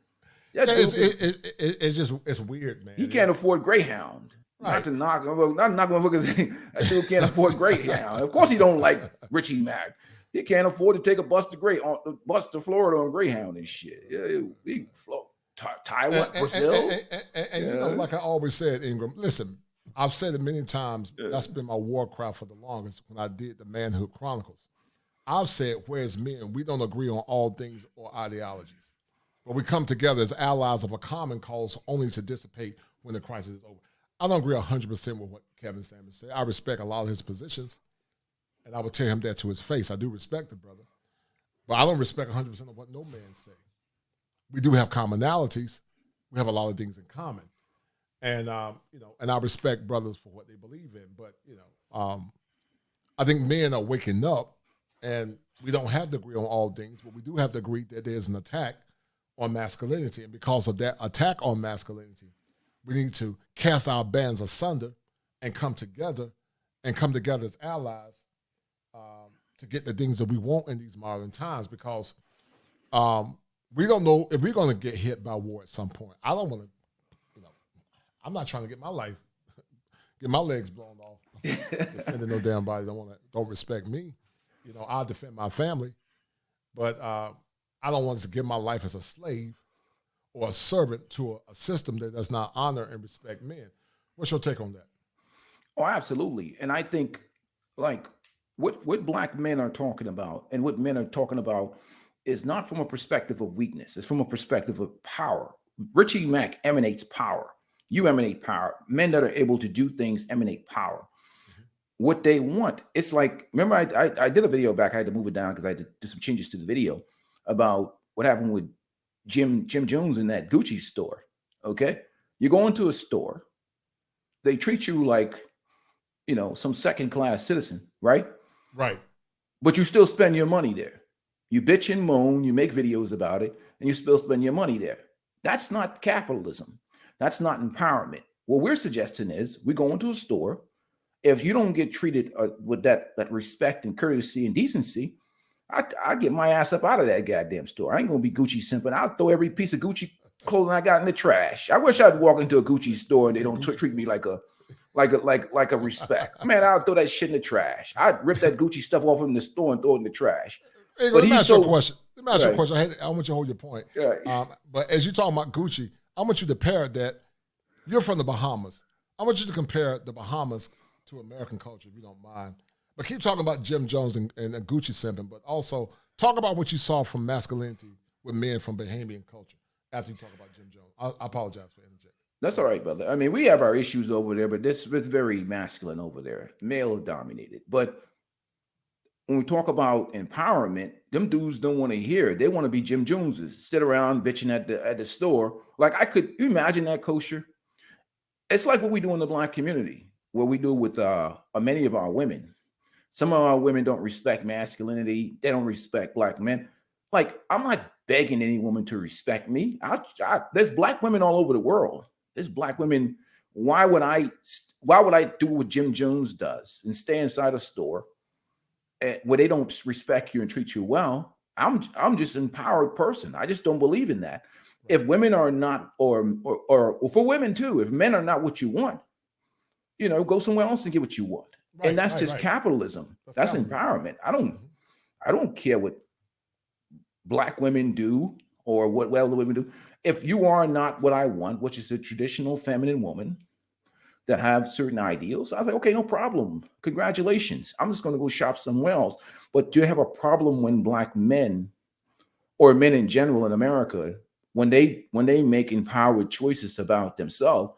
S11: It's weird, man. He can't afford Greyhound. Right. Not gonna look at that dude can't afford Greyhound. Of course, he don't like Richie Mack. He can't afford to take a bus to Florida on Greyhound and shit. Yeah, he float. Taiwan, Brazil.
S6: And you know, like I always said, Ingram, listen, I've said it many times. That's been my war cry for the longest when I did the Manhood Chronicles. I've said, whereas men, we don't agree on all things or ideologies, but we come together as allies of a common cause only to dissipate when the crisis is over. I don't agree 100% with what Kevin Samuels said. I respect a lot of his positions, and I would tell him that to his face. I do respect the brother, but I don't respect 100% of what no man says. We do have commonalities. We have a lot of things in common. And, you know, and I respect brothers for what they believe in. But, you know, I think men are waking up, and we don't have to agree on all things, but we do have to agree that there's an attack on masculinity. And because of that attack on masculinity, we need to cast our bands asunder and come together as allies to get the things that we want in these modern times, because we don't know if we're going to get hit by war at some point. I don't want to, you know, I'm not trying to get my legs blown off defending no damn body. Don't respect me. You know, I'll defend my family, but I don't want to give my life as a slave or a servant to a system that does not honor and respect men. What's your take on that?
S11: Oh, absolutely. And I think, like, what Black men are talking about and what men are talking about is not from a perspective of weakness. It's from a perspective of power. Richie Mack emanates power. You emanate power. Men that are able to do things emanate power. Mm-hmm. What they want, it's like, remember I did a video back. I had to move it down because I had to do some changes to the video about what happened with Jim Jones in that Gucci store. Okay? You go into a store, they treat you like, you know, some second-class citizen, right?
S6: Right.
S11: but you still spend your money there. You bitch and moan, you make videos about it, and you still spend your money there. That's not capitalism. That's not empowerment. What we're suggesting is we go into a store. If you don't get treated with that respect and courtesy and decency, I get my ass up out of that goddamn store. I ain't gonna be Gucci simping. I'll throw every piece of Gucci clothing I got in the trash. I wish I'd walk into a Gucci store and they don't treat me like a respect. Man, I'll throw that shit in the trash. I'd rip that Gucci stuff off from the store and throw it in the trash.
S6: Hey, let me ask you a question. I want you to hold your point.
S11: Right.
S6: But as you're talking about Gucci, I want you to pair that. You're from the Bahamas. I want you to compare the Bahamas to American culture, if you don't mind. But keep talking about Jim Jones and Gucci simping, but also talk about what you saw from masculinity with men from Bahamian culture after you talk about Jim Jones. I apologize for interjecting.
S11: That's all right, brother. I mean, we have our issues over there, but this is very masculine over there, male dominated. But when we talk about empowerment, them dudes don't want to hear it. They want to be Jim Joneses, sit around bitching at the store. Like, you imagine that, Kosher? It's like what we do in the Black community, what we do with many of our women. Some of our women don't respect masculinity. They don't respect Black men. Like, I'm not begging any woman to respect me. There's Black women all over the world. There's Black women. Why would I do what Jim Jones does and stay inside a store where they don't respect you and treat you well? I'm just an empowered person. I just don't believe in that. If women are not, or for women too, if men are not what you want, go somewhere else and get what you want. Right, and that's just capitalism. That's empowerment. I don't care what Black women do or what other women do. If you are not what I want, which is a traditional feminine woman that have certain ideals, I was like, okay, no problem. Congratulations. I'm just going to go shop somewhere else. But do you have a problem when Black men or men in general in America, when they make empowered choices about themselves?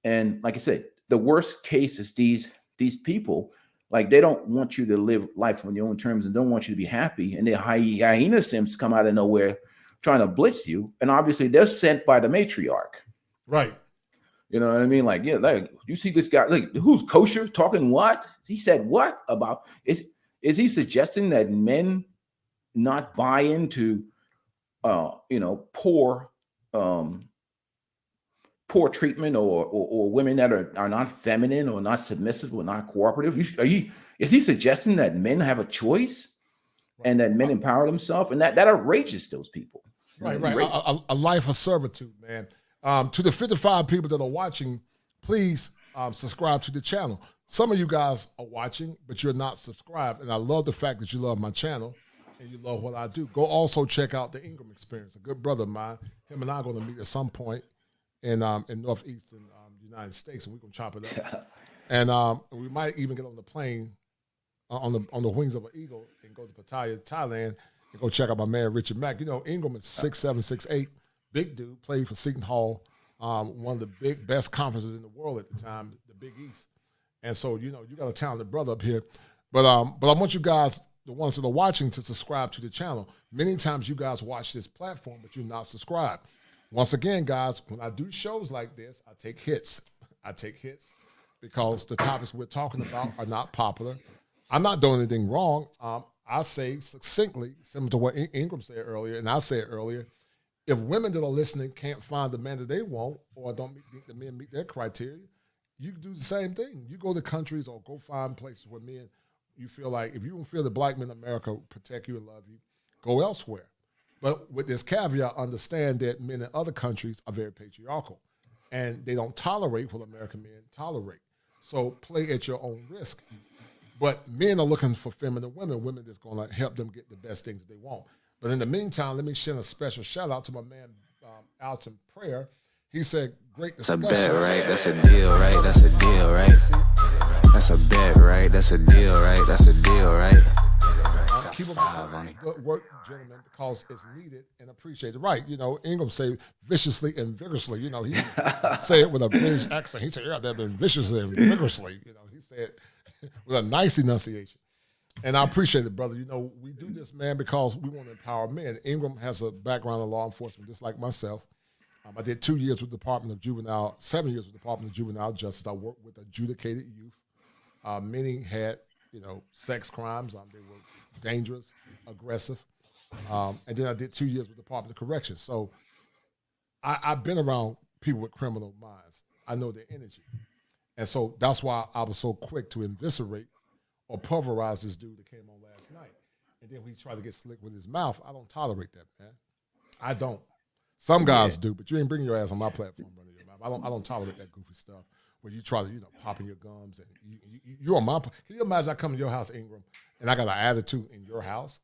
S11: And like I said, the worst case is these people, like, they don't want you to live life on your own terms and don't want you to be happy. And the hyena simps come out of nowhere trying to blitz you. And obviously they're sent by the matriarch.
S6: Right.
S11: You know what I mean? Like, yeah, like, you see this guy, like, who's Kosher talking what? He said what about, is he suggesting that men not buy into, poor treatment or women that are not feminine or not submissive or not cooperative? Is he suggesting that men have a choice and that men empower themselves? And that outrages those people.
S6: Right. A life of servitude, man. To the 55 people that are watching, please subscribe to the channel. Some of you guys are watching, but you're not subscribed. And I love the fact that you love my channel and you love what I do. Go also check out the Ingram Experience. A good brother of mine, him and I are going to meet at some point in northeastern United States, and we're gonna chop it up. And we might even get on the plane on the wings of an eagle and go to Pattaya, Thailand, and go check out my man Richard Mack. Ingram is 6'7", 6'8", big dude. Played for Seton Hall, one of the best conferences in the world at the time, the Big East. And so you got a talented brother up here. But I want you guys, the ones that are watching, to subscribe to the channel. Many times you guys watch this platform, but you're not subscribed. Once again, guys, when I do shows like this, I take hits. Because the topics we're talking about are not popular. I'm not doing anything wrong. I say succinctly, similar to what Ingram said earlier, and I said earlier, if women that are listening can't find the man that they want or don't think the men meet their criteria, you can do the same thing. You go to countries or go find places where men, you feel like, if you don't feel the Black men in America protect you and love you, go elsewhere. But with this caveat, understand that men in other countries are very patriarchal and they don't tolerate what American men tolerate. So play at your own risk. But men are looking for feminine women that's going to help them get the best things they want. But in the meantime, let me send a special shout out to my man, Alton Prayer. He said, great discussion.
S7: That's a bet, right? That's a deal, right? That's a deal, right? That's a bet, right? That's a deal, right? That's a deal, right?
S6: Keep up good work, gentlemen, because it's needed and appreciated. Right, Ingram say viciously and vigorously. He say it with a British accent. He said, yeah, they've been viciously and vigorously. He said with a nice enunciation. And I appreciate it, brother. We do this, man, because we want to empower men. Ingram has a background in law enforcement, just like myself. I did 7 years with the Department of Juvenile Justice. I worked with adjudicated youth. Many had, sex crimes. They were dangerous, aggressive. And then I did 2 years with the Department of Corrections. So I've been around people with criminal minds. I know their energy. And so that's why I was so quick to eviscerate or pulverize this dude that came on last night. And then when he tried to get slick with his mouth, I don't tolerate that, man. I don't. Some guys do, but you ain't bringing your ass on my platform running your mouth. I don't tolerate that goofy stuff where you try to, popping your gums. And you're on my, can you imagine I come to your house, Ingram, and I got an attitude in your house?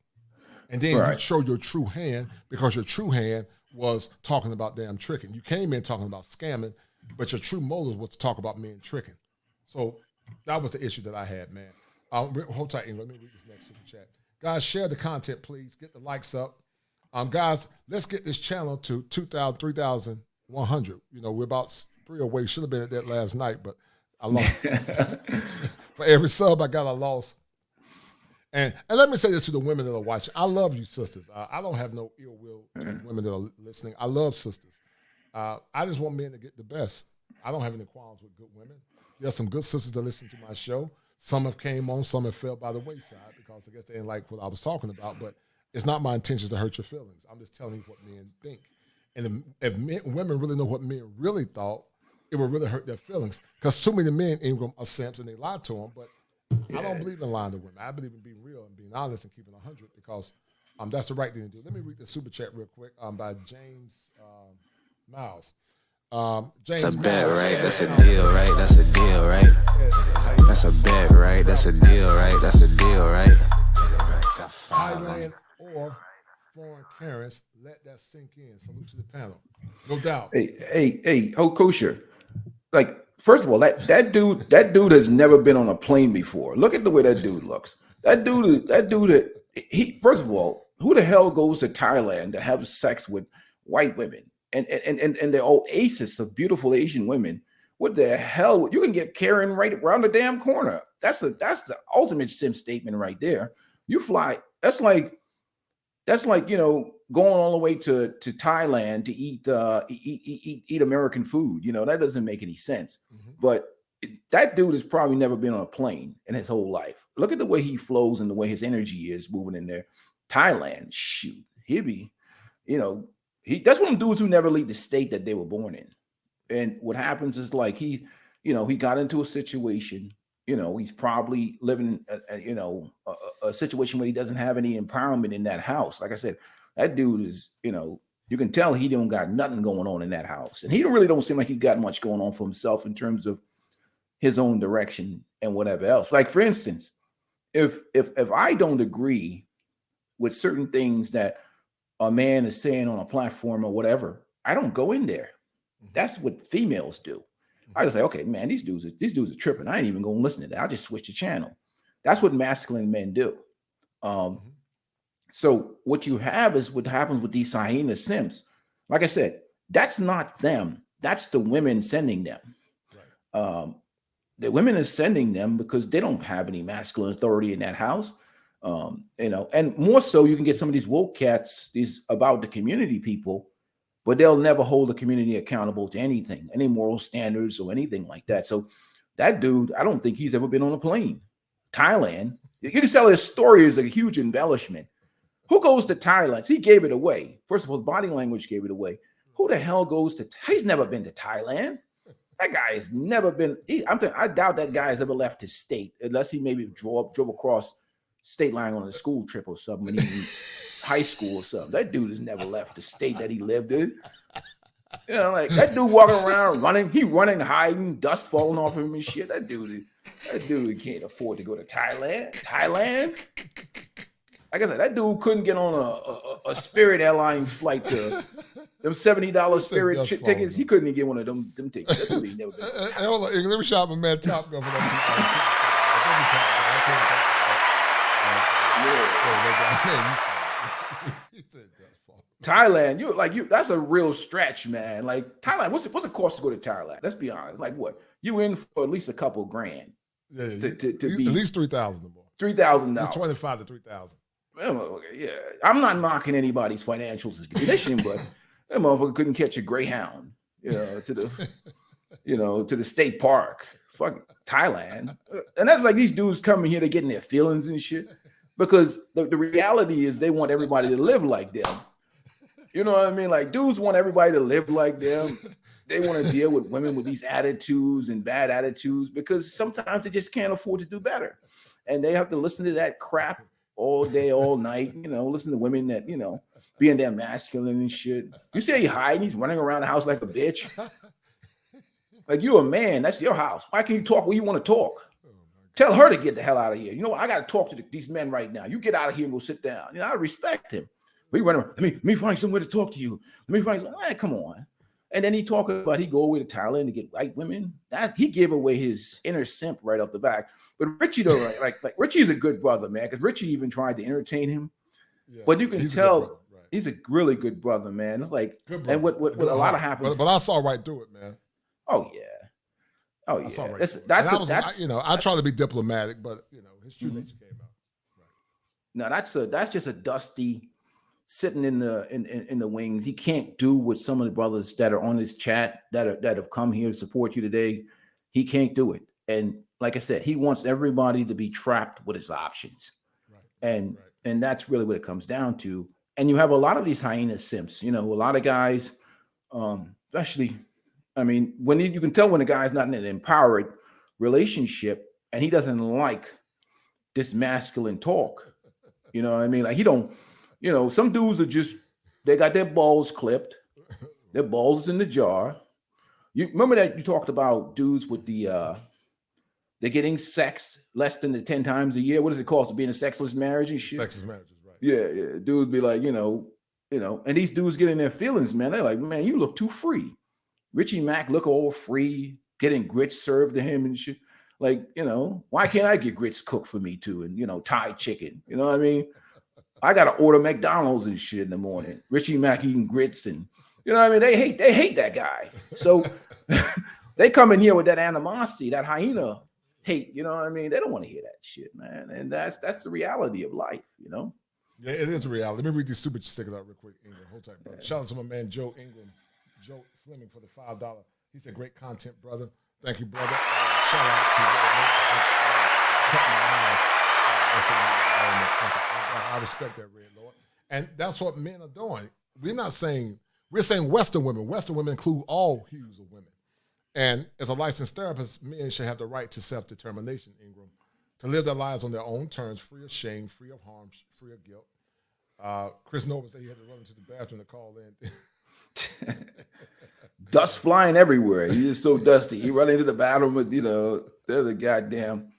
S6: And then you show your true hand because your true hand was talking about damn tricking. You came in talking about scamming, but your true motive was to talk about men tricking. So that was the issue that I had, man. Hold tight, Ingram. Let me read this next super chat. Guys, share the content, please. Get the likes up. Guys, let's get this channel to 2,000, 3,100. We're about 3 away. Should have been at that last night, but I lost. For every sub I got, I lost. And let me say this to the women that are watching. I love you, sisters. I don't have no ill will to women that are listening. I love sisters. I just want men to get the best. I don't have any qualms with good women. There's some good sisters that listen to my show. Some have came on, some have fell by the wayside because I guess they didn't like what I was talking about. But it's not my intention to hurt your feelings. I'm just telling you what men think. And if women really know what men really thought, it would really hurt their feelings. Because too many men, Ingram, are simps and they lie to them. But I don't believe in lying to women. I believe in being real and being honest and keeping 100 because that's the right thing to do. Let me read the super chat real quick by James Miles. James,
S7: that's a bet, right? That's a deal, right? That's a deal, right? That's a bet, right? That's a deal, right? That's a deal, right? Got 5 on it.
S6: Or foreign currency, let that sink in. Salute to the panel. No doubt.
S11: Hey, kosher. Like, first of all, that dude has never been on a plane before. Look at the way that dude looks. First of all, who the hell goes to Thailand to have sex with white women? And they're all aces of beautiful Asian women. What the hell? You can get Karen right around the damn corner. That's the ultimate sim statement right there. You fly. That's like going all the way to Thailand to eat American food. That doesn't make any sense. Mm-hmm. But that dude has probably never been on a plane in his whole life. Look at the way he flows and the way his energy is moving in there. Thailand, shoot, he'd be, that's one of the dudes who never leave the state that they were born in. And what happens is like he got into a situation. He's probably living, a situation where he doesn't have any empowerment in that house. Like I said, that dude is, you can tell he don't got nothing going on in that house. And he don't seem like he's got much going on for himself in terms of his own direction and whatever else. Like, for instance, if I don't agree with certain things that a man is saying on a platform or whatever, I don't go in there. That's what females do. I just say, okay, man, these dudes are tripping. I ain't even gonna listen to that. I'll just switch the channel. That's what masculine men do. So what you have is what happens with these hyena simps. Like I said, that's not them. That's the women sending them. Right. The women are sending them because they don't have any masculine authority in that house. And more so, you can get some of these woke cats, these about the community people, but they'll never hold the community accountable to anything, any moral standards or anything like that. So that dude, I don't think he's ever been on a plane. Thailand, you can tell his story is a huge embellishment. Who goes to Thailand? He gave it away. First of all, his body language gave it away. Who the hell goes to, he's never been to Thailand. That guy has never been, I doubt that guy has ever left his state, unless he maybe drove across state line on a school trip or something when he was in high school or something. That dude has never left the state that he lived in. Like that dude walking around running, hiding, dust falling off him and shit. That dude can't afford to go to Thailand. Like I said, that dude couldn't get on a Spirit Airlines flight to them $70 Spirit tickets. He couldn't even get one of them tickets. That's what he never did.
S6: Hold on, let me shout my man Top Gun for that.
S11: Thailand, that's a real stretch, man. Like Thailand, what's the cost to go to Thailand? Let's be honest. Like what? You in for at least a couple grand.
S6: Yeah, to be at least $3,000 or more.
S11: $3,000.
S6: $25,000 to $3,000.
S11: Yeah, I'm not knocking anybody's financial condition, but that motherfucker couldn't catch a Greyhound, to the state park. Fuck Thailand. And that's like these dudes coming here, they're getting their feelings and shit. because the reality is they want everybody to live like them. You know what I mean? Like dudes want everybody to live like them. They want to deal with women with these attitudes and bad attitudes because sometimes they just can't afford to do better. And they have to listen to that crap all day, all night, you know, listen to women that, you know, being damn masculine and shit. You see how he hiding? He's running around the house like a bitch. Like you're a man, that's your house. Why can't you talk when you want to talk? Tell her to get the hell out of here. You know what? I got to talk to these men right now. You get out of here and go sit down. You know, I respect him. But he run around, let me find somewhere to talk to you. Let me find some, come on. And then he talk about he go away to Thailand to get white women. That he gave away his inner simp right off the back. But Richie though, like Richie's a good brother, man, because Richie even tried to entertain him. Yeah, but you can tell he's a really good brother, man. It's like, and what a lot of happens.
S6: But I saw right through it, man.
S11: Oh yeah. Oh yeah. Right that's
S6: you know, I try to be diplomatic, but you know, his true nature came out.
S11: Right. No, that's just a dusty sitting in the wings. He can't do what some of the brothers that are on this chat that have come here to support you today. He can't do it. And like I said, he wants everybody to be trapped with his options. Right. And that's really what it comes down to. And you have a lot of these hyena simps, you know, a lot of guys, especially, I mean, when you can tell when a guy's not in an empowered relationship and he doesn't like this masculine talk. You know what I mean? Like he don't, you know, some dudes are just, they got their balls clipped. Their balls in the jar. You remember that you talked about dudes with the, they're getting sex less than the 10 times a year. What does it cost to be in a sexless marriage and shit?
S6: Sexless marriages, right.
S11: Yeah. Dudes be like, you know, and these dudes get in their feelings, man. They're like, man, you look too free. Richie Mack look all free, getting grits served to him and shit. Like, you know, why can't I get grits cooked for me too? And, you know, Thai chicken, you know what I mean? I got to order McDonald's and shit in the morning. Richie Mack eating grits and, you know what I mean? They hate that guy. So they come in here with that animosity, that hyena hate, you know what I mean? They don't want to hear that shit, man. And that's the reality of life, you know?
S6: Yeah, it is a reality. Let me read these super stickers out real quick, Ingram. Hold tight, brother. Shout out to my man, Joe Ingram. Joe Fleming for the $5. He said, great content, brother. Thank you, brother. Shout out to I respect that, Red Lord. And that's what men are doing. We're saying Western women. Western women include all hues of women. And as a licensed therapist, men should have the right to self-determination, Ingram, to live their lives on their own terms, free of shame, free of harm, free of guilt. Chris Nova said he had to run into the bathroom to call in.
S11: Dust flying everywhere. He is so dusty. He run into the bathroom with, you know, there's a goddamn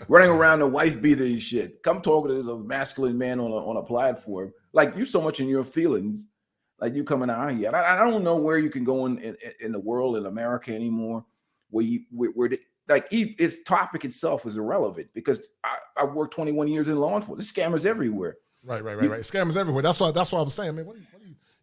S11: running around the wife beater and shit. Come talking to a masculine man on a platform. Like you so much in your feelings, like you coming out here. I don't know where you can go in the world in America anymore where his topic itself is irrelevant because I've worked 21 years in law enforcement. There's scammers everywhere.
S6: Right. Scammers everywhere. That's what I was saying, man.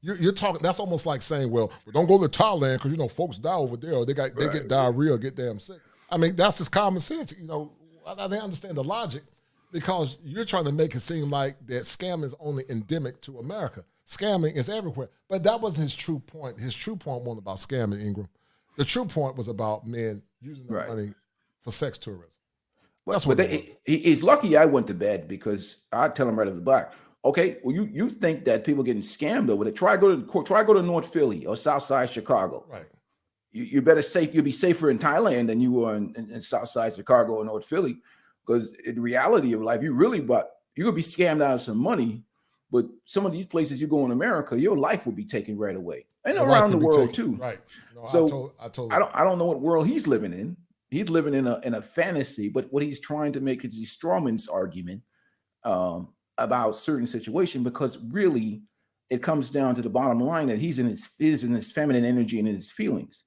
S6: You're talking. That's almost like saying, well, don't go to Thailand because you know folks die over there, or they get diarrhea, or get damn sick. I mean, that's just common sense. You know, I didn't understand the logic because you're trying to make it seem like that scamming is only endemic to America. Scamming is everywhere, but that wasn't his true point. His true point wasn't about scamming, Ingram. The true point was about men using their money for sex tourism. That's what
S11: he's lucky I went to bed because I tell him right off the back. Okay, well, you think that people getting scammed over there? Try go to North Philly or South Side Chicago.
S6: Right.
S11: You better you'll be safer in Thailand than you are in South Side Chicago or North Philly, because in reality of life, you could be scammed out of some money, but some of these places you go in America, your life will be taken right away, and around the world too.
S6: Right. No,
S11: so I don't know what world he's living in. He's living in a fantasy, but what he's trying to make is the strawman's argument about certain situation, because really it comes down to the bottom line that he's in his feminine energy and in his feelings.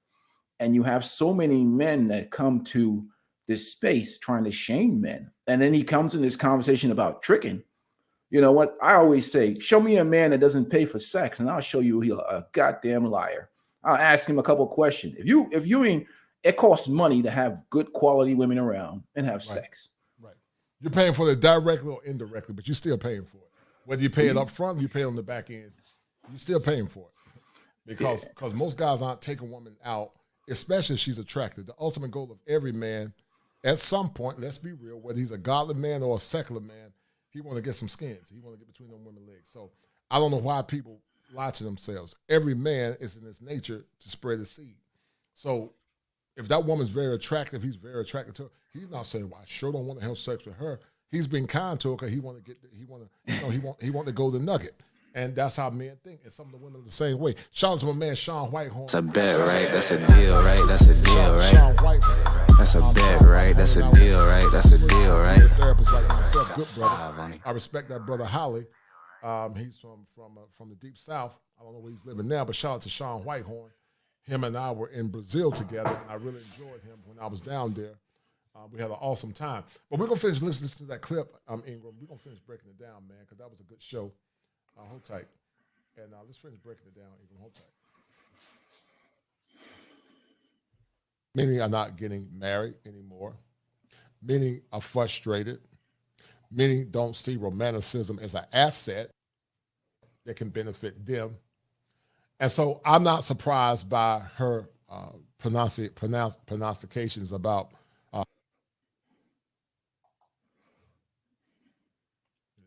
S11: And you have so many men that come to this space trying to shame men. And then he comes in this conversation about tricking. You know what? I always say, show me a man that doesn't pay for sex, and I'll show you he's a goddamn liar. I'll ask him a couple of questions. If you ain't, it costs money to have good quality women around and have sex.
S6: Right. You're paying for it directly or indirectly, but you're still paying for it. Whether you pay it up front or you pay it on the back end, you're still paying for it. Because most guys aren't taking a woman out, especially if she's attractive. The ultimate goal of every man at some point, let's be real, whether he's a godly man or a secular man, he want to get some skins. He want to get between them women's legs. So I don't know why people lie to themselves. Every man is in his nature to spread his seed. So if that woman's very attractive, he's very attracted to her. He's not saying, "Well, I sure don't want to have sex with her." He's been kind to her because he want to go the nugget. And that's how men think. And some of the women are the same way. Shout out to my man, Sean Whitehorn.
S7: That's a bet, right? That's a deal, right? That's a deal, right?
S6: Sean Whitehorn.
S7: That's a bet, right? That's a deal, right? That's a deal, right?
S6: He's a therapist like myself, good brother. I respect that brother Holly. He's from the deep south. I don't know where he's living now, but shout out to Sean Whitehorn. Him and I were in Brazil together, and I really enjoyed him when I was down there. We had an awesome time. But we're going to finish listening to that clip, Ingram. We're going to finish breaking it down, man, because that was a good show. Hold tight. And let's finish breaking it down, Ingram. Hold tight. Many are not getting married anymore. Many are frustrated. Many don't see romanticism as an asset that can benefit them. And so I'm not surprised by her pronunciations about the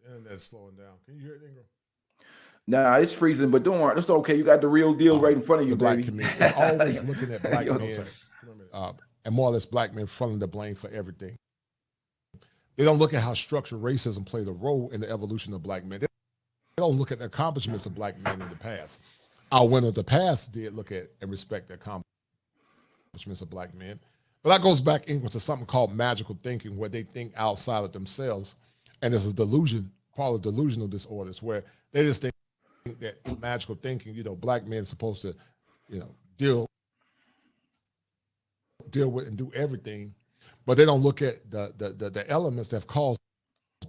S6: internet's slowing down. Can you hear it, Ingram?
S11: Nah, it's freezing, but don't worry. That's okay. You got the real deal right in front of you,
S6: black
S11: baby.
S6: Community. It's always looking at black men, and more or less black men fronting the blame for everything. They don't look at how structural racism played a role in the evolution of black men. They don't look at the accomplishments of black men in the past. Our women of the past did look at and respect the accomplishments of black men. But that goes back, Ingram, to something called magical thinking, where they think outside of themselves. And there's a delusion, part of delusional disorders, where they just think that in magical thinking, black men are supposed to, deal with and do everything, but they don't look at the elements that have caused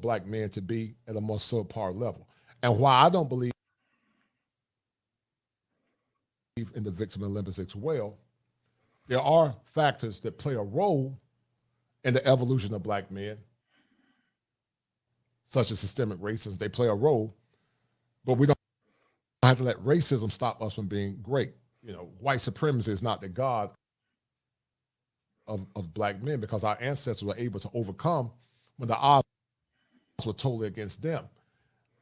S6: black men to be at a more subpar level. And why I don't believe in the victim Olympics as well, there are factors that play a role in the evolution of black men, such as systemic racism. They play a role, but we don't have to let racism stop us from being great. White supremacy is not the God of black men, because our ancestors were able to overcome when the odds were totally against them.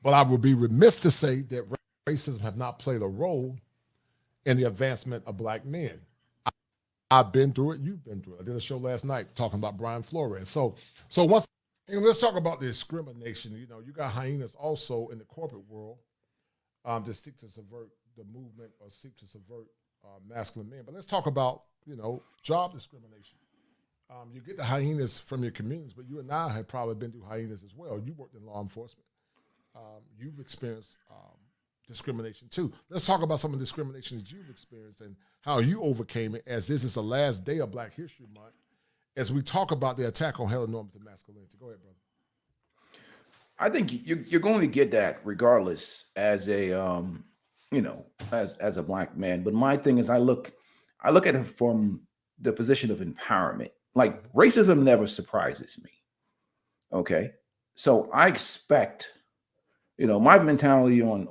S6: But I would be remiss to say that racism have not played a role in the advancement of black men. I've been through it. You've been through it. I did a show last night talking about Brian Flores. So let's talk about the discrimination. You got hyenas also in the corporate world that seek to subvert the movement or seek to subvert masculine men. But let's talk about, job discrimination. You get the hyenas from your communities, but you and I have probably been through hyenas as well. You worked in law enforcement. You've experienced discrimination too. Let's talk about some of the discrimination that you've experienced and how you overcame it, as this is the last day of Black History Month, as we talk about the attack on heteronormative masculinity. Go ahead, brother.
S11: I think you're going to get that regardless as a as a black man. But my thing is, I look at it from the position of empowerment. Like, racism never surprises me. Okay, so I expect, my mentality on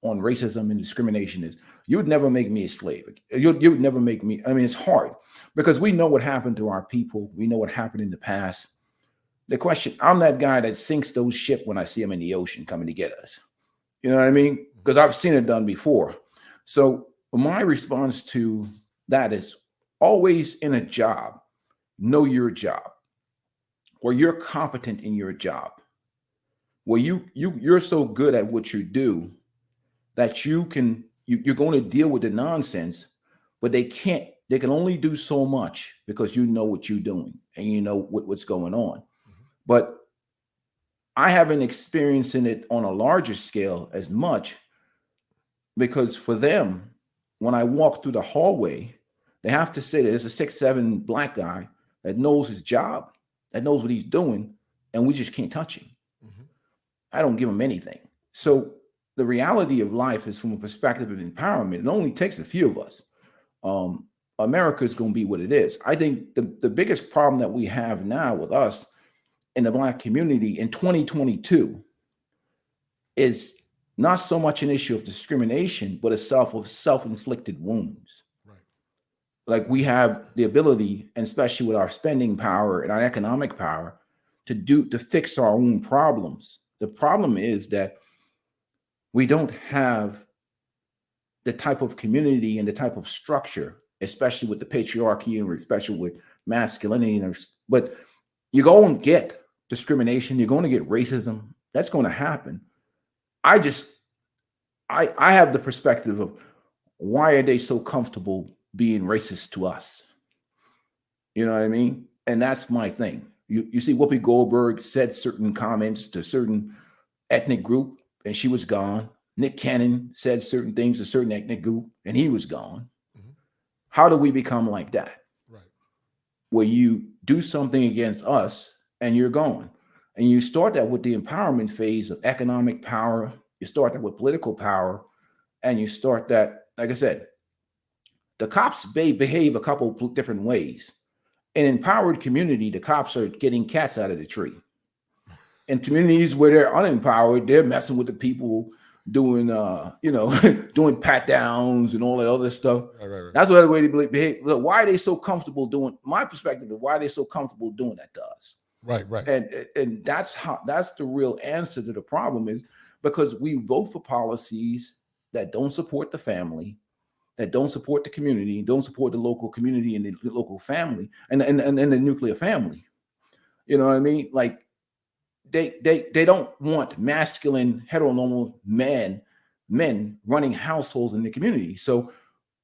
S11: racism and discrimination is, you would never make me a slave. You would never make me. I mean, it's hard because we know what happened to our people. We know what happened in the past. The question, I'm that guy that sinks those ships when I see them in the ocean coming to get us. You know what I mean? Because I've seen it done before. So my response to that is, always in a job, know your job, where you're competent in your job, where you're so good at what you do that you're going to deal with the nonsense, but they can only do so much because you know what you're doing and you know what's going on. But I haven't experienced it on a larger scale as much, because for them, when I walk through the hallway, they have to say that there's a 6'7" black guy that knows his job, that knows what he's doing, and we just can't touch him. Mm-hmm. I don't give him anything. So the reality of life is, from a perspective of empowerment, it only takes a few of us. America is going to be what it is. I think the biggest problem that we have now with us in the black community in 2022 is not so much an issue of discrimination, but a self-inflicted wounds. Right. like we have the ability, and especially with our spending power and our economic power, to fix our own problems. The problem is that we don't have the type of community and the type of structure, especially with the patriarchy and especially with masculinity. But you're going to get discrimination. You're going to get racism. That's going to happen. I have the perspective of, why are they so comfortable being racist to us? You know what I mean? And that's my thing. You see, Whoopi Goldberg said certain comments to certain ethnic group, and she was gone. Nick Cannon said certain things to certain ethnic group, and he was gone. Mm-hmm. How do we become like that?
S6: Right.
S11: Where you do something against us and you're gone. And you start that with the empowerment phase of economic power. You start that with political power. And you start that, like I said, the cops behave a couple different ways. In an empowered community, the cops are getting cats out of the tree. In communities where they're unempowered, they're messing with the people, doing doing pat downs and all that other stuff. Right. That's what the way they behave. Look, why are they so comfortable doing? My perspective of why are they so comfortable doing that to us?
S6: Right.
S11: And that's the real answer to the problem, is because we vote for policies that don't support the family, that don't support the community, don't support the local community and the local family and the nuclear family. You know what I mean? Like they don't want masculine heteronormal men running households in the community. So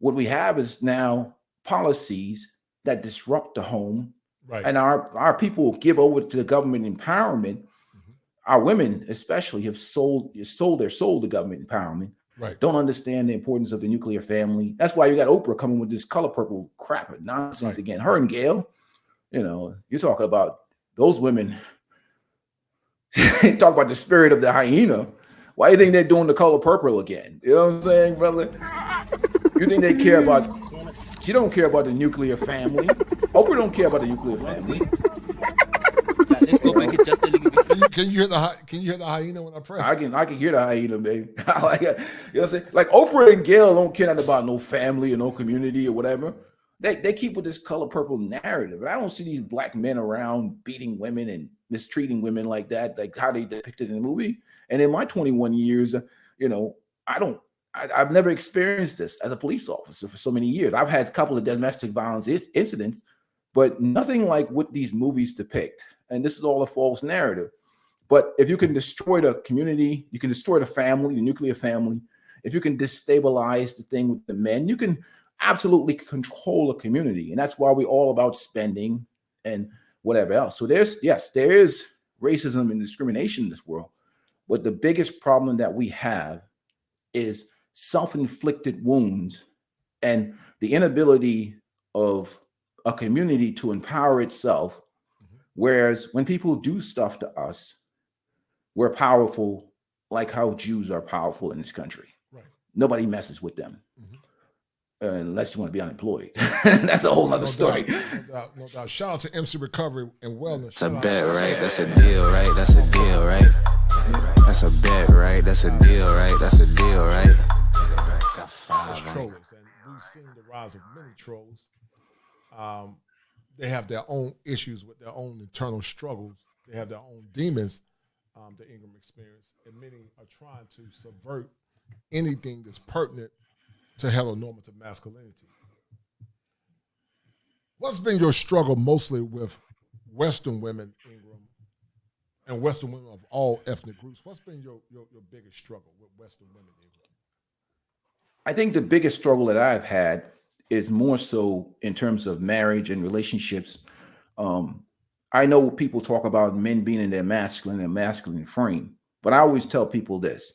S11: what we have is now policies that disrupt the home. Right. And our people give over to the government empowerment. Mm-hmm. Our women especially have sold their soul to government empowerment. Right. Don't understand the importance of the nuclear family. That's why you got Oprah coming with this color purple crap and nonsense again. Her and Gail, you're talking about those women. Talk about the spirit of the hyena. Why do you think they're doing the color purple again? You know what I'm saying, brother? You think they care about? She don't care about the nuclear family. Oprah don't care about the nuclear family.
S1: Let's go back it just a little bit.
S6: Can you hear the hyena when I press?
S11: I can hear the hyena, baby. I like it. You know what I'm saying? Like Oprah and Gail don't care nothing about no family or no community or whatever. They keep with this color purple narrative. And I don't see these black men around beating women and mistreating women like that, like how they depicted in the movie. And in my 21 years, I've never experienced this as a police officer for so many years. I've had a couple of domestic violence incidents, but nothing like what these movies depict. And this is all a false narrative. But if you can destroy the community, you can destroy the family, the nuclear family. If you can destabilize the thing with the men, you can absolutely control a community. And that's why we're all about spending and whatever else. So there is racism and discrimination in this world. But the biggest problem that we have is self-inflicted wounds and the inability of a community to empower itself. Whereas when people do stuff to us, we're powerful, like how Jews are powerful in this country. Right. Nobody messes with them. Mm-hmm. Unless you want to be unemployed. That's a whole other story.
S6: No doubt. Shout out to MC Recovery and Wellness.
S7: It's a bet, right? That's a deal, right? That's a deal, right? That's a bet, right? That's a deal, right? That's a deal, right? Got five.
S6: Trolls, and we've seen the rise of many trolls. They have their own issues with their own internal struggles. They have their own demons, the Ingram experience, and many are trying to subvert anything that's pertinent to heteronormative masculinity. What's been your struggle mostly with Western women, Ingram, and Western women of all ethnic groups? What's been your biggest struggle with Western women, Ingram?
S11: I think the biggest struggle that I've had is more so in terms of marriage and relationships. I know people talk about men being in their masculine frame, but I always tell people this.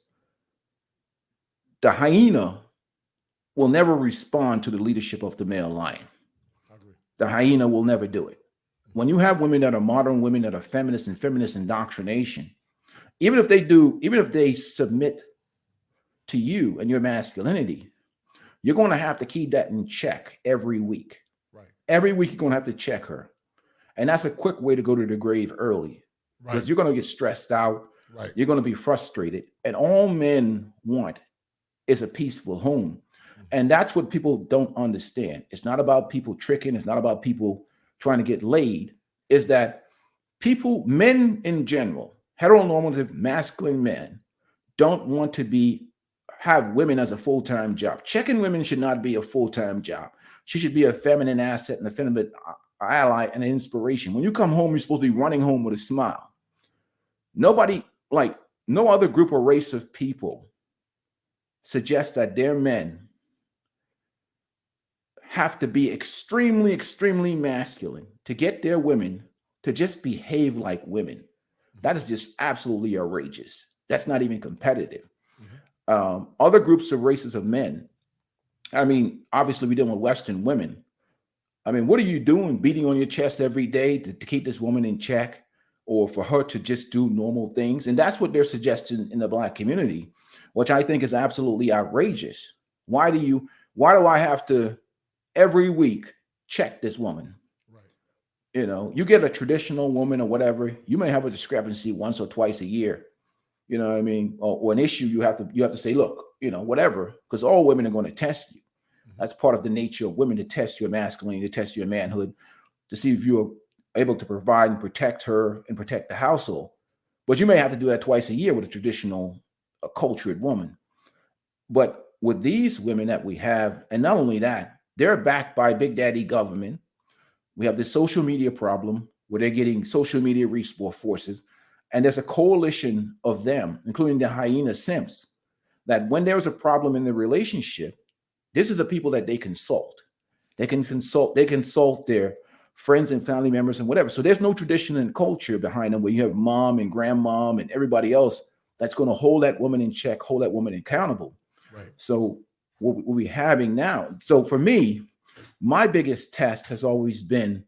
S11: The hyena will never respond to the leadership of the male lion. The hyena will never do it. When you have women that are modern women that are feminist and feminist indoctrination, even if they submit to you and your masculinity, you're going to have to keep that in check every week. Right. Every week you're going to have to check her. And that's a quick way to go to the grave early. Right. Because you're going to get stressed out. Right. You're going to be frustrated. And all men want is a peaceful home. And that's what people don't understand. It's not about people tricking. It's not about people trying to get laid. Is that people, men in general, heteronormative masculine men, don't want to have women as a full-time job. Checking women should not be a full-time job. She should be a feminine asset and a feminine ally and an inspiration. When you come home, you're supposed to be running home with a smile. Nobody, like no other group or race of people, suggests that their men have to be extremely, extremely masculine to get their women to just behave like women. That is just absolutely outrageous. That's not even competitive. Other groups of races of men, I mean, obviously we're dealing with Western women. I mean, what are you doing beating on your chest every day to keep this woman in check or for her to just do normal things? And that's what they're suggesting in the Black community, which I think is absolutely outrageous. Why do I have to every week check this woman? Right. You know, you get a traditional woman or whatever, you may have a discrepancy once or twice a year. You know what I mean? Or an issue you have to say, look, you know, whatever, because all women are going to test you. That's part of the nature of women, to test your masculinity, to test your manhood, to see if you're able to provide and protect her and protect the household. But you may have to do that twice a year with a traditional cultured woman. But with these women that we have, and not only that, they're backed by Big Daddy government. We have this social media problem where they're getting social media resources. And there's a coalition of them, including the hyena simps, that when there's a problem in the relationship, this is the people that they consult. They consult their friends and family members and whatever. So there's no tradition and culture behind them where you have mom and grandmom and everybody else that's going to hold that woman in check, hold that woman accountable. Right. So what we're having now. So for me, my biggest test has always been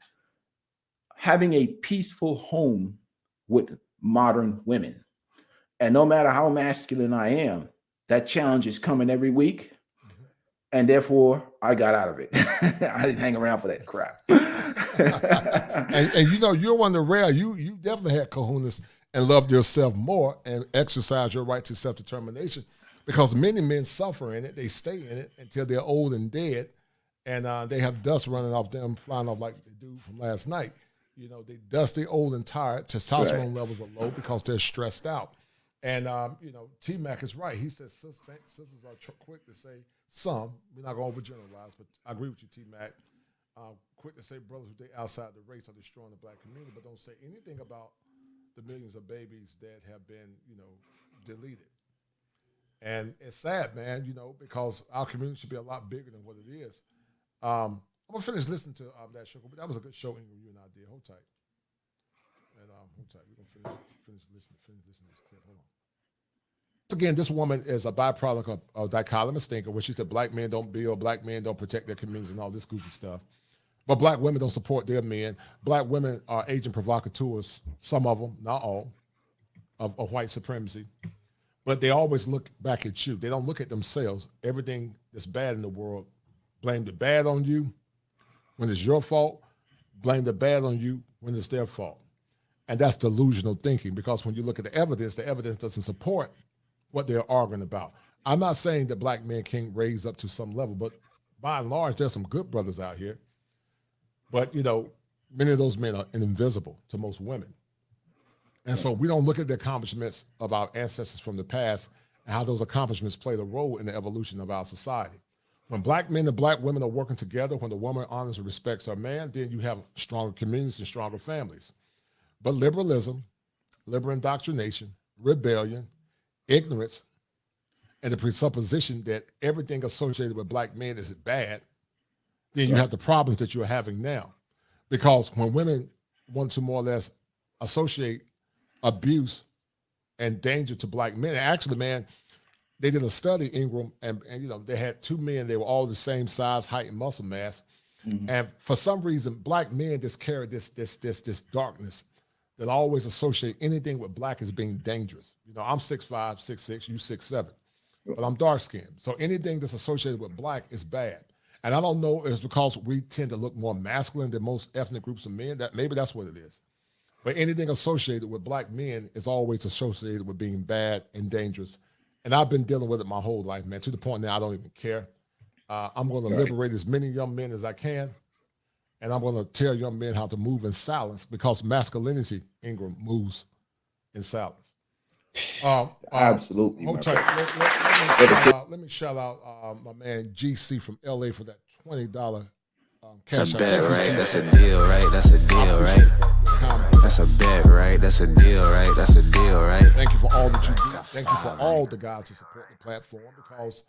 S11: having a peaceful home with modern women. And no matter how masculine I am, that challenge is coming every week. And therefore, I got out of it. I didn't hang around for that crap.
S6: and you know, you're one of the rare. You definitely had kahunas and loved yourself more and exercised your right to self-determination, because many men suffer in it. They stay in it until they're old and dead, and they have dust running off them, flying off like the dude from last night. You know, they dusty, old, and tired. Testosterone levels are low because they're stressed out. And, you know, T-Mac is right. He says sisters are quick to say some. We're not going to overgeneralize, but I agree with you, T-Mac. Quick to say brothers who date outside the race are destroying the Black community, but don't say anything about the millions of babies that have been, you know, deleted. And it's sad, man, you know, because our community should be a lot bigger than what it is. I'm going to finish listening to that show. That was a good show, Ingram, you and I did. Hold tight. And hold tight. We're going to finish listening to this clip. Hold on. Again, this woman is a byproduct of dichotomous thinker, where she said black men don't build, black men don't protect their communities and all this goofy stuff. But black women don't support their men. Black women are agent provocateurs, some of them, not all, of white supremacy. But they always look back at you. They don't look at themselves. Everything that's bad in the world, blame the bad on you when it's your fault, blame the bad on you when it's their fault. And that's delusional thinking, because when you look at the evidence doesn't support what they're arguing about. I'm not saying that black men can't raise up to some level, but by and large, there's some good brothers out here. But, you know, many of those men are invisible to most women. And so we don't look at the accomplishments of our ancestors from the past and how those accomplishments played a role in the evolution of our society. When black men and black women are working together, when the woman honors and respects her man, then you have stronger communities and stronger families. But liberalism, liberal indoctrination, rebellion, ignorance, and the presupposition that everything associated with black men is bad, then you have the problems that you're having now. Because when women want to more or less associate abuse and danger to black men, actually, man, they did a study, Ingram, and you know, they had two men, they were all the same size, height, and muscle mass. Mm-hmm. And for some reason, black men just carry this darkness that always associate anything with black as being dangerous. You know, I'm 6'5", 6'6", you 6'7", but I'm dark skinned. So anything that's associated with black is bad. And I don't know if it's because we tend to look more masculine than most ethnic groups of men. That maybe that's what it is. But anything associated with black men is always associated with being bad and dangerous. And I've been dealing with it my whole life, man, to the point now I don't even care. I'm going to liberate as many young men as I can. And I'm going to tell young men how to move in silence, because masculinity, Ingram, moves in silence.
S11: Absolutely.
S6: Hold tight. Let me shout out my man GC from LA for that $20 cash.
S7: That's a bet, right? That's a deal, right? That's a deal, right? That's a bet, right? That's a deal, right? That's a deal, right?
S6: Thank you for all that you do. Thank you for all the guys who support the platform, because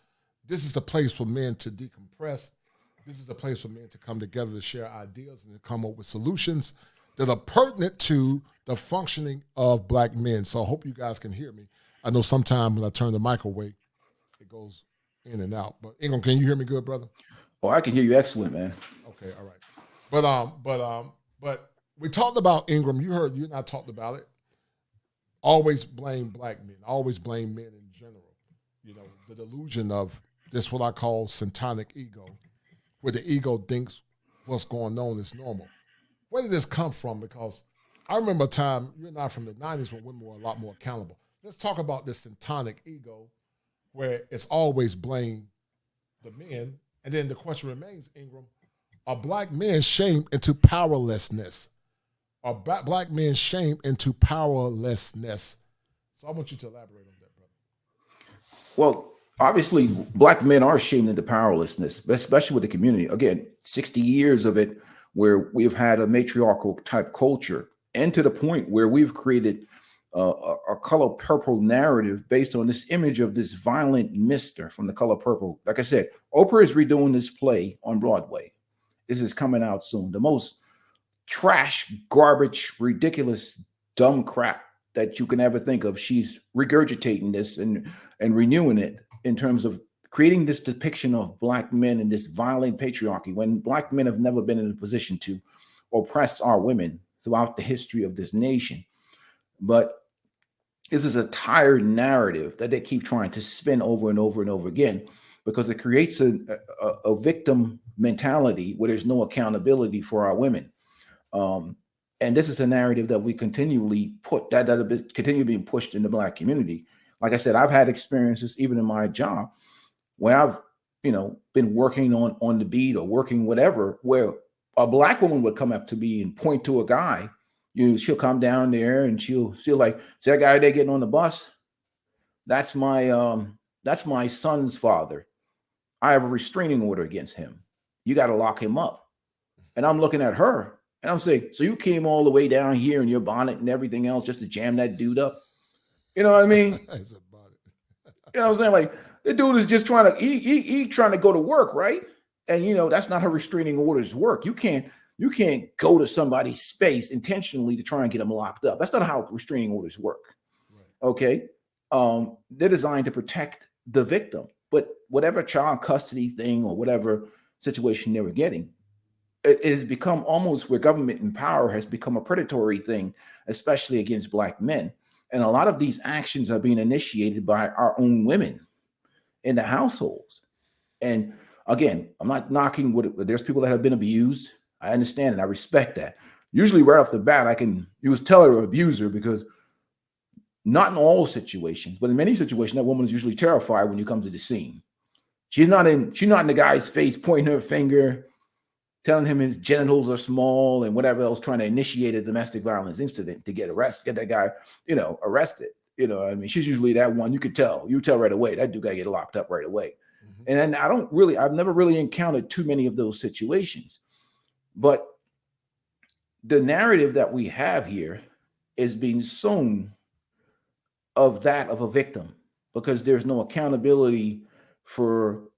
S6: this is the place for men to decompress. This is the place for men to come together to share ideas and to come up with solutions that are pertinent to the functioning of black men. So I hope you guys can hear me. I know sometimes when I turn the mic away, it goes in and out. But Ingram, can you hear me good, brother?
S11: Oh, I can hear you excellent, man.
S6: Okay, all right. But we talked about Ingram. You and I talked about it. Always blame black men. Always blame men in general. You know, the delusion of this, what I call syntonic ego, where the ego thinks what's going on is normal. Where did this come from? Because I remember a time, you and I, from the 90s, when women were a lot more accountable. Let's talk about this syntonic ego, where it's always blame the men. And then the question remains, Ingram, are black men shamed into powerlessness? Are black men shamed into powerlessness? So I want you to elaborate on that, brother.
S11: Well, obviously, black men are shamed into powerlessness, especially with the community. Again, 60 years of it where we've had a matriarchal type culture, and to the point where we've created a color purple narrative based on this image of this violent mister from The Color Purple. Like I said, Oprah is redoing this play on Broadway. This is coming out soon. The most trash, garbage, ridiculous, dumb crap that you can ever think of. She's regurgitating this and renewing it in terms of creating this depiction of black men in this violent patriarchy, when black men have never been in a position to oppress our women throughout the history of this nation. But this is a tired narrative that they keep trying to spin over and over and over again, because it creates a victim mentality where there's no accountability for our women. And this is a narrative that we continually continue being pushed in the black community. Like I said, I've had experiences even in my job where I've, been working on the beat or working whatever, where a black woman would come up to me and point to a guy. She'll come down there and she'll like, see that guy there getting on the bus? That's my son's father. I have a restraining order against him. You got to lock him up. And I'm looking at her and I'm saying, so you came all the way down here in your bonnet and everything else just to jam that dude up? You know what I mean? You know what I'm saying? Like, the dude is just trying to go to work, right? And that's not how restraining orders work. You can't go to somebody's space intentionally to try and get them locked up. That's not how restraining orders work. Right. Okay. They're designed to protect the victim, but whatever child custody thing or whatever situation they were getting, it has become almost where government and power has become a predatory thing, especially against black men. And a lot of these actions are being initiated by our own women in the households. And again, I'm not knocking there's people that have been abused. I understand and I respect that. Usually right off the bat, I can tell her abuser, because not in all situations, but in many situations, that woman is usually terrified when you come to the scene. She's not in the guy's face, pointing her finger, telling him his genitals are small and whatever else, trying to initiate a domestic violence incident to get that guy, arrested. I mean, she's usually that one. You tell right away, that dude got to get locked up right away. Mm-hmm. And then I've never really encountered too many of those situations. But the narrative that we have here is being sown of a victim, because there's no accountability for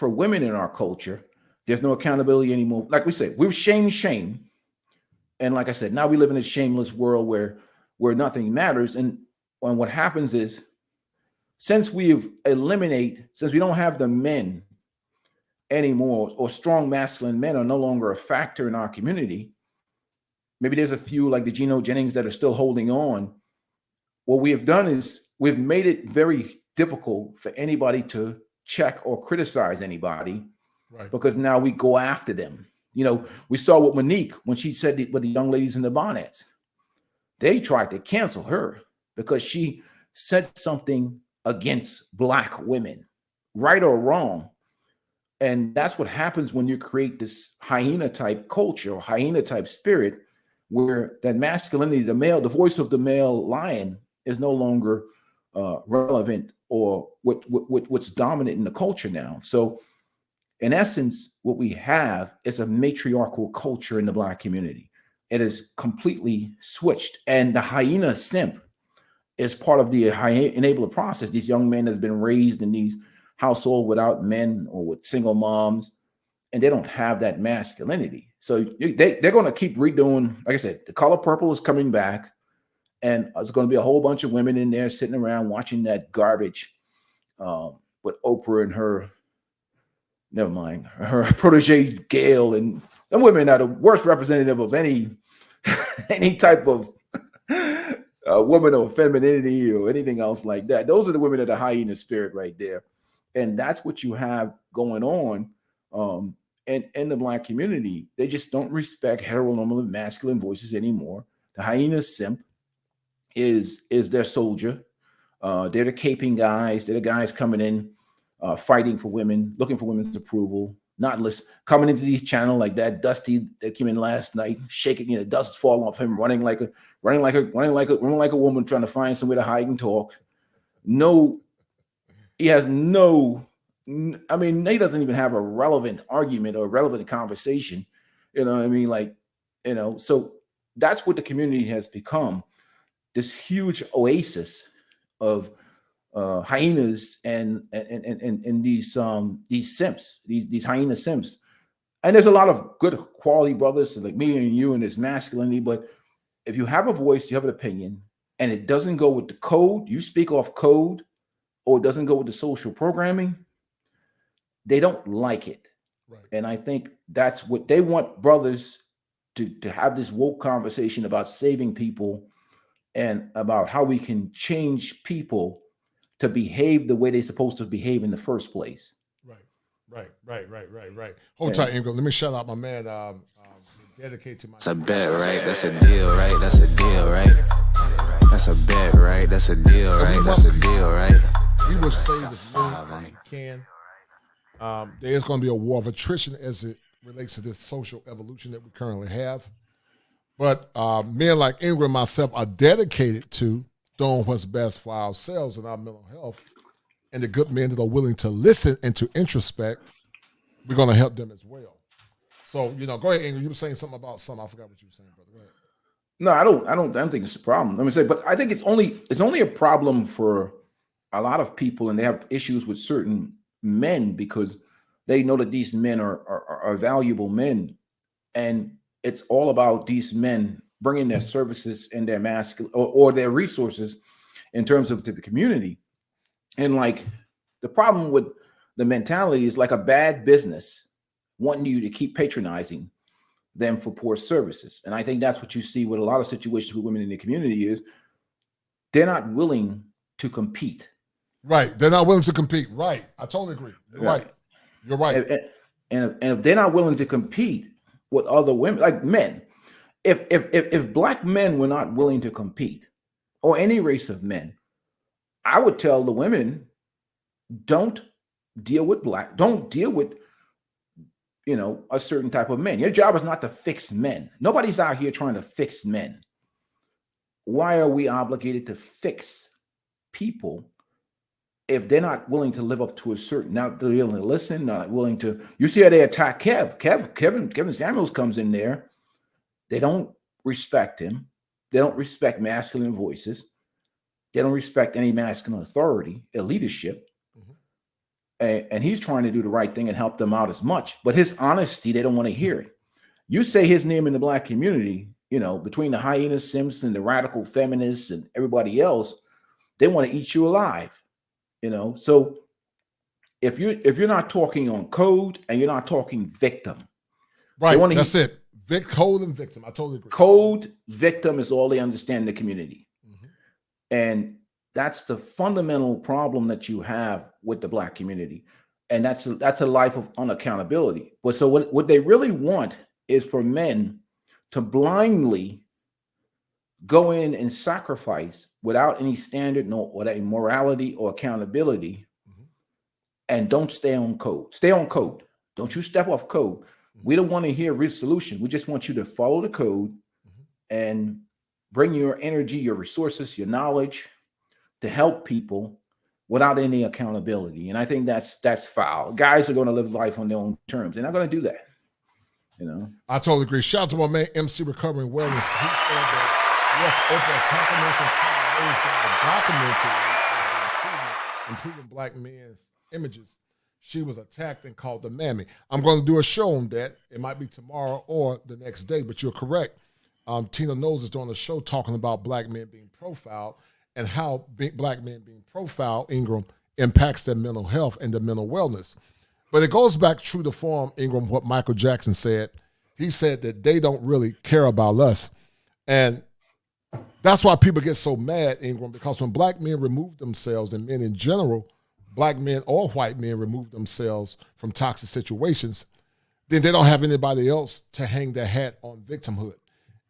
S11: women in our culture. There's no accountability anymore. Like we said, we've shamed shame. And like I said, now we live in a shameless world where nothing matters. And what happens is, since we don't have the men anymore, or strong masculine men are no longer a factor in our community. Maybe there's a few like the Geno Jennings that are still holding on. What we have done is we've made it very difficult for anybody to check or criticize anybody, right? Because now we go after them. We saw with Monique when she said with the young ladies in the bonnets, they tried to cancel her because she said something against black women, right or wrong. And that's what happens when you create this hyena type culture or hyena type spirit, where that masculinity, the male, the voice of the male lion is no longer relevant or what's dominant in the culture now. So in essence, what we have is a matriarchal culture in the Black community. It is completely switched. And the hyena simp is part of the enabler process. These young men has been raised in these households without men or with single moms, and they don't have that masculinity. So they're going to keep redoing, like I said, The Color Purple is coming back, and there's going to be a whole bunch of women in there sitting around watching that garbage with Oprah and her, never mind, her protege Gail, and the women are the worst representative of any type of woman or femininity or anything else like that. Those are the women of the hyena spirit right there. And that's what you have going on in the Black community. They just don't respect heteronormative masculine voices anymore. The hyena simp is their soldier. They're the caping guys. They're the guys coming in, fighting for women, looking for women's approval, not listen, coming into these channels like that Dusty that came in last night, shaking, dust falling off him, running like a woman trying to find somewhere to hide and talk. No, he has no. I mean, he doesn't even have a relevant argument or a relevant conversation. You know what I mean? Like, so that's what the community has become. This huge oasis of hyenas and these simps, these hyena simps. And there's a lot of good quality brothers like me and you and this masculinity. But if you have a voice, you have an opinion, and it doesn't go with the code, you speak off code, or it doesn't go with the social programming, they don't like it. Right. And I think that's what they want, brothers to have this woke conversation about saving people and about how we can change people to behave the way they're supposed to behave in the first place.
S6: Right. Hold tight, Ingram. Let me shout out my man. Dedicate to my.
S7: That's a bet, right? That's a deal, right? That's a deal, right? That's a bet, right? That's a deal, right? That's a deal, right?
S6: We will save as many as we can. There is going to be a war of attrition as it relates to this social evolution that we currently have. But men like Ingram and myself are dedicated to doing what's best for ourselves and our mental health. And the good men that are willing to listen and to introspect, we're going to help them as well. So, go ahead, Ingram. You were saying something about something. I forgot what you were saying, brother. Go ahead.
S11: No, I don't think it's a problem. Let me say, but I think it's only a problem for a lot of people, and they have issues with certain men because they know that these men are valuable men, and it's all about these men bringing their services and their masculine or their resources in terms of to the community. And like the problem with the mentality is like a bad business wanting you to keep patronizing them for poor services. And I think that's what you see with a lot of situations with women in the community is they're not willing to compete.
S6: Right. They're not willing to compete. Right. I totally agree. You're right. You're right.
S11: And if they're not willing to compete with other women, like men, if Black men were not willing to compete, or any race of men, I would tell the women, don't deal with a certain type of men. Your job is not to fix men. Nobody's out here trying to fix men. Why are we obligated to fix people if they're not willing to live up to a certain, not willing to listen, not willing to, you see how they attack Kevin Samuels comes in there. They don't respect him. They don't respect masculine voices. They don't respect any masculine authority or leadership. Mm-hmm. And he's trying to do the right thing and help them out as much. But his honesty, they don't want to hear it. You say his name in the Black community, between the hyena simps and the radical feminists and everybody else, they want to eat you alive. So if you're not talking on code and you're not talking victim,
S6: right? That's it. Code and victim. I totally agree.
S11: Code, victim is all they understand in the community, and that's the fundamental problem that you have with the Black community, and that's a life of unaccountability. But so what they really want is for men to blindly go in and sacrifice without any standard, no, without any morality or accountability, and don't stay on code. Stay on code. Don't you step off code. We don't want to hear a solution. We just want you to follow the code and bring your energy, your resources, your knowledge to help people without any accountability. And I think that's foul. Guys are going to live life on their own terms. They're not going to do that. You know,
S6: I totally agree. Shout out to my man MC Recovering Wellness. He said that yes, Oprah improving Black men's images. She was attacked and called the mammy. I'm going to do a show on that. It might be tomorrow or the next day, but you're correct. Tina Knowles is doing a show talking about Black men being profiled and how Black men being profiled, Ingram, impacts their mental health and their mental wellness. But it goes back true to form, Ingram, what Michael Jackson said. He said that they don't really care about us. And that's why people get so mad, Ingram, because when Black men remove themselves, and men in general, Black men or white men remove themselves from toxic situations, then they don't have anybody else to hang their hat on victimhood.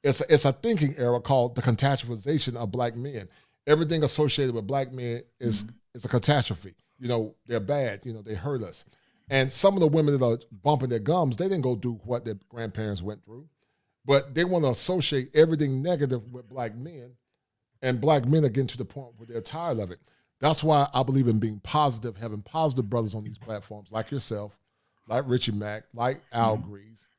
S6: It's a thinking era called the catastrophization of Black men. Everything associated with Black men is a catastrophe. You know, they're bad. You know, they hurt us. And some of the women that are bumping their gums, they didn't go do what their grandparents went through, but they want to associate everything negative with Black men, and Black men are getting to the point where they're tired of it. That's why I believe in being positive, having positive brothers on these platforms like yourself, like Richie Mack, like Al Grease,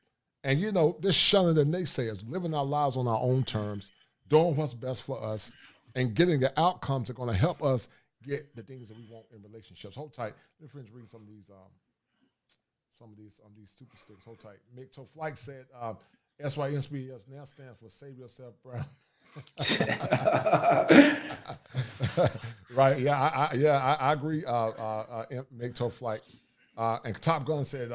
S6: and, you know, just shunning the naysayers, living our lives on our own terms, doing what's best for us, and getting the outcomes that are going to help us get the things that we want in relationships. Hold tight. Let me read some of these stupid sticks. Hold tight. Mick Toflike said, SYNSBS now stands for Save Yourself Brown. Right. Yeah, I agree. Mick Toflike. And Top Gun said,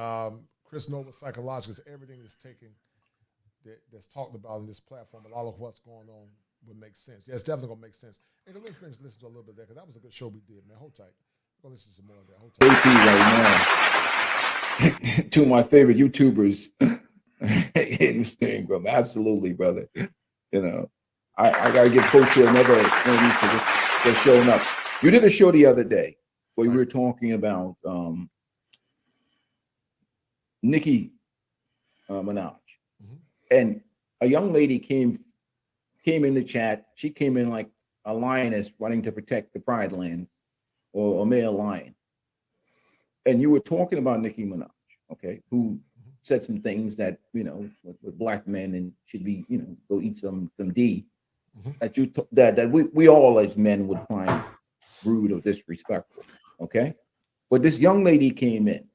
S6: Chris Nova Psychologicals, everything that's talked about in this platform, a lot of what's going on would make sense. Yeah, it's definitely going to make sense. And let me finish listening to a little bit of that, because that was a good show we did, man. Hold tight. We're going to listen to some more of that. Hold tight.
S11: JP right now. Two of my favorite YouTubers in steering group. Absolutely, brother. You know, I got to give Coach another one of these for showing up. You did a show the other day where we were talking about Nicki Minaj. And a young lady came in the chat. She came in like a lioness running to protect the Pride Lands, or a male lion. And you were talking about Nicki Minaj, okay, who said some things that, you know, with Black men and should be, you know, go eat some D, that we all as men would find rude or disrespectful, okay? But this young lady came in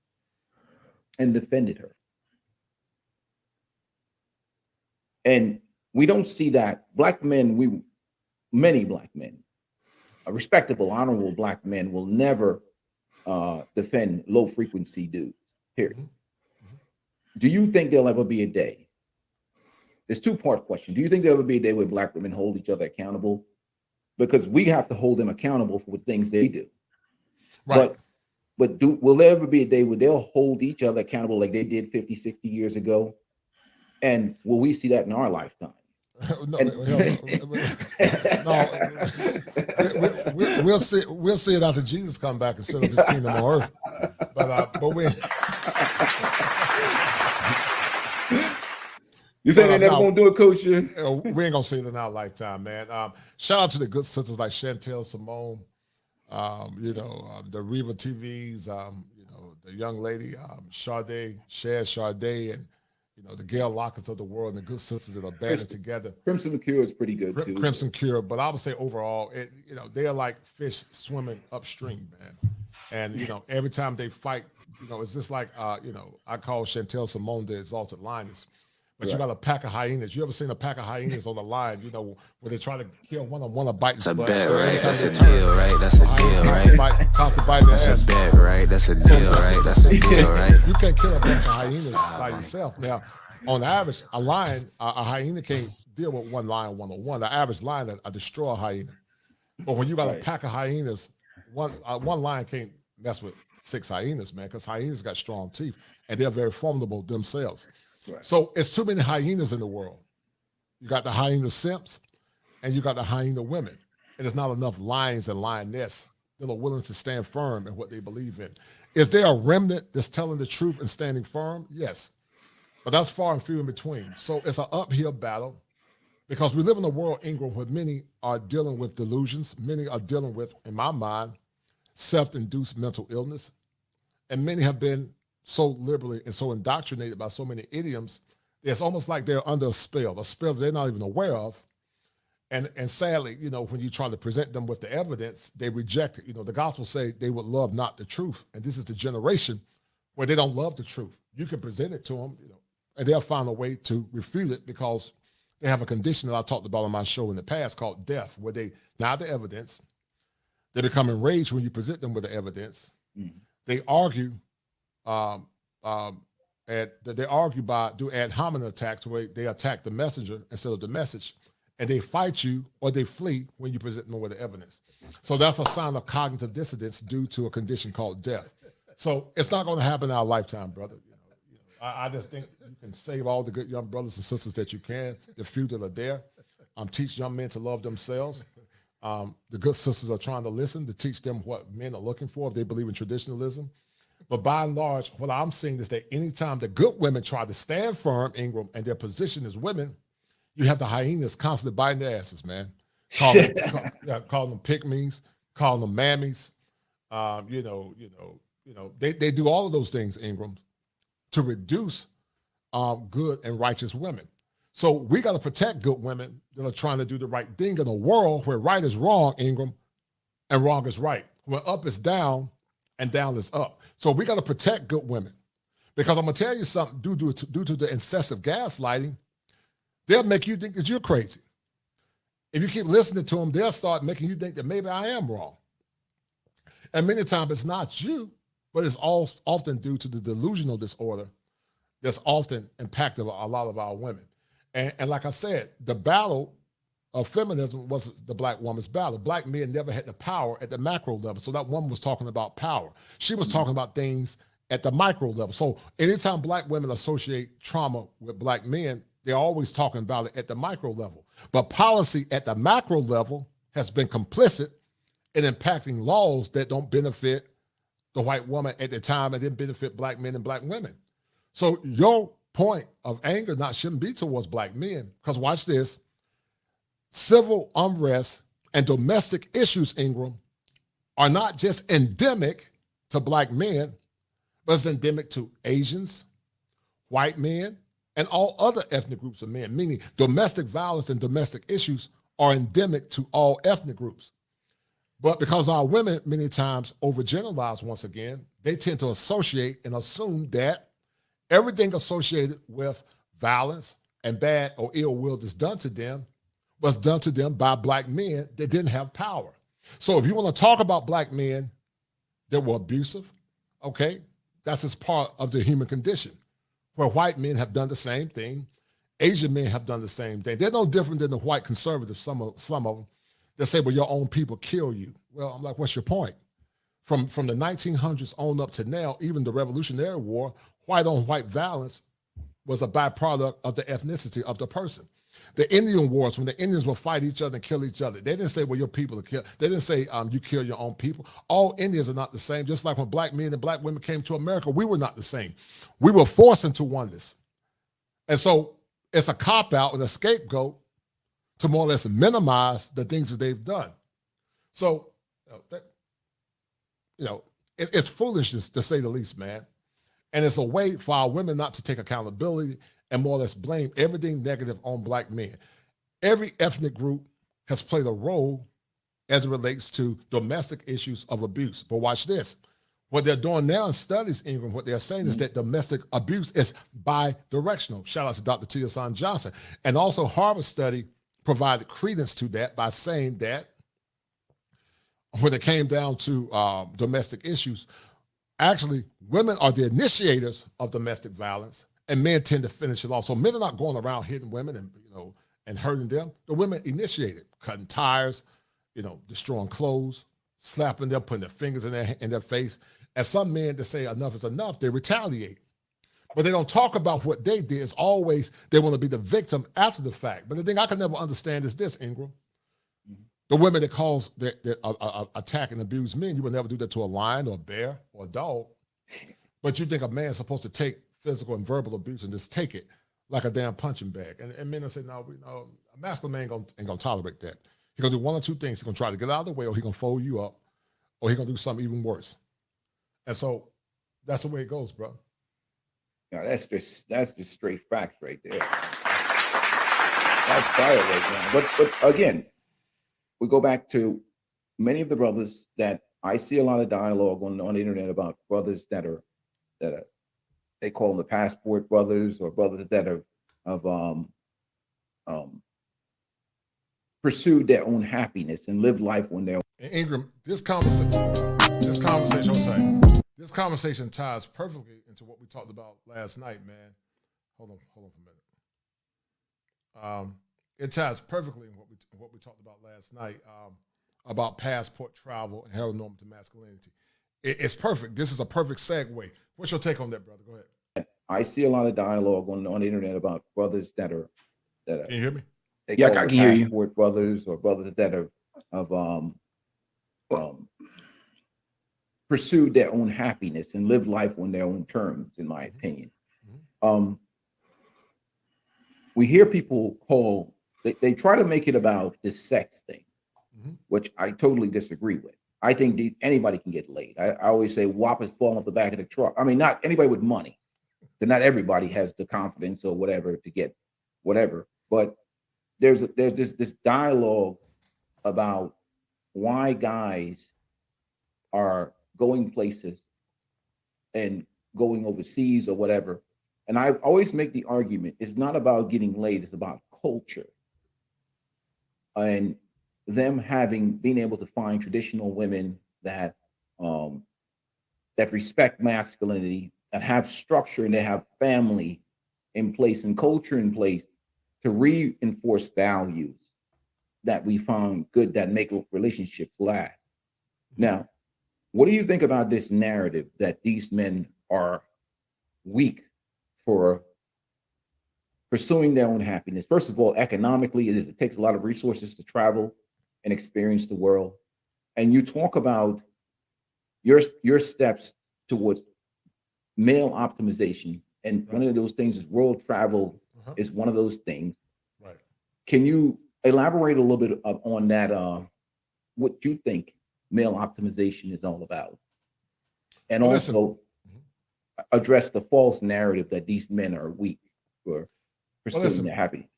S11: and defended her. And we don't see that. Black men, many Black men, respectable, honorable Black men will never defend low frequency dudes, period. Do you think there'll ever be a day? There's two-part question. Do you think there'll ever be a day where Black women hold each other accountable? Because we have to hold them accountable for the things they do. Right. But will there ever be a day where they'll hold each other accountable like they did 50, 60 years ago? And will we see that in our lifetime?
S6: We'll see it after Jesus come back and set up his kingdom on earth. But we.
S11: You say they never gonna do it, Coach?
S6: We ain't gonna see it in our lifetime, man. Shout out to the good sisters like Chantel Simone, the Reva TVs, the young lady Sade, and the Gail Lockets of the world, and the good sisters that are banded together.
S11: Crimson Cure is pretty good too.
S6: Crimson Cure, but I would say overall, they are like fish swimming upstream, man. And every time they fight, it's just like I call Chantel Simone the exalted lioness. But you got a pack of hyenas. You ever seen a pack of hyenas on the line, where they try to kill one of them, bite.
S7: That's a bet, right? That's a deal, right? That's a deal, right? That's a bet, right? That's a deal, right? That's a deal, right?
S6: You can't kill a bunch of hyenas by yourself. Now, on average, a lion, a hyena can't deal with one lion one-on-one. The average lion will destroy a hyena. But when you got a pack of hyenas, one lion can't mess with 6 hyenas, man, because hyenas got strong teeth, and they're very formidable themselves. Right. So it's too many hyenas in the world. You got the hyena simps, and you got the hyena women, and there's not enough lions and lionesses that are willing to stand firm in what they believe in. Is there a remnant that's telling the truth and standing firm? Yes. But that's far and few in between. So it's an uphill battle because we live in a world, Ingram, where many are dealing with delusions. Many are dealing with, in my mind, self-induced mental illness. And many have been so liberally and so indoctrinated by so many idioms, it's almost like they're under a spell they're not even aware of. And sadly, you know, when you try to present them with the evidence, they reject it. You know, the gospel say they would love not the truth. And this is the generation where they don't love the truth. You can present it to them, you know, and they'll find a way to refute it because they have a condition that I talked about on my show in the past called death, where they deny the evidence. They become enraged when you present them with the evidence. They argue, they argue by do ad hominem attacks, where they attack the messenger instead of the message, and they fight you or they flee when you present them with the evidence. So that's a sign of cognitive dissonance due to a condition called death. So it's not going to happen in our lifetime, brother. I just think you can save all the good young brothers and sisters that you can, the few that are there. Teach young men to love themselves. The good sisters are trying to listen to teach them what men are looking for if they believe in traditionalism. But by and large, what I'm seeing is that anytime the good women try to stand firm, Ingram, and their position as women, you have the hyenas constantly biting their asses, man. Calling them pygmies, calling them mammies. They do all of those things, Ingram, to reduce good and righteous women. So we got to protect good women that are trying to do the right thing in a world where right is wrong, Ingram, and wrong is right. Where up is down and down is up. So we got to protect good women, because I'm going to tell you something, due to the incessant gaslighting, they'll make you think that you're crazy. If you keep listening to them, they'll start making you think that maybe I am wrong. And many times it's not you, but it's often due to the delusional disorder that's often impacted a lot of our women. And like I said, the battle of feminism was the black woman's battle. Black men never had the power at the macro level. So that woman was talking about power. She was talking about things at the micro level. So anytime black women associate trauma with black men, they're always talking about it at the micro level. But policy at the macro level has been complicit in impacting laws that don't benefit the white woman at the time and didn't benefit black men and black women. So your point of anger shouldn't be towards black men, because watch this. Civil unrest and domestic issues, Ingram, are not just endemic to black men, but it's endemic to Asians, white men, and all other ethnic groups of men, meaning domestic violence and domestic issues are endemic to all ethnic groups. But because our women many times overgeneralize, once again, they tend to associate and assume that everything associated with violence and bad or ill will that's done to them was done to them by black men that didn't have power. So if you want to talk about black men that were abusive, okay, that's just part of the human condition, where white men have done the same thing, Asian men have done the same thing. They're no different than the white conservatives, some of them. They say, well, your own people kill you. Well, I'm like, what's your point? From the 1900s on up to now, even the Revolutionary War, white-on-white violence was a byproduct of the ethnicity of the person. The Indian Wars, when the Indians would fight each other and kill each other, they didn't say, well, your people are killed. They didn't say you kill your own people. All Indians are not the same. Just like when black men and black women came to America, we were not the same. We were forced into oneness. And so it's a cop-out and a scapegoat to more or less minimize the things that they've done. So, it's foolishness, to say the least, man. And it's a way for our women not to take accountability and more or less blame everything negative on black men. Every ethnic group has played a role as it relates to domestic issues of abuse. But watch this. What they're doing now in studies, Ingram, what they're saying is that domestic abuse is bi-directional. Shout out to Dr. Tia Son Johnson. And also Harvard study provided credence to that by saying that when it came down to domestic issues, actually women are the initiators of domestic violence, and men tend to finish it off. So men are not going around hitting women and hurting them. The women initiate it, cutting tires, destroying clothes, slapping them, putting their fingers in their face. And some men that say enough is enough, they retaliate. But they don't talk about what they did. It's always they want to be the victim after the fact. But the thing I can never understand is this, Ingram. The women that attack and abuse men, you would never do that to a lion or a bear or a dog. But you think a man's supposed to take physical and verbal abuse and just take it like a damn punching bag. And men will say, no, a masculine man ain't gonna tolerate that. He's gonna do one or two things. He's gonna try to get out of the way, or he's gonna fold you up, or he's gonna do something even worse. And so that's the way it goes, bro.
S11: Yeah, that's just straight facts right there. That's fire right now. But again, we go back to many of the brothers that I see a lot of dialogue on the internet about brothers that are they call them the passport brothers, or brothers that have pursued their own happiness and lived life when they're.
S6: And Ingram, this conversation, this conversation ties perfectly into what we talked about last night, man. Hold on for a minute. It ties perfectly in what we talked about last night about passport travel and heteronormative masculinity. It's perfect. This is a perfect segue. What's your take on that, brother? Go ahead.
S11: I see a lot of dialogue on the internet about brothers that are. Can
S6: you hear me?
S11: Yeah, I can hear you. Passport brothers, or brothers that have pursued their own happiness and lived life on their own terms, in my opinion. We hear people call, they try to make it about this sex thing, which I totally disagree with. I think anybody can get laid. I always say WAP is falling off the back of the truck. I mean, not anybody with money, but not everybody has the confidence or whatever to get whatever. But there's this dialogue about why guys are going places and going overseas or whatever. And I always make the argument, it's not about getting laid, it's about culture. And them being able to find traditional women that that respect masculinity, that have structure, and they have family in place and culture in place to reinforce values that we found good, that make relationships last. Now, what do you think about this narrative that these men are weak for pursuing their own happiness? First of all, economically, it takes a lot of resources to travel and experience the world. And you talk about your steps towards male optimization. And one of those things is world travel is one of those things.
S6: Right.
S11: Can you elaborate a little bit on that? What you think male optimization is all about? And also address the false narrative that these men are weak for pursuing their happiness.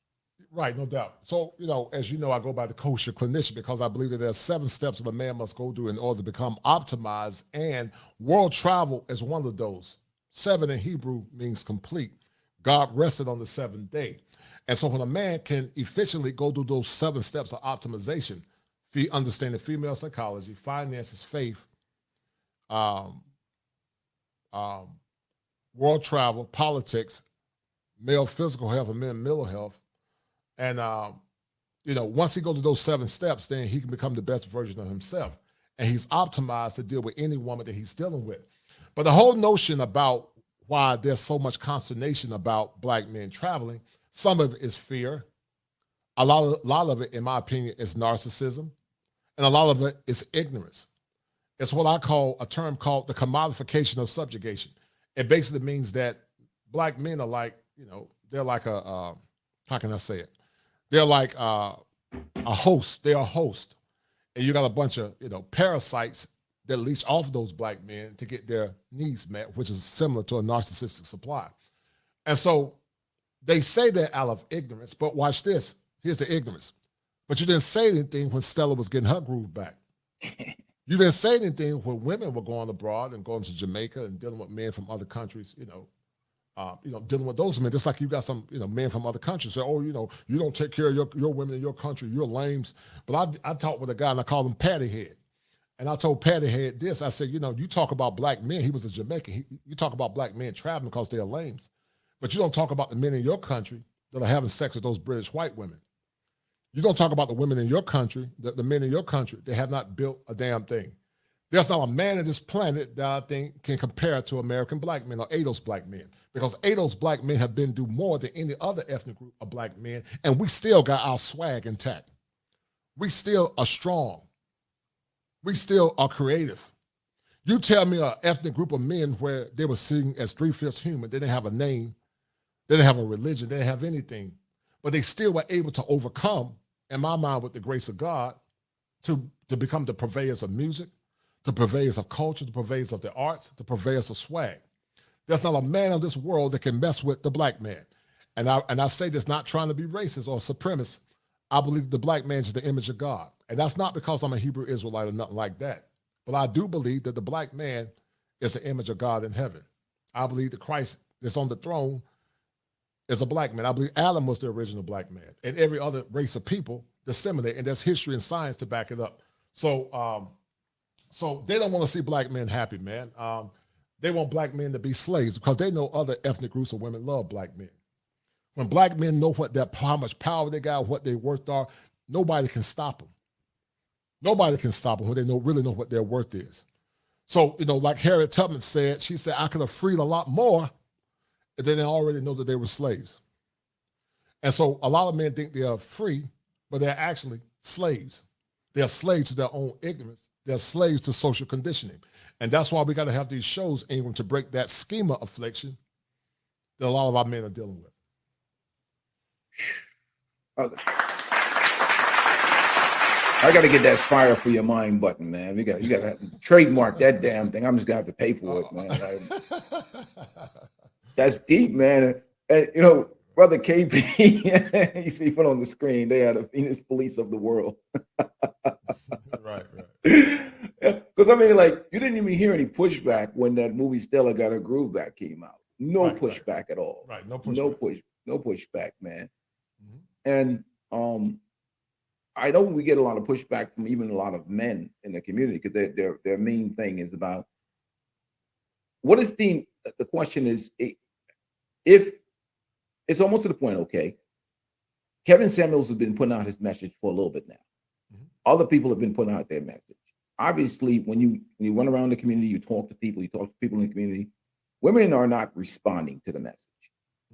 S6: Right, no doubt. So, as you know, I go by the kosher clinician because I believe that there are 7 steps that a man must go through in order to become optimized, and world travel is one of those. 7 in Hebrew means complete. God rested on the 7th day. And so when a man can efficiently go through those 7 steps of optimization, understanding female psychology, finances, faith, world travel, politics, male physical health, and male mental health, and once he goes to those 7 steps, then he can become the best version of himself, and he's optimized to deal with any woman that he's dealing with. But the whole notion about why there's so much consternation about black men traveling, some of it is fear. A lot of it, in my opinion, is narcissism, and a lot of it is ignorance. It's what I call a term called the commodification of subjugation. It basically means that black men are like, they're like how can I say it? They're like a host. They're a host. And you got a bunch of, parasites that leech off those black men to get their needs met, which is similar to a narcissistic supply. And so they say that out of ignorance, but watch this. Here's the ignorance. But you didn't say anything when Stella was getting her groove back. You didn't say anything when women were going abroad and going to Jamaica and dealing with men from other countries, dealing with those men, just like you got some, men from other countries say, oh, you don't take care of your women in your country, you're lames. But I talked with a guy and I called him Patty Head. And I told Patty Head this, I said, you talk about black men, he was a Jamaican, you talk about black men traveling because they're lames, but you don't talk about the men in your country that are having sex with those British white women. You don't talk about the women in your country, the men in your country, they have not built a damn thing. There's not a man on this planet that I think can compare to American black men or ADOS black men, because ADOS black men have been through more than any other ethnic group of black men, and we still got our swag intact. We still are strong. We still are creative. You tell me an ethnic group of men where they were seen as 3/5 human, they didn't have a name, they didn't have a religion, they didn't have anything, but they still were able to overcome, in my mind, with the grace of God, to become the purveyors of music, the purveyors of culture, the purveyors of the arts, the purveyors of swag. There's not a man in this world that can mess with the black man. And I say this not trying to be racist or supremacist. I believe the black man is the image of God. And that's not because I'm a Hebrew Israelite or nothing like that. But I do believe that the black man is the image of God in heaven. I believe that Christ that's on the throne is a black man. I believe Adam was the original black man. And every other race of people disseminate. And there's history and science to back it up. So they don't want to see black men happy, man. They want black men to be slaves because they know other ethnic groups of women love black men. When black men know how much power they got, what their worth are, nobody can stop them. Nobody can stop them when they really know what their worth is. So, like Harriet Tubman said, she said, I could have freed a lot more if they didn't already know that they were slaves. And so a lot of men think they are free, but they're actually slaves. They're slaves to their own ignorance. They're slaves to social conditioning. And that's why we got to have these shows, Ingram, to break that schema affliction that a lot of our men are dealing with.
S11: Okay. I got to get that fire for your mind button, man. You got to trademark that damn thing. I'm just going to have to pay for it, man. That's deep, man. And, Brother KP, you see, put on the screen, they are the Venus police of the world.
S6: Right.
S11: Because, you didn't even hear any pushback when that movie Stella Got Her Groove Back came out. No pushback at all.
S6: Right, no pushback.
S11: No pushback, man. Mm-hmm. And I know we get a lot of pushback from even a lot of men in the community because their main thing is about what is the question is if it's almost to the point, okay, Kevin Samuels has been putting out his message for a little bit now. Mm-hmm. Other people have been putting out their message. Obviously, when you run around the community, you talk to people in the community, women are not responding to the message.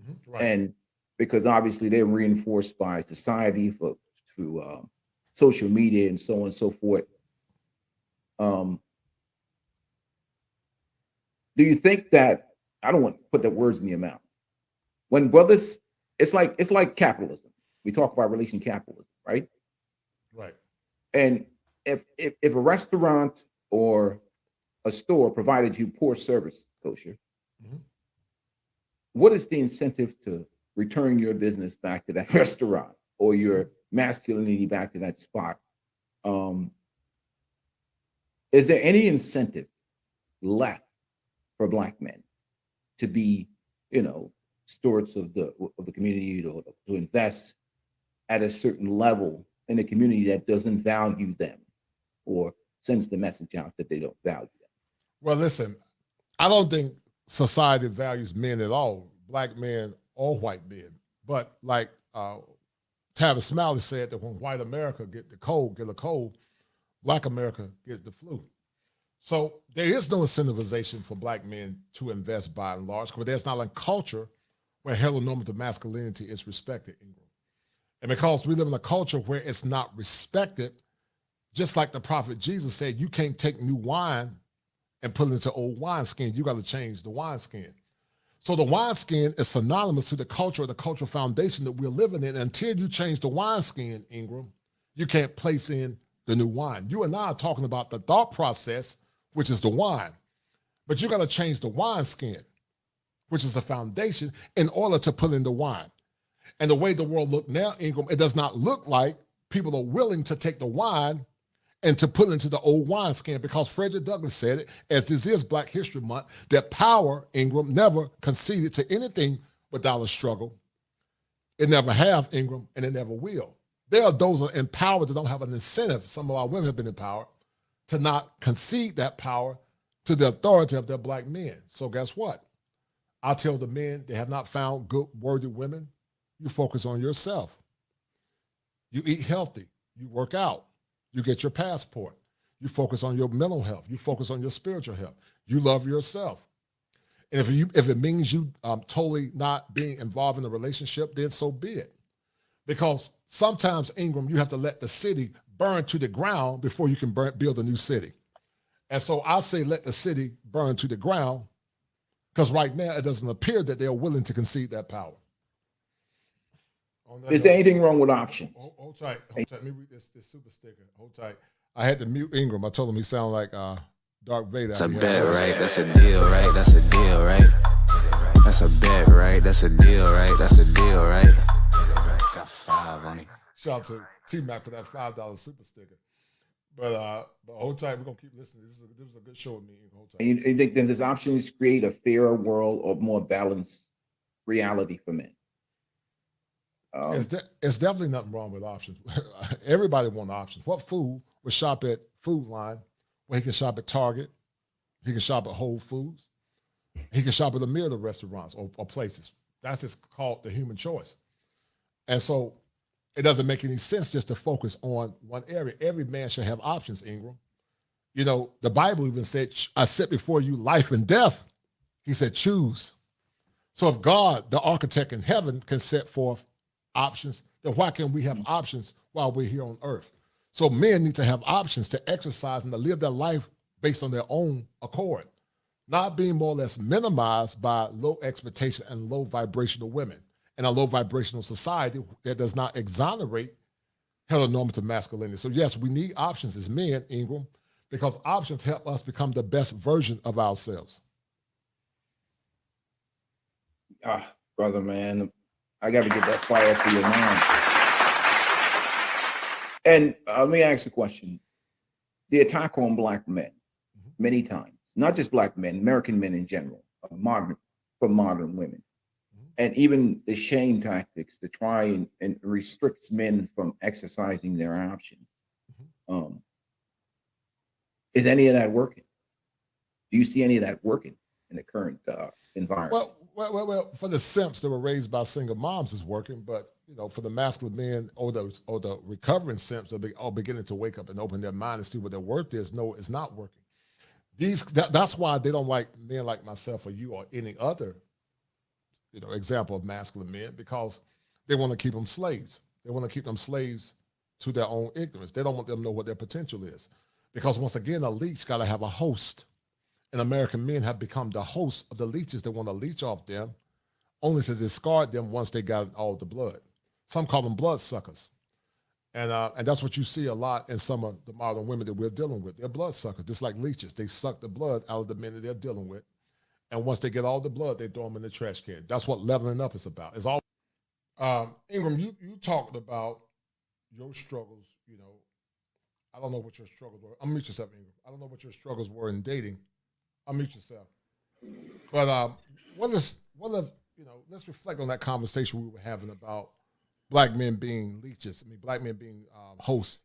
S11: Mm-hmm. Right. And because obviously they're reinforced by society through social media and so on and so forth. Do you think that, I don't want to put the words in your mouth, when brothers, it's like capitalism. We talk about relation capitalism, right?
S6: Right.
S11: And if a restaurant or a store provided you poor service, kosher, mm-hmm. what is the incentive to return your business back to that restaurant or your masculinity back to that spot? Is there any incentive left for Black men to be, stewards of the community, to invest at a certain level in a community that doesn't value them or sends the message out that they don't value them?
S6: Well, listen, I don't think society values men at all, Black men or white men. But like Tavis Smiley said, that when white America get a cold, Black America gets the flu. So there is no incentivization for Black men to invest by and large, because there's not a culture where heteronormative masculinity is respected, Ingram. And because we live in a culture where it's not respected, just like the prophet Jesus said, you can't take new wine and put it into old wineskin. You got to change the wineskin. So the wineskin is synonymous to the cultural foundation that we're living in. Until you change the wineskin, Ingram, you can't place in the new wine. You and I are talking about the thought process, which is the wine. But you got to change the wineskin, which is the foundation, in order to put in the wine. And the way the world looks now, Ingram, it does not look like people are willing to take the wine and to put it into the old wineskin, because Frederick Douglass said it, as this is Black History Month, that power, Ingram, never conceded to anything without a struggle. It never have, Ingram, and it never will. There are those that are empowered that don't have an incentive. Some of our women have been empowered to not concede that power to the authority of their Black men. So guess what? I tell the men, they have not found good, worthy women. You focus on yourself. You eat healthy. You work out. You get your passport. You focus on your mental health. You focus on your spiritual health. You love yourself. And if it means you totally not being involved in a relationship, then so be it. Because sometimes, Ingram, you have to let the city burn to the ground before you can build a new city. And so I say let the city burn to the ground, because right now it doesn't appear that they're willing to concede that power.
S11: Is there anything wrong with options?
S6: Hold tight. Let me read this super sticker. Hold tight. I had to mute Ingram. I told him he sounded like Darth Vader.
S7: That's a bet, right? That's a deal, right? That's a deal, right? That's a bet, right? That's a deal, right? That's a deal, right? Got 5 on it.
S6: Shout out to T-Mac for that $5 super sticker. But hold tight. We're going to keep listening. This was a good show with me. Hold tight.
S11: And you think that these options create a fairer world or more balanced reality for men?
S6: It's definitely nothing wrong with options. Everybody wants options. What fool would shop at Food Line when he can shop at Target? He can shop at Whole Foods. He can shop at a myriad of restaurants or places. That's just called the human choice. And so it doesn't make any sense just to focus on one area. Every man should have options, Ingram. You know, the Bible even said, I set before you life and death. He said, choose. So if God, the architect in heaven, can set forth options, then why can't we have options while we're here on earth? So men need to have options to exercise and to live their life based on their own accord, not being more or less minimized by low expectation and low vibrational women and a low vibrational society that does not exonerate heteronormative masculinity. So yes, we need options as men, Ingram, because options help us become the best version of ourselves.
S11: Brother, man, I got to get that fire for your mind. And let me ask you a question. The attack on Black men, many times, not just Black men, American men in general, modern women, and even the shame tactics to try and restricts men from exercising their options. Is any of that working? Do you see any of that working in the current environment?
S6: Well, for the simps that were raised by single moms, is working, but for the masculine men or the recovering simps that are beginning to wake up and open their mind and see what their worth is, no, it's not working. That's why they don't like men like myself or you or any other, example of masculine men, because they want to keep them slaves. They want to keep them slaves to their own ignorance. They don't want them to know what their potential is, because once again, a leech got to have a host. And American men have become the hosts of the leeches that want to leech off them, only to discard them once they got all the blood. Some call them blood suckers. And that's what you see a lot in some of the modern women that we're dealing with. They're blood suckers, just like leeches. They suck the blood out of the men that they're dealing with. And once they get all the blood, they throw them in the trash can. That's what leveling up is about. It's all. Ingram, you talked about your struggles. I don't know what your struggles were. Unmute yourself, Ingram. I don't know what your struggles were in dating. Unmute yourself. But let's reflect on that conversation we were having about Black men being leeches. Black men being hosts.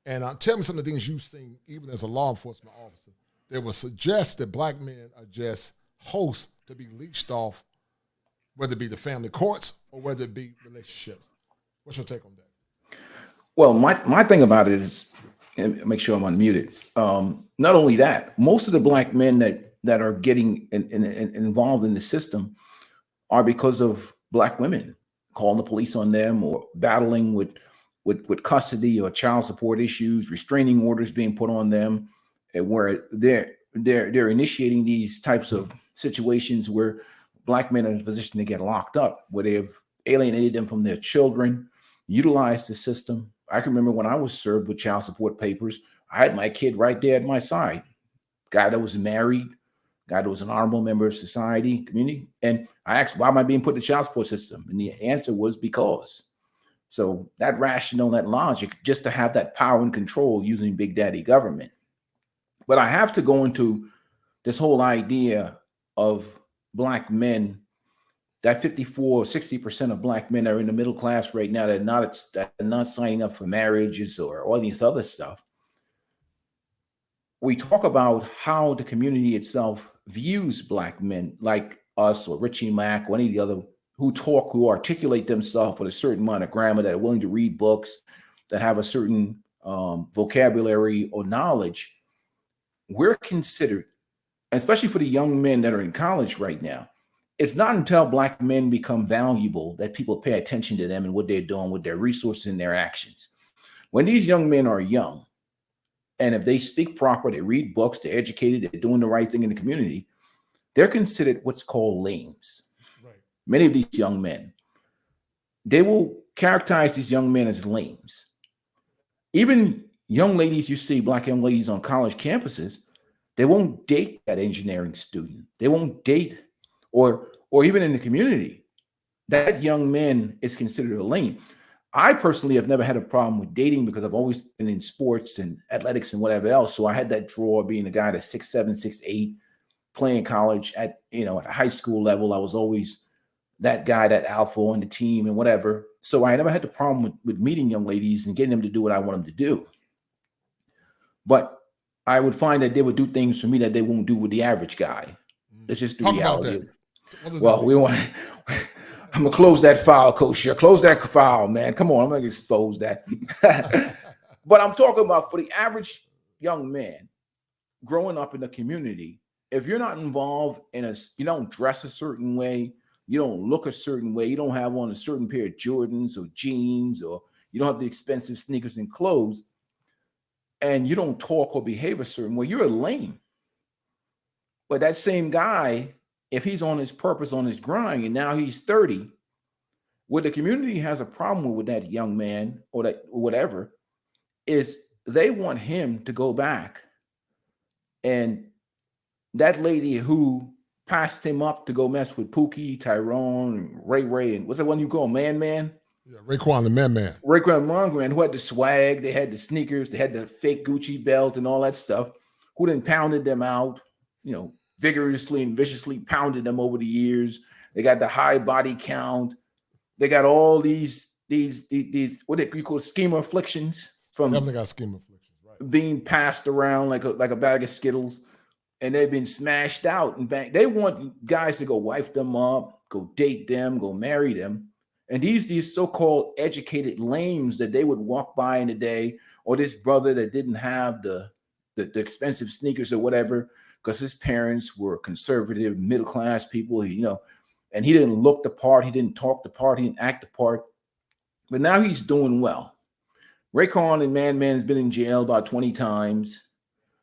S6: And tell me some of the things you've seen, even as a law enforcement officer, that would suggest that Black men are just hosts to be leached off, whether it be the family courts or whether it be relationships. What's your take on that?
S11: Well, my thing about it is, and make sure I'm unmuted. Not only that, most of the Black men that are getting involved in the system are because of Black women calling the police on them or battling with custody or child support issues, restraining orders being put on them, and where they're initiating these types of situations where Black men are in a position to get locked up, where they've alienated them from their children, utilized the system. I can remember when I was served with child support papers, I had my kid right there at my side. Guy that was married, guy that was an honorable member of society, community. And I asked, why am I being put in the child support system? And the answer was because. So that rationale, that logic, just to have that power and control using big daddy government. But I have to go into this whole idea of Black men, that 54 or 60% of Black men are in the middle class right now that are not signing up for marriages or all these other stuff. We talk about how the community itself views Black men like us or Richie Mack or any of the other who articulate themselves with a certain amount of grammar, that are willing to read books, that have a certain vocabulary or knowledge. We're considered, especially for the young men that are in college right now, it's not until Black men become valuable that people pay attention to them and what they're doing with their resources and their actions. When these young men are young, and if they speak proper, they read books, they're educated, they're doing the right thing in the community, they're considered what's called lames. Right. Many of these young men, they will characterize these young men as lames. Even young ladies, you see black young ladies on college campuses, they won't date that engineering student. They won't date, or even in the community, that young man is considered a lame. I personally have never had a problem with dating because I've always been in sports and athletics and whatever else. So I had that draw being a guy that's 6'7", 6'8", playing college at a high school level. I was always that guy, that alpha on the team and whatever. So I never had the problem with meeting young ladies and getting them to do what I want them to do. But I would find that they would do things for me that they won't do with the average guy. Let's just do reality. Well, we want. I'm gonna close that file, Coach. Close that file, man. Come on, I'm gonna expose that. But I'm talking about for the average young man growing up in the community. If you're not involved in you don't dress a certain way, you don't look a certain way, you don't have on a certain pair of Jordans or jeans, or you don't have the expensive sneakers and clothes, and you don't talk or behave a certain way, you're a lame. But that same guy, if he's on his purpose, on his grind, and now he's 30, what the community has a problem with that young man or that whatever is they want him to go back. And that lady who passed him up to go mess with Pookie, Tyrone, and Ray, and what's that one you call Man?
S6: Yeah, Raekwon the Man.
S11: Raekwon Mongrand, who had the swag, they had the sneakers, they had the fake Gucci belt and all that stuff, who then pounded them out, vigorously and viciously pounded them over the years. They got the high body count. They got all these what you call schema afflictions from
S6: definitely got schema afflictions, right?
S11: Being passed around like a bag of Skittles, and they've been smashed out. And they want guys to go wife them up, go date them, go marry them. And these so-called educated lames that they would walk by in the day, or this brother that didn't have the expensive sneakers or whatever, because his parents were conservative, middle-class people, and he didn't look the part, he didn't talk the part, he didn't act the part. But now he's doing well. Raekwon and Man has been in jail about 20 times.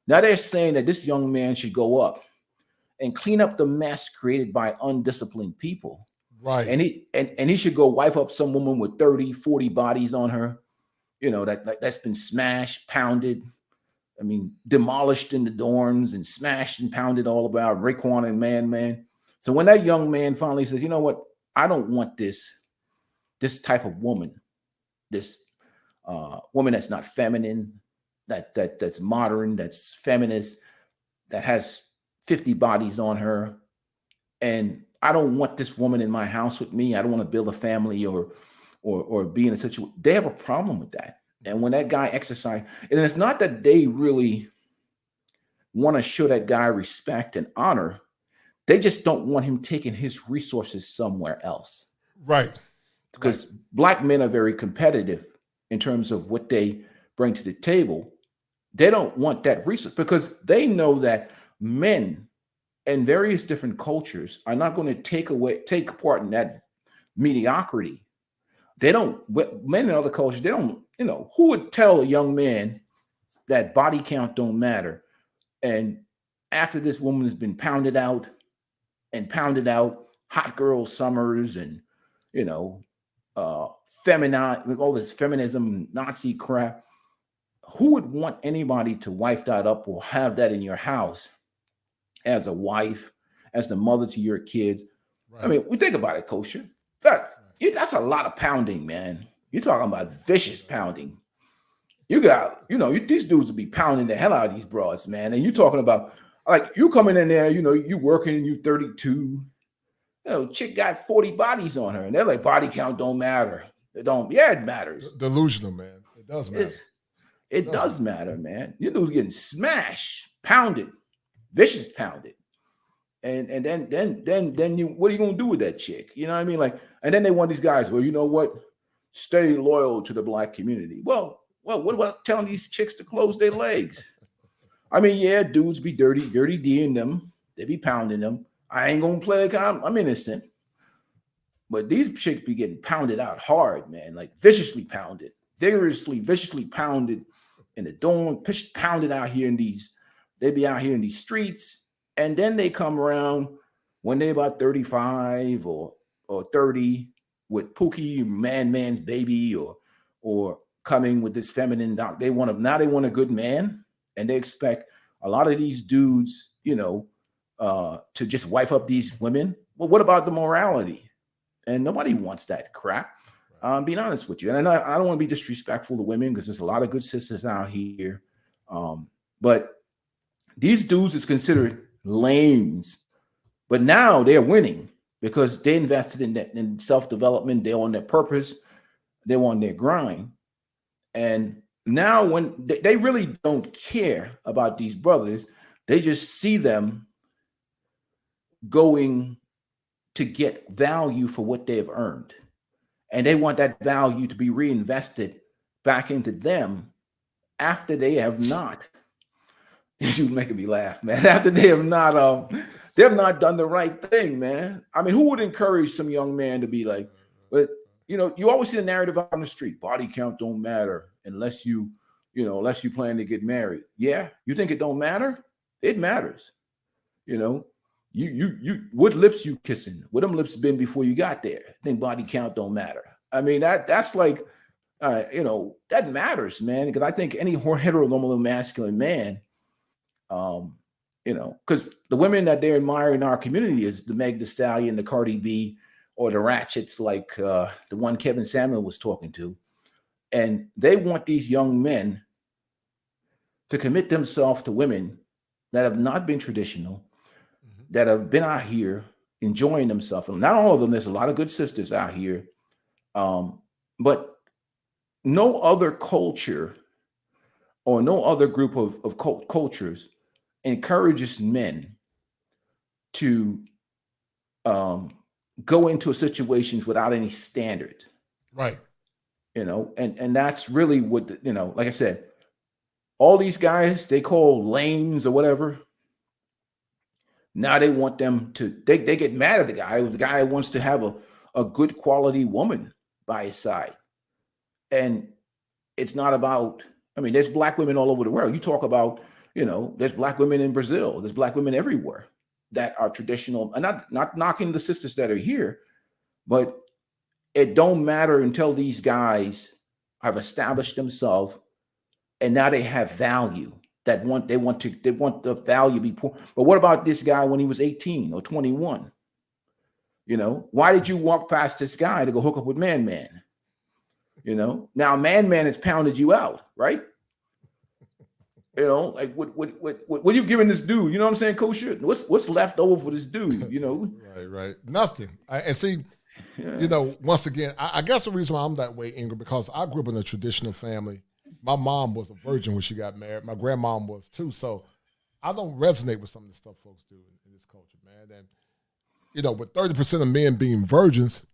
S11: Now they're saying that this young man should go up and clean up the mess created by undisciplined people.
S6: Right.
S11: And he should go wife up some woman with 30, 40 bodies on her, that's been smashed, pounded, demolished in the dorms and smashed and pounded all about Raekwon and Man. So when that young man finally says, you know what, I don't want this type of woman, this woman that's not feminine, that's modern, that's feminist, that has 50 bodies on her, and I don't want this woman in my house with me. I don't want to build a family or be in a situation. They have a problem with that. And when that guy exercises, and it's not that they really want to show that guy respect and honor. They just don't want him taking his resources somewhere else.
S6: Right.
S11: Because Black men are very competitive in terms of what they bring to the table. They don't want that resource because they know that men in various different cultures are not going to take part in that mediocrity. Men in other cultures, they don't, who would tell a young man that body count don't matter? And after this woman has been pounded out, hot girl summers and, feminine, with all this feminism, Nazi crap, who would want anybody to wife that up or have that in your house as a wife, as the mother to your kids? Right. We think about it, Kosher. That's a lot of pounding, man. You're talking about vicious pounding. You got, these dudes will be pounding the hell out of these broads, man. And you're talking about, like, you coming in there, you working and you 32. Chick got 40 bodies on her, and they're like, body count don't matter. It don't. Yeah, it matters.
S6: Delusional, man. It does matter.
S11: It does matter, man. You dudes getting smashed, pounded, vicious pounded. And then you, what are you gonna do with that chick? You know what I mean? Like, and then they want these guys, well, you know what? Stay loyal to the Black community. Well, what about telling these chicks to close their legs? Yeah, dudes be dirty D'ing them. They be pounding them. I ain't gonna play like I'm innocent. But these chicks be getting pounded out hard, man, like viciously pounded, vigorously, viciously pounded in the dorm, pounded out here in these. They be out here in these streets, and then they come around when they're about 35 or 30 with Pookie, man's baby, or coming with this feminine doc. They want a good man, and they expect a lot of these dudes, to just wife up these women. Well, what about the morality? And nobody wants that crap. I'm being honest with you. And I don't want to be disrespectful to women because there's a lot of good sisters out here. But these dudes is considered lames. But now they're winning because they invested in self-development. They're on their purpose. They're on their grind. And now when they really don't care about these brothers, they just see them going to get value for what they've earned. And they want that value to be reinvested back into them after they have not. You're making me laugh, man. After they have not done the right thing, man. I mean, who would encourage some young man to be like, but you always see the narrative out on the street. Body count don't matter unless you plan to get married. Yeah, you think it don't matter? It matters. You what lips you kissing? What them lips been before you got there? I think body count don't matter. I mean, that's like, that matters, man. Because I think any heteronormative masculine man, because the women that they admire in our community is the Meg Thee Stallion, the Cardi B, or the ratchets like the one Kevin Samuel was talking to. And they want these young men to commit themselves to women that have not been traditional, that have been out here enjoying themselves. And not all of them, there's a lot of good sisters out here. But no other culture or no other group of cultures encourages men to go into situations without any standard.
S6: Right.
S11: And that's really what, like I said, all these guys they call lames or whatever. Now they want them to, they get mad at the guy. The guy wants to have a good quality woman by his side. And it's not about, there's black women all over the world. You talk about, there's black women in Brazil. There's black women everywhere that are traditional. And not knocking the sisters that are here, but it don't matter until these guys have established themselves and now they have value. They want the value to be poor. But what about this guy when he was 18 or 21? Why did you walk past this guy to go hook up with man? Now man has pounded you out, right? Like what are you giving this dude? You know what I'm saying, Kosher? What's left over for this dude?
S6: Right. Nothing. And see, once again, I guess the reason why I'm that way, Ingrid, because I grew up in a traditional family. My mom was a virgin when she got married. My grandmom was too. So I don't resonate with some of the stuff folks do in this culture, man. And, with 30% of men being virgins,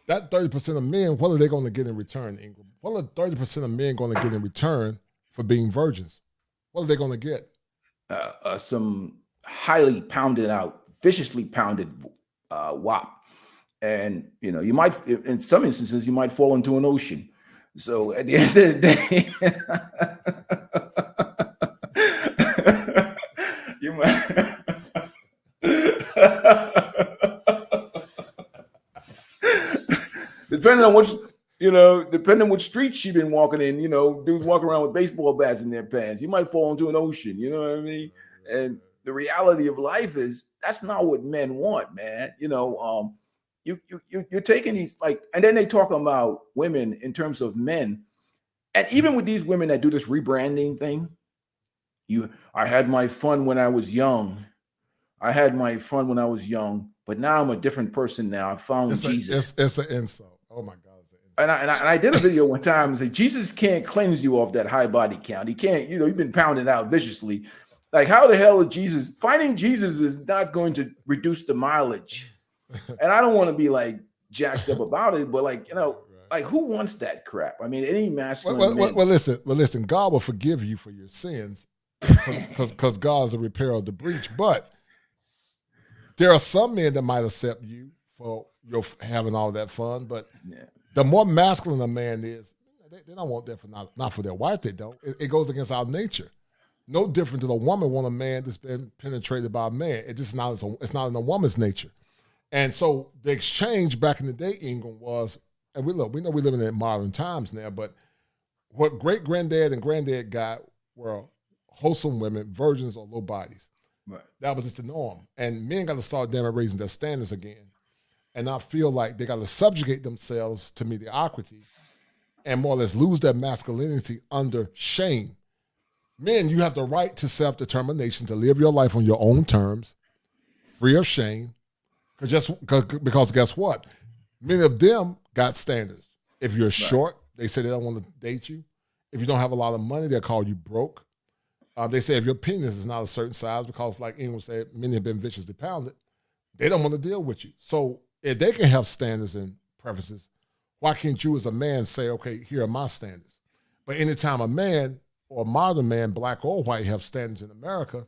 S6: that 30% of men, what are they going to get in return, Ingrid? What are 30% of men going to get in return for being virgins? What are they going to get?
S11: Some highly pounded out, viciously pounded wop. And, you might, in some instances, you might fall into an ocean. So at the end of the day, you might. Depending on which streets she been walking in, dudes walking around with baseball bats in their pants, you might fall into an ocean, you know what I mean? And the reality of life is that's not what men want, man. You're taking these and then they talk about women in terms of men. And even with these women that do this rebranding thing, I had my fun when I was young. But now I'm a different person now. I found Jesus.
S6: It's an insult. Oh my God.
S11: And I did a video one time and said, Jesus can't cleanse you off that high body count. He can't, you've been pounded out viciously. Like, how the hell is Jesus? Finding Jesus is not going to reduce the mileage. And I don't want to be jacked up about it, but who wants that crap? Any masculine man.
S6: Well, listen. God will forgive you for your sins because God is a repairer of the breach. But there are some men that might accept you for your having all that fun. But the more masculine a man is, They don't want that for not for their wife. They don't. It goes against our nature. No different than a woman want a man that's been penetrated by a man. It's just not. It's not in a woman's nature. And so the exchange back in the day, Ingram, was, and we know we live in modern times now, but what great granddad and granddad got were wholesome women, virgins or low bodies.
S11: Right.
S6: That was just the norm. And men got to start damn it raising their standards again. And I feel like they got to subjugate themselves to mediocrity and more or less lose their masculinity under shame. Men, you have the right to self-determination, to live your life on your own terms, free of shame. Because guess what? Many of them got standards. If you're short, they say they don't want to date you. If you don't have a lot of money, they'll call you broke. They say if your penis is not a certain size, because like England said, many have been viciously pounded, they don't want to deal with you. So if they can have standards and preferences, why can't you as a man say, okay, here are my standards? But anytime a man or a modern man, black or white, have standards in America,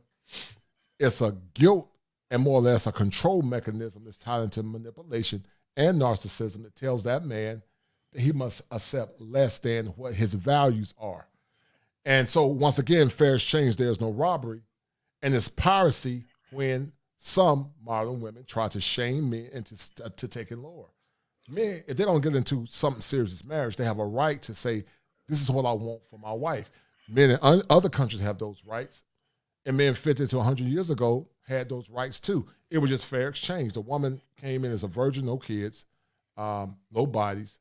S6: it's a guilt and more or less a control mechanism that's tied into manipulation and narcissism that tells that man that he must accept less than what his values are. And so once again, fair exchange, there's no robbery. And it's piracy when some modern women try to shame men into to taking lower. Men, if they don't get into something serious as marriage, they have a right to say, this is what I want for my wife. Men in other countries have those rights. And men 50 to 100 years ago had those rights too. It was just fair exchange. The woman came in as a virgin, no kids, low bodies.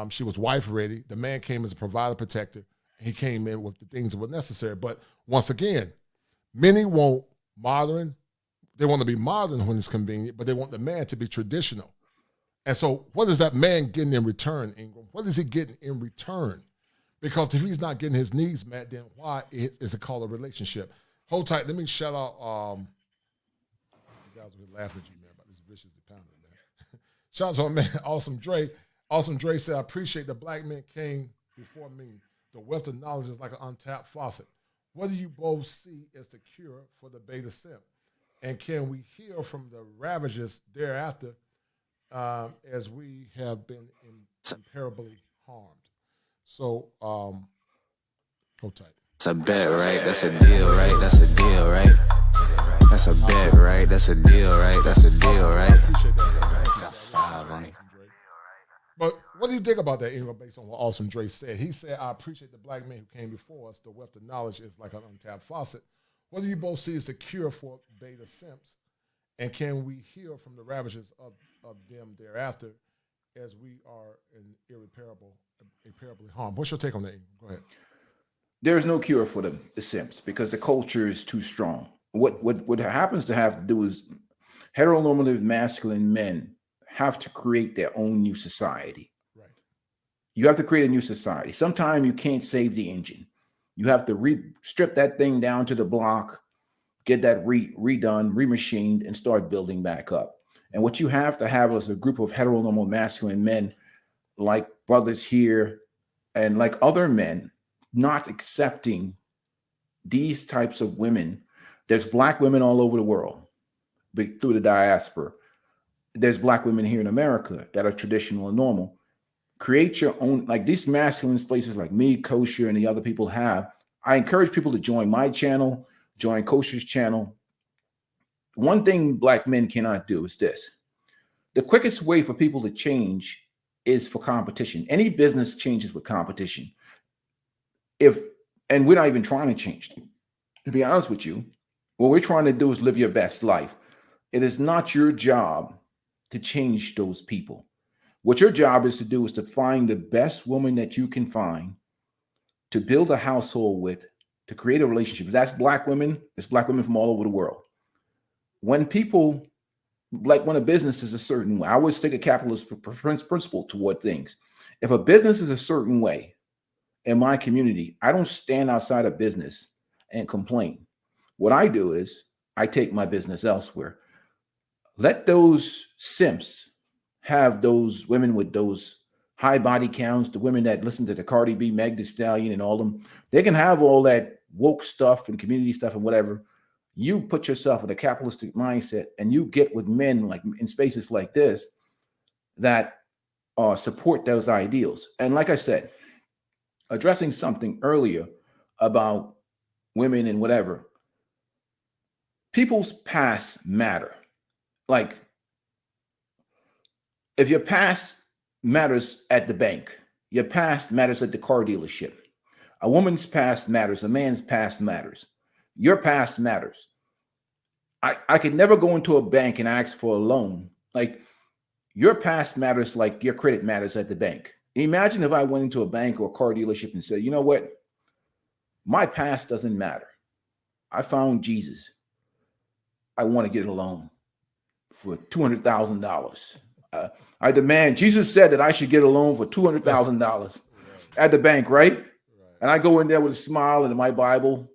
S6: She was wife ready. The man came as a provider, protector. He came in with the things that were necessary. But once again, many want modern. They want to be modern when it's convenient, but they want the man to be traditional. And so what is that man getting in return, Ingram? What is he getting in return? Because if he's not getting his needs met, then why is it called a relationship? Hold tight. Let me shout out. You guys will be laughing at you, man, about this vicious pounding, man. Shout out to my man, Awesome Dre. Awesome Dre said, I appreciate the black men came before me. The wealth of knowledge is like an untapped faucet. What do you both see as the cure for the beta simp? And can we heal from the ravages thereafter as we have been incomparably harmed? So, hold tight.
S7: That's a bet, right? That's a deal, right? That's a deal, right? That's a bet, right? That's a deal, right? That's a deal, right?
S6: I appreciate that.
S7: Got 5 on it.
S6: But what do you think about that, Ingram, based on what Awesome Dre said? He said, I appreciate the black men who came before us. The wealth of knowledge is like an untapped faucet. What do you both see as the cure for beta simps? And can we heal from the ravages of them thereafter as we are irreparably harmed? What's your take on that, Ingram? Go ahead.
S11: There's no cure for the simps because the culture is too strong. What happens to have to do is heteronormative masculine men have to create their own new society.
S6: Right.
S11: You have to create a new society. Sometimes you can't save the engine. You have to strip that thing down to the block, get that redone, remachined, and start building back up. And what you have to have is a group of heteronormal masculine men, like brothers here, and like other men, not accepting these types of women. There's black women all over the world, through the diaspora. There's black women here in America that are traditional and normal. Create your own, like these masculine spaces like me, Kosher, and the other people have. I encourage people to join my channel, join Kosher's channel. One thing black men cannot do is this. The quickest way for people to change is for competition. Any business changes with competition. And we're not even trying to change. To be honest with you, what we're trying to do is live your best life. It is not your job to change those people. What your job is to do is to find the best woman that you can find, to build a household with, to create a relationship. That's black women. There's black women from all over the world. When people, like when a business is a certain way, I always take a capitalist principle toward things. If a business is a certain way in my community, I don't stand outside a business and complain. What I do is I take my business elsewhere. Let those simps have those women with those high body counts, the women that listen to the Cardi B, Meg Thee Stallion, and all them. They can have all that woke stuff and community stuff and whatever. You put yourself in a capitalistic mindset and you get with men like in spaces like this that support those ideals. And like I said, addressing something earlier about women and whatever. People's past matter. Like, if your past matters at the bank, your past matters at the car dealership, a woman's past matters, a man's past matters, your past matters. I could never go into a bank and ask for a loan. Like, your past matters like your credit matters at the bank. Imagine if I went into a bank or a car dealership and said, you know what? My past doesn't matter. I found Jesus. I want to get a loan for $200,000. I demand, Jesus said that I should get a loan for $200,000 at the bank, right? And I go in there with a smile and my Bible.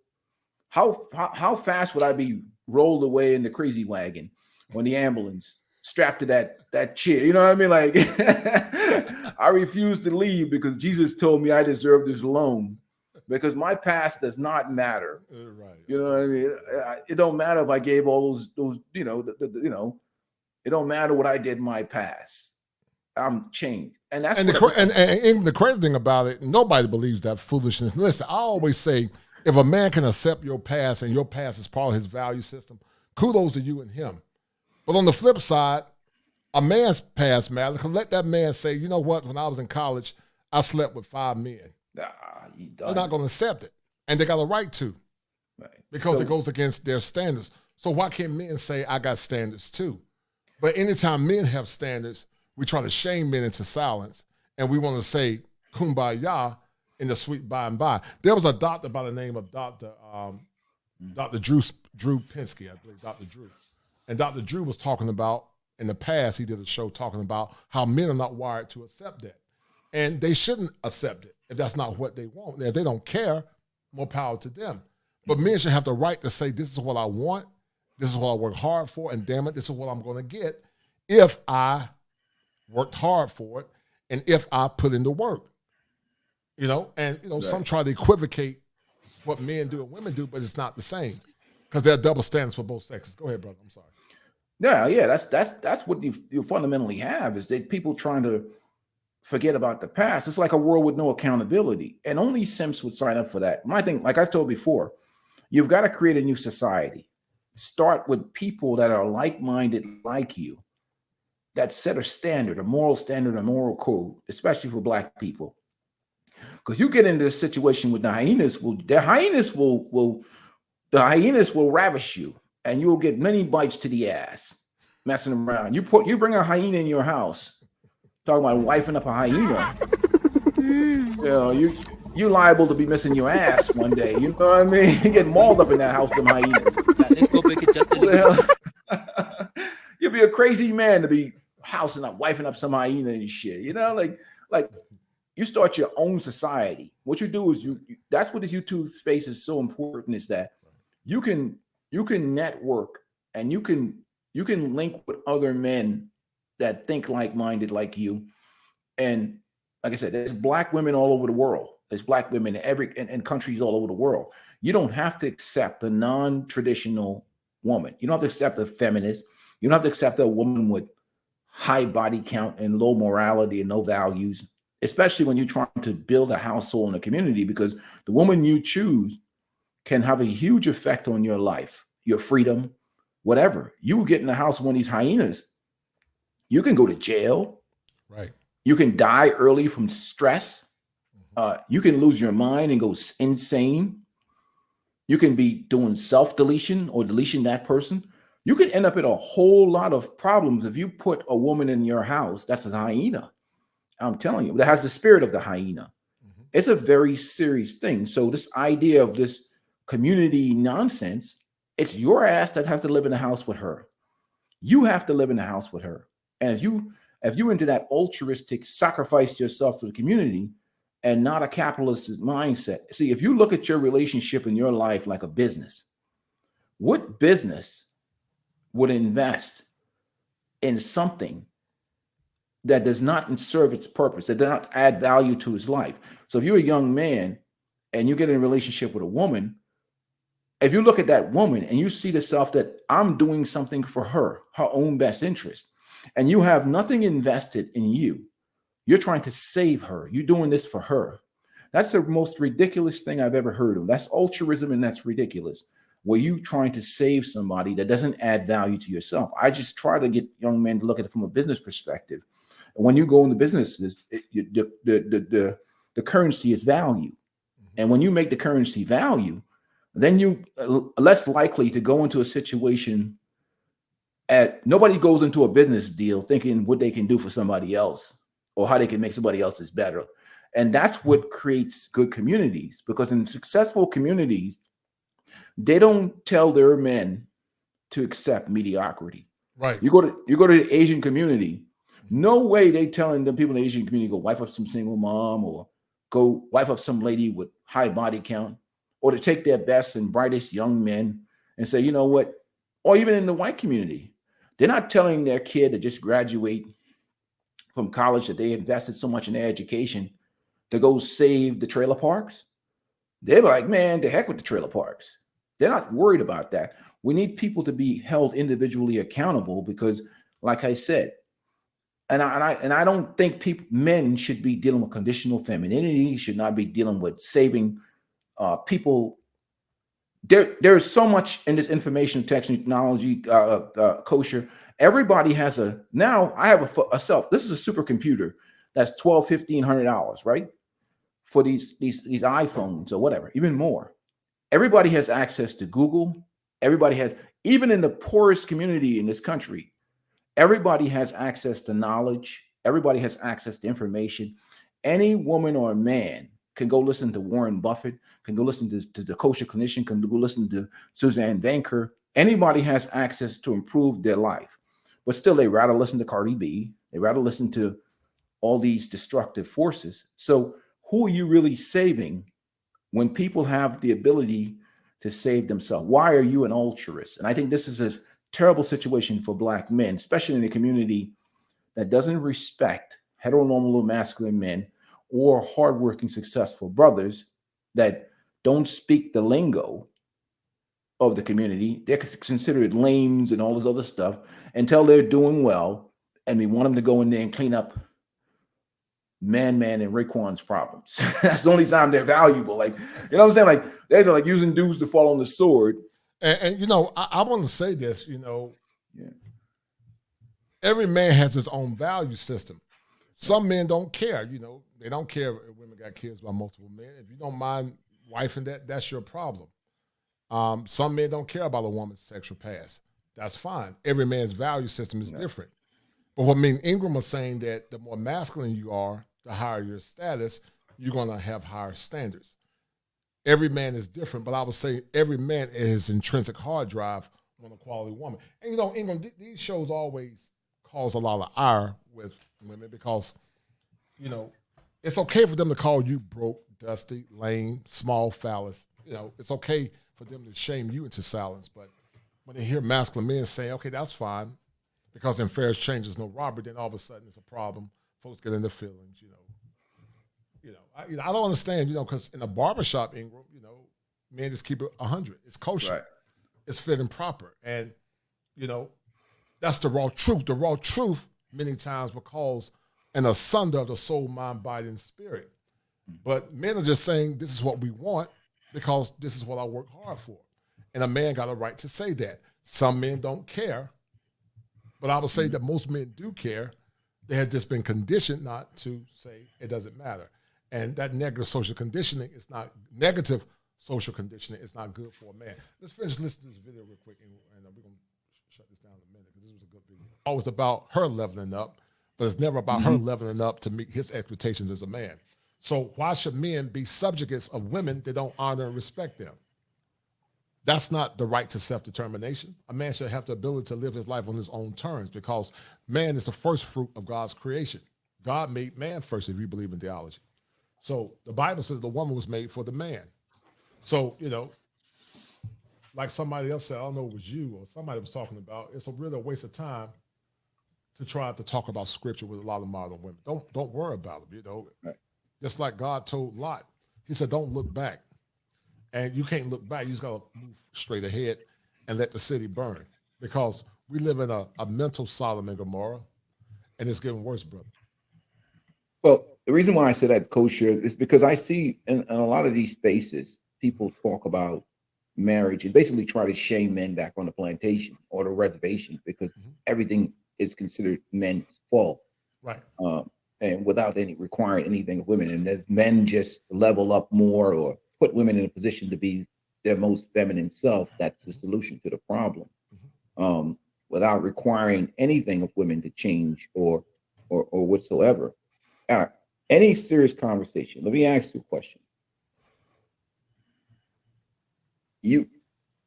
S11: How fast would I be rolled away in the crazy wagon when the ambulance strapped to that chair? You know what I mean? Like, I refuse to leave because Jesus told me I deserve this loan, because my past does not matter.
S6: Right.
S11: You know what I mean? It don't matter if I gave all those it don't matter what I did in my past. I'm changed. And that's
S6: and the crazy thing about it, nobody believes that foolishness. Listen, I always say, if a man can accept your past and your past is part of his value system, kudos to you and him. But on the flip side, a man's past matters, because let that man say, you know what, when I was in college, I slept with 5 men. They're not going to accept it. And they got a right to, because it goes against their standards. So why can't men say, I got standards too? But anytime men have standards, we try to shame men into silence, and we want to say kumbaya in the sweet by and by. There was a doctor by the name of Dr. Drew Pinsky, I believe, Dr. Drew. And Dr. Drew was talking about, in the past, he did a show talking about how men are not wired to accept that. And they shouldn't accept it if that's not what they want. If they don't care, more power to them. But men should have the right to say, this is what I want, this is what I work hard for, and damn it, this is what I'm going to get if I worked hard for it and if I put in the work. Some try to equivocate what men do and women do, but it's not the same, because there are double standards for both sexes. Go ahead, brother. I'm sorry.
S11: Yeah. That's what you fundamentally have, is that people trying to forget about the past. It's like a world with no accountability, and only simps would sign up for that. My thing, like I told before, you've got to create a new society. Start with people that are like-minded like you, that set a standard, a moral standard, a moral code, especially for Black people. Because you get into this situation with the hyenas will ravish you, and you will get many bites to the ass messing around. You bring a hyena in your house, talking about wifing up a hyena. You're liable to be missing your ass one day. You know what I mean? You get mauled up in that house, them hyenas.
S1: Let's go pick it just
S11: You'll be a crazy man to be housing up, wifing up some hyena and shit. Like you start your own society. What you do is that's what this YouTube space is so important, is that you can network and you can link with other men that think like-minded like you. And like I said, there's Black women all over the world. There's Black women in countries all over the world. You don't have to accept the non-traditional woman. You don't have to accept a feminist. You don't have to accept a woman with high body count and low morality and no values, especially when you're trying to build a household and a community, because the woman you choose can have a huge effect on your life, your freedom, whatever. You get in the house with one of these hyenas, you can go to jail.
S6: Right.
S11: You can die early from stress. You can lose your mind and go insane. You can be doing self-deletion or deletion that person. You can end up in a whole lot of problems if you put a woman in your house that's a hyena. I'm telling you, that has the spirit of the hyena. Mm-hmm. It's a very serious thing. So this idea of this community nonsense, it's your ass that have to live in the house with her. You have to live in the house with her. And if you into that altruistic, sacrifice yourself for the community and not a capitalist mindset. See, if you look at your relationship in your life like a business, what business would invest in something that does not serve its purpose, that does not add value to his life? So if you're a young man and you get in a relationship with a woman, if you look at that woman and you see the self that I'm doing something for her own best interest, and you have nothing invested in you, you're trying to save her, you're doing this for her, That's the most ridiculous thing I've ever heard of. That's altruism, and that's ridiculous. Were you trying to save somebody that doesn't add value to yourself? I just try to get young men to look at it from a business perspective. When you go into businesses, the currency is value. And when you make the currency value, then you less likely to go into a situation nobody goes into a business deal thinking what they can do for somebody else or how they can make somebody else's better. And that's what creates good communities, because in successful communities, they don't tell their men to accept mediocrity.
S6: Right.
S11: You go to the Asian community, no way they telling the people in the Asian community go wife up some single mom or go wife up some lady with high body count, or to take their best and brightest young men and say, you know what? Or even in the white community, they're not telling their kid to just graduate from college that they invested so much in their education to go save the trailer parks. They're like, man, the heck with the trailer parks. They're not worried about that. We need people to be held individually accountable because, like I said, and I don't think men should be dealing with conditional femininity, should not be dealing with saving people. There's so much in this information technology kosher. Everybody has now I have a self. This is a supercomputer that's $1,200-$1,500, right? For these iPhones or whatever, even more. Everybody has access to Google. Everybody has, even in the poorest community in this country, everybody has access to knowledge. Everybody has access to information. Any woman or man can go listen to Warren Buffett, can go listen to the kosher clinician, can go listen to Suzanne Vanker. Anybody has access to improve their life. But still, they rather listen to Cardi B. They rather listen to all these destructive forces. So who are you really saving when people have the ability to save themselves? Why are you an altruist? And I think this is a terrible situation for Black men, especially in a community that doesn't respect heteronormative masculine men or hardworking, successful brothers that don't speak the lingo of the community. They're considered lames and all this other stuff until they're doing well. And we want them to go in there and clean up Man and Raekwon's problems. That's the only time they're valuable. Like, you know what I'm saying? Like, they're like using dudes to fall on the sword.
S6: And you know, I want to say this, you know, every man has his own value system. Some men don't care, you know, they don't care if women got kids by multiple men. If you don't mind wifing that, that's your problem. Some men don't care about a woman's sexual past. That's fine. Every man's value system is different. But what Ingram was saying, that the more masculine you are, the higher your status, you're going to have higher standards. Every man is different, but I would say every man is intrinsic hard drive on a quality woman. And you know, Ingram, these shows always cause a lot of ire with women because, you know, it's okay for them to call you broke, dusty, lame, small phallus. You know, it's okay for them to shame you into silence. But when they hear masculine men saying, okay, that's fine, because in fair exchange there's no robbery, then all of a sudden it's a problem. Folks get in their feelings, you know. I don't understand, you know, because in a barbershop, Ingram, you know, men just keep it 100. It's kosher. Right. It's fit and proper. And, you know, that's the raw truth. The raw truth many times will cause an asunder of the soul, mind, body, and spirit. But men are just saying this is what we want because this is what I work hard for. And a man got a right to say that. Some men don't care. But I would say that most men do care. They have just been conditioned not to say it doesn't matter. And that negative social conditioning is not negative social conditioning. It's not good for a man. Let's finish listening to this video real quick, and we're going to shut this down in a minute because this was a good video. It's always about her leveling up, but it's never about her leveling up to meet his expectations as a man. So why should men be subjects of women that don't honor and respect them? That's not the right to self-determination. A man should have the ability to live his life on his own terms because man is the first fruit of God's creation. God made man first, if you believe in theology. So the Bible says the woman was made for the man. So, you know, like somebody else said, I don't know if it was you or somebody was talking about, it's really a waste of time to try to talk about scripture with a lot of modern women. Don't worry about them, you know. Right. Just like God told Lot, he said, don't look back. And you can't look back. You just got to move straight ahead and let the city burn because we live in a mental Sodom and Gomorrah, and it's getting worse, brother.
S11: Well, the reason why I say that, kosher, is because I see in a lot of these spaces, people talk about marriage and basically try to shame men back on the plantation or the reservation because everything is considered men's fault.
S6: Right.
S11: And without any requiring anything of women. And as men just level up more or put women in a position to be their most feminine self, that's the solution to the problem. Without requiring anything of women to change or whatsoever. All right. Any serious conversation. Let me ask you a question.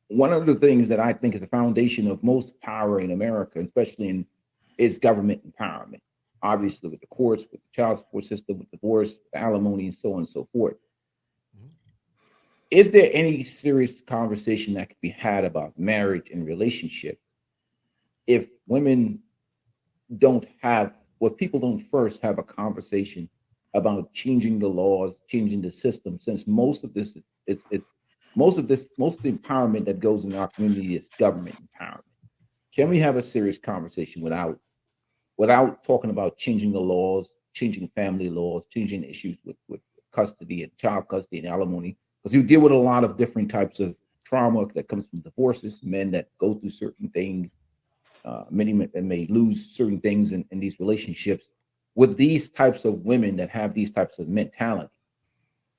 S11: One of the things that I think is the foundation of most power in America, especially is government empowerment. Obviously, with the courts, with the child support system, with divorce, with alimony, and so on and so forth. Is there any serious conversation that could be had about marriage and relationship if women don't have, well, people don't first have a conversation about changing the laws, changing the system, since most of the empowerment that goes in our community is government empowerment. Can we have a serious conversation without talking about changing the laws, changing family laws, changing issues with custody and child custody and alimony? Because you deal with a lot of different types of trauma that comes from divorces, men that go through certain things, many men that may lose certain things in these relationships. With these types of women that have these types of mentality,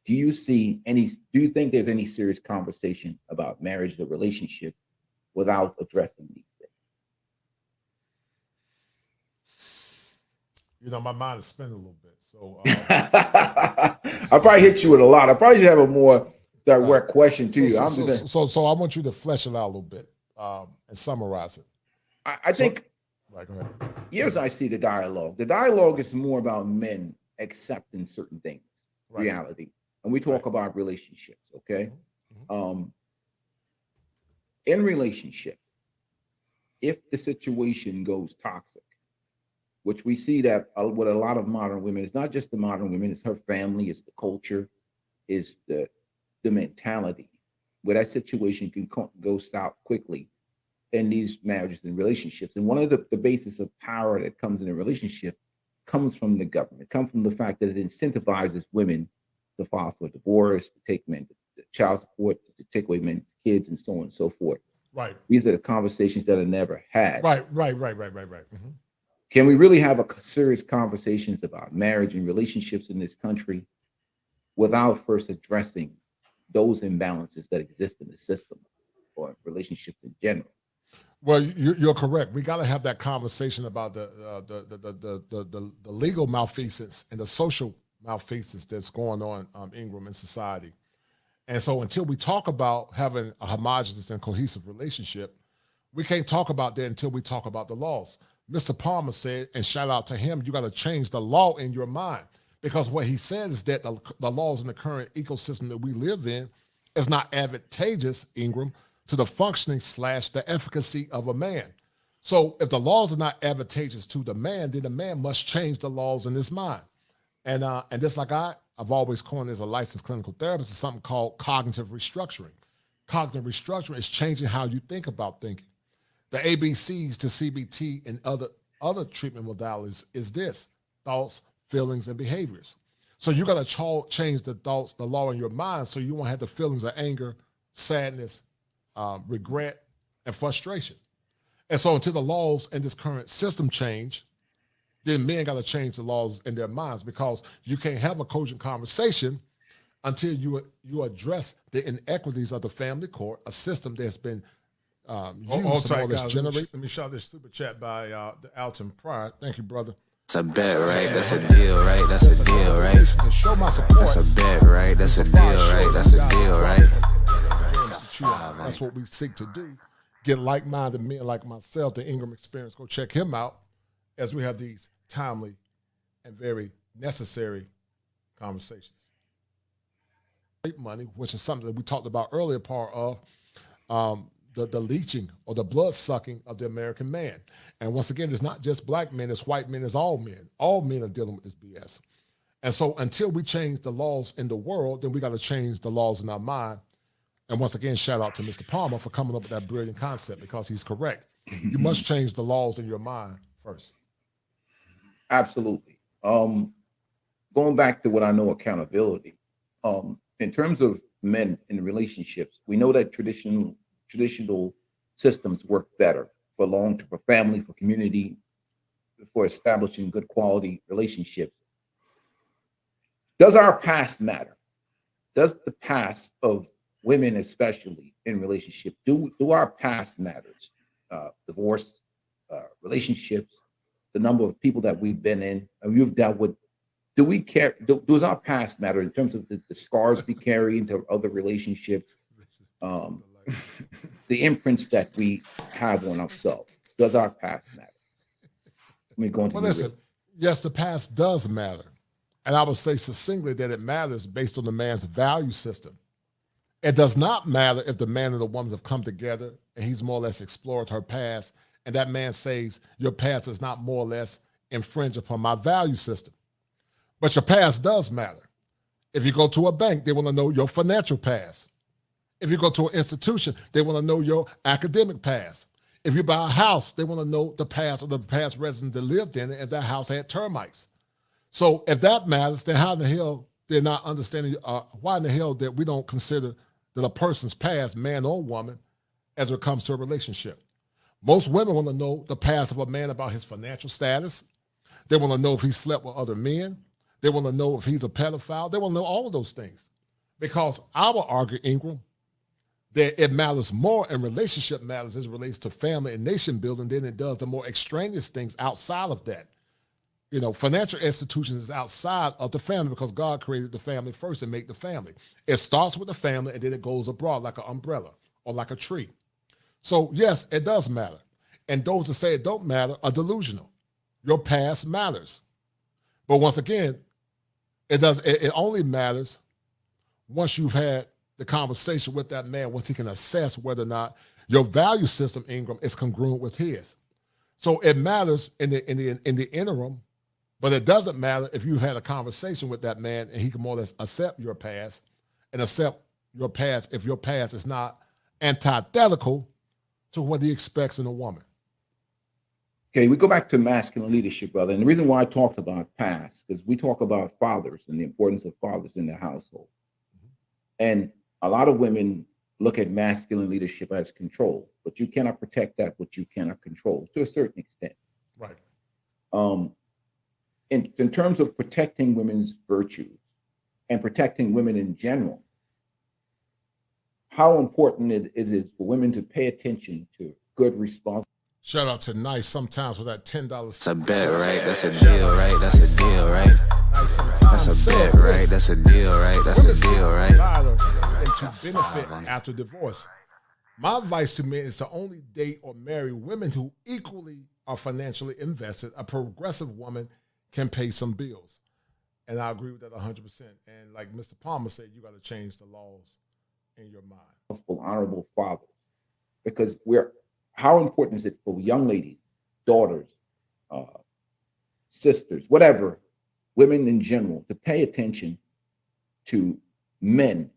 S11: do you think there's any serious conversation about marriage or relationship without addressing these things?
S6: My mind is spinning a little bit. So
S11: I'll probably hit you with a lot. I probably should have a more direct question to you.
S6: So I want you to flesh it out a little bit and summarize it.
S11: I think,
S6: right, go ahead.
S11: Here's I see the dialogue is more about men accepting certain things, reality. And we talk about relationships, okay? In relationship, if the situation goes toxic, which we see that with a lot of modern women, it's not just the modern women, it's her family, it's the culture, it's the mentality, where that situation can go south quickly in these marriages and relationships. And one of the basis of power that comes in a relationship comes from the government, comes from the fact that it incentivizes women to file for divorce, to take men to child support, to take away men's kids, and so on and so forth.
S6: Right.
S11: These are the conversations that are never had.
S6: Right.
S11: Can we really have serious conversations about marriage and relationships in this country without first addressing those imbalances that exist in the system or relationships in general?
S6: Well, you're correct. We got to have that conversation about the legal malfeasance and the social malfeasance that's going on, Ingram, in society. And so until we talk about having a homogenous and cohesive relationship, we can't talk about that until we talk about the laws. Mr. Palmer said, and shout out to him, you got to change the law in your mind, because what he said is that the laws in the current ecosystem that we live in is not advantageous, Ingram, to the functioning / the efficacy of a man. So if the laws are not advantageous to the man, then the man must change the laws in his mind. And just like I've always coined as a licensed clinical therapist, is something called cognitive restructuring. Cognitive restructuring is changing how you think about thinking. The ABCs to CBT and other treatment modalities is this: thoughts, feelings, and behaviors. So you got to change the thoughts, the law in your mind, so you won't have the feelings of anger, sadness, regret, and frustration. And so until the laws in this current system change, then men got to change the laws in their minds, because you can't have a cogent conversation until you address the inequities of the family court, a system that's been used to more or less generate. Let me shout this super chat by Alton Pryor. Thank you, brother.
S7: That's a bet, right? That's a deal, right? That's a deal, right?
S6: To show my support.
S7: That's a bet, right? That's a deal, right? That's a deal, right?
S6: That's what we seek to do. Get like-minded men like myself, the Ingram Experience. Go check him out as we have these timely and very necessary conversations. Money, which is something that we talked about earlier, part of the leeching or the blood sucking of the American man. And once again, it's not just black men, it's white men, it's all men. All men are dealing with this BS. And so until we change the laws in the world, then we got to change the laws in our mind. And once again, shout out to Mr. Palmer for coming up with that brilliant concept, because he's correct. You must change the laws in your mind first.
S11: Absolutely. going back to what I know accountability, in terms of men in relationships, we know that traditional systems work better for for family, for community, for establishing good quality relationships. Does our past matter? Does the past of women, especially in relationship, do our past matters? Divorce, relationships, the number of people that we've been in and you've dealt with. Do we care? Does our past matter in terms of the scars we carry into other relationships, the imprints that we have on ourselves? Does our past matter? Let me go into
S6: listen. Yes, the past does matter, and I would say succinctly that it matters based on the man's value system. It does not matter if the man and the woman have come together and he's more or less explored her past, and that man says your past does not more or less infringe upon my value system. But your past does matter. If you go to a bank, they want to know your financial past. If you go to an institution, they want to know your academic past. If you buy a house, they want to know the past of the past resident that lived in it and that house had termites. So if that matters, then how in the hell they're not understanding, why in the hell that we don't consider that a person's past, man or woman, as it comes to a relationship? Most women want to know the past of a man about his financial status. They want to know if he slept with other men. They want to know if he's a pedophile. They want to know all of those things. Because I will argue, Ingram, that it matters more in relationship matters as it relates to family and nation building than it does the more extraneous things outside of that. You know, financial institutions is outside of the family because God created the family first and made the family. It starts with the family and then it goes abroad like an umbrella or like a tree. So yes, it does matter. And those that say it don't matter are delusional. Your past matters. But once again, it only matters once you've had the conversation with that man, once he can assess whether or not your value system, Ingram, is congruent with his. So it matters in the interim, but it doesn't matter if you had a conversation with that man and he can more or less accept your past and accept your past if your past is not antithetical to what he expects in a woman.
S11: Okay, we go back to masculine leadership, brother. And the reason why I talked about past, because we talk about fathers and the importance of fathers in the household. And a lot of women look at masculine leadership as control, but you cannot protect that which you cannot control to a certain extent.
S6: Right.
S11: In terms of protecting women's virtues and protecting women in general, how important is it for women to pay attention to good response?
S6: Shout out to Nice sometimes with that $10.
S7: That's a bet, right? That's a deal, right? That's a deal, right? That's a bet, right? That's a deal, right? That's a deal, right?
S6: And to benefit after divorce. My advice to men is to only date or marry women who equally are financially invested. A progressive woman can pay some bills. And I agree with that 100%. And like Mr. Palmer said, you got to change the laws in your mind.
S11: Honorable fathers, because how important is it for young ladies, daughters, sisters, whatever, women in general, to pay attention to men,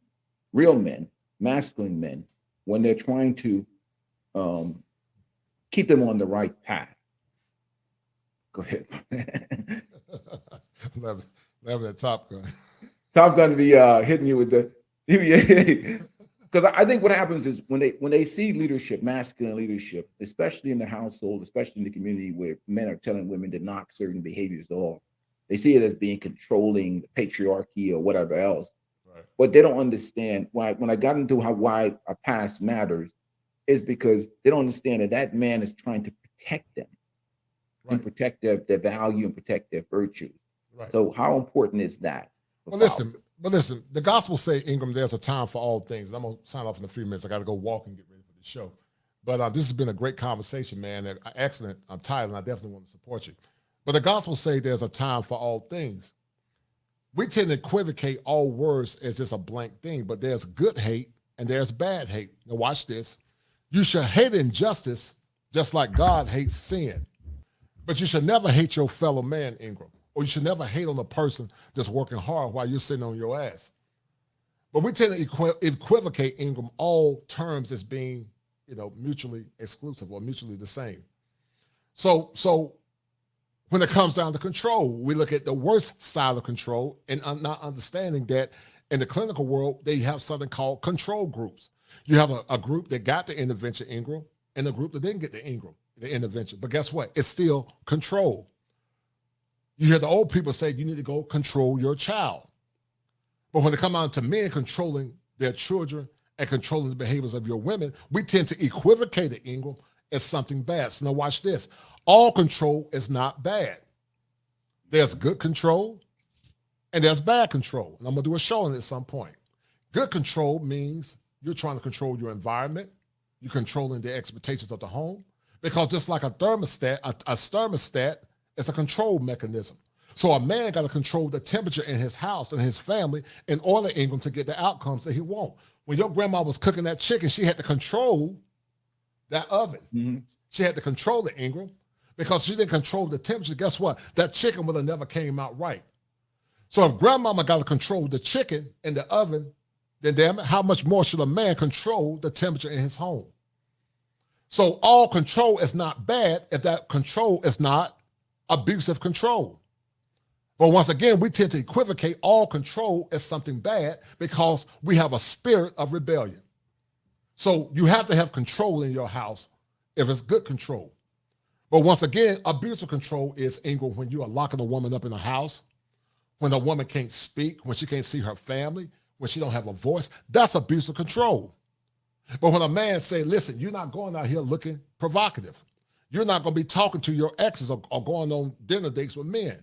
S11: real men, masculine men, when they're trying to keep them on the right path? Go ahead.
S6: Love that Top Gun.
S11: Top Gun to be hitting you with the because I think what happens is when they see leadership, masculine leadership, especially in the household, especially in the community where men are telling women to knock certain behaviors off, they see it as being controlling, patriarchy or whatever else. Right. But they don't understand when I got into why our past matters is because they don't understand that man is trying to protect them. Right. And protect their value and protect their virtues. Right. So how important is that?
S6: Well, listen, the gospel say, Ingram, there's a time for all things. And I'm going to sign off in a few minutes. I got to go walk and get ready for the show. But this has been a great conversation, man. Excellent. I'm tired, and I definitely want to support you. But the gospel say there's a time for all things. We tend to equivocate all words as just a blank thing, but there's good hate and there's bad hate. Now watch this. You should hate injustice just like God hates sin. But you should never hate your fellow man, Ingram. Or you should never hate on a person that's working hard while you're sitting on your ass. But we tend to equivocate, Ingram, all terms as being, mutually exclusive or mutually the same. So When it comes down to control, we look at the worst side of control and not understanding that in the clinical world, they have something called control groups. You have a group that got the intervention Ingram and a group that didn't get the intervention. But guess what? It's still control. You hear the old people say you need to go control your child. But when it comes down to men controlling their children and controlling the behaviors of your women, we tend to equivocate it, Ingram, as something bad. So now watch this. All control is not bad. There's good control and there's bad control. And I'm going to do a show on it at some point. Good control means you're trying to control your environment. You're controlling the expectations of the home. Because just like a thermostat, a thermostat is a control mechanism. So a man got to control the temperature in his house and his family in order, Ingram, to get the outcomes that he wants. When your grandma was cooking that chicken, she had to control that oven. Mm-hmm. She had to control it, Ingram. Because she didn't control the temperature, guess what? That chicken would have never came out right. So if grandmama got to control the chicken in the oven, then damn it, how much more should a man control the temperature in his home? So all control is not bad if that control is not abusive control. But once again, we tend to equivocate all control as something bad because we have a spirit of rebellion. So you have to have control in your house if it's good control. But once again, abusive control is, Ingram, when you are locking a woman up in a house, when a woman can't speak, when she can't see her family, when she don't have a voice, that's abusive control. But when a man say, listen, you're not going out here looking provocative. You're not going to be talking to your exes or going on dinner dates with men.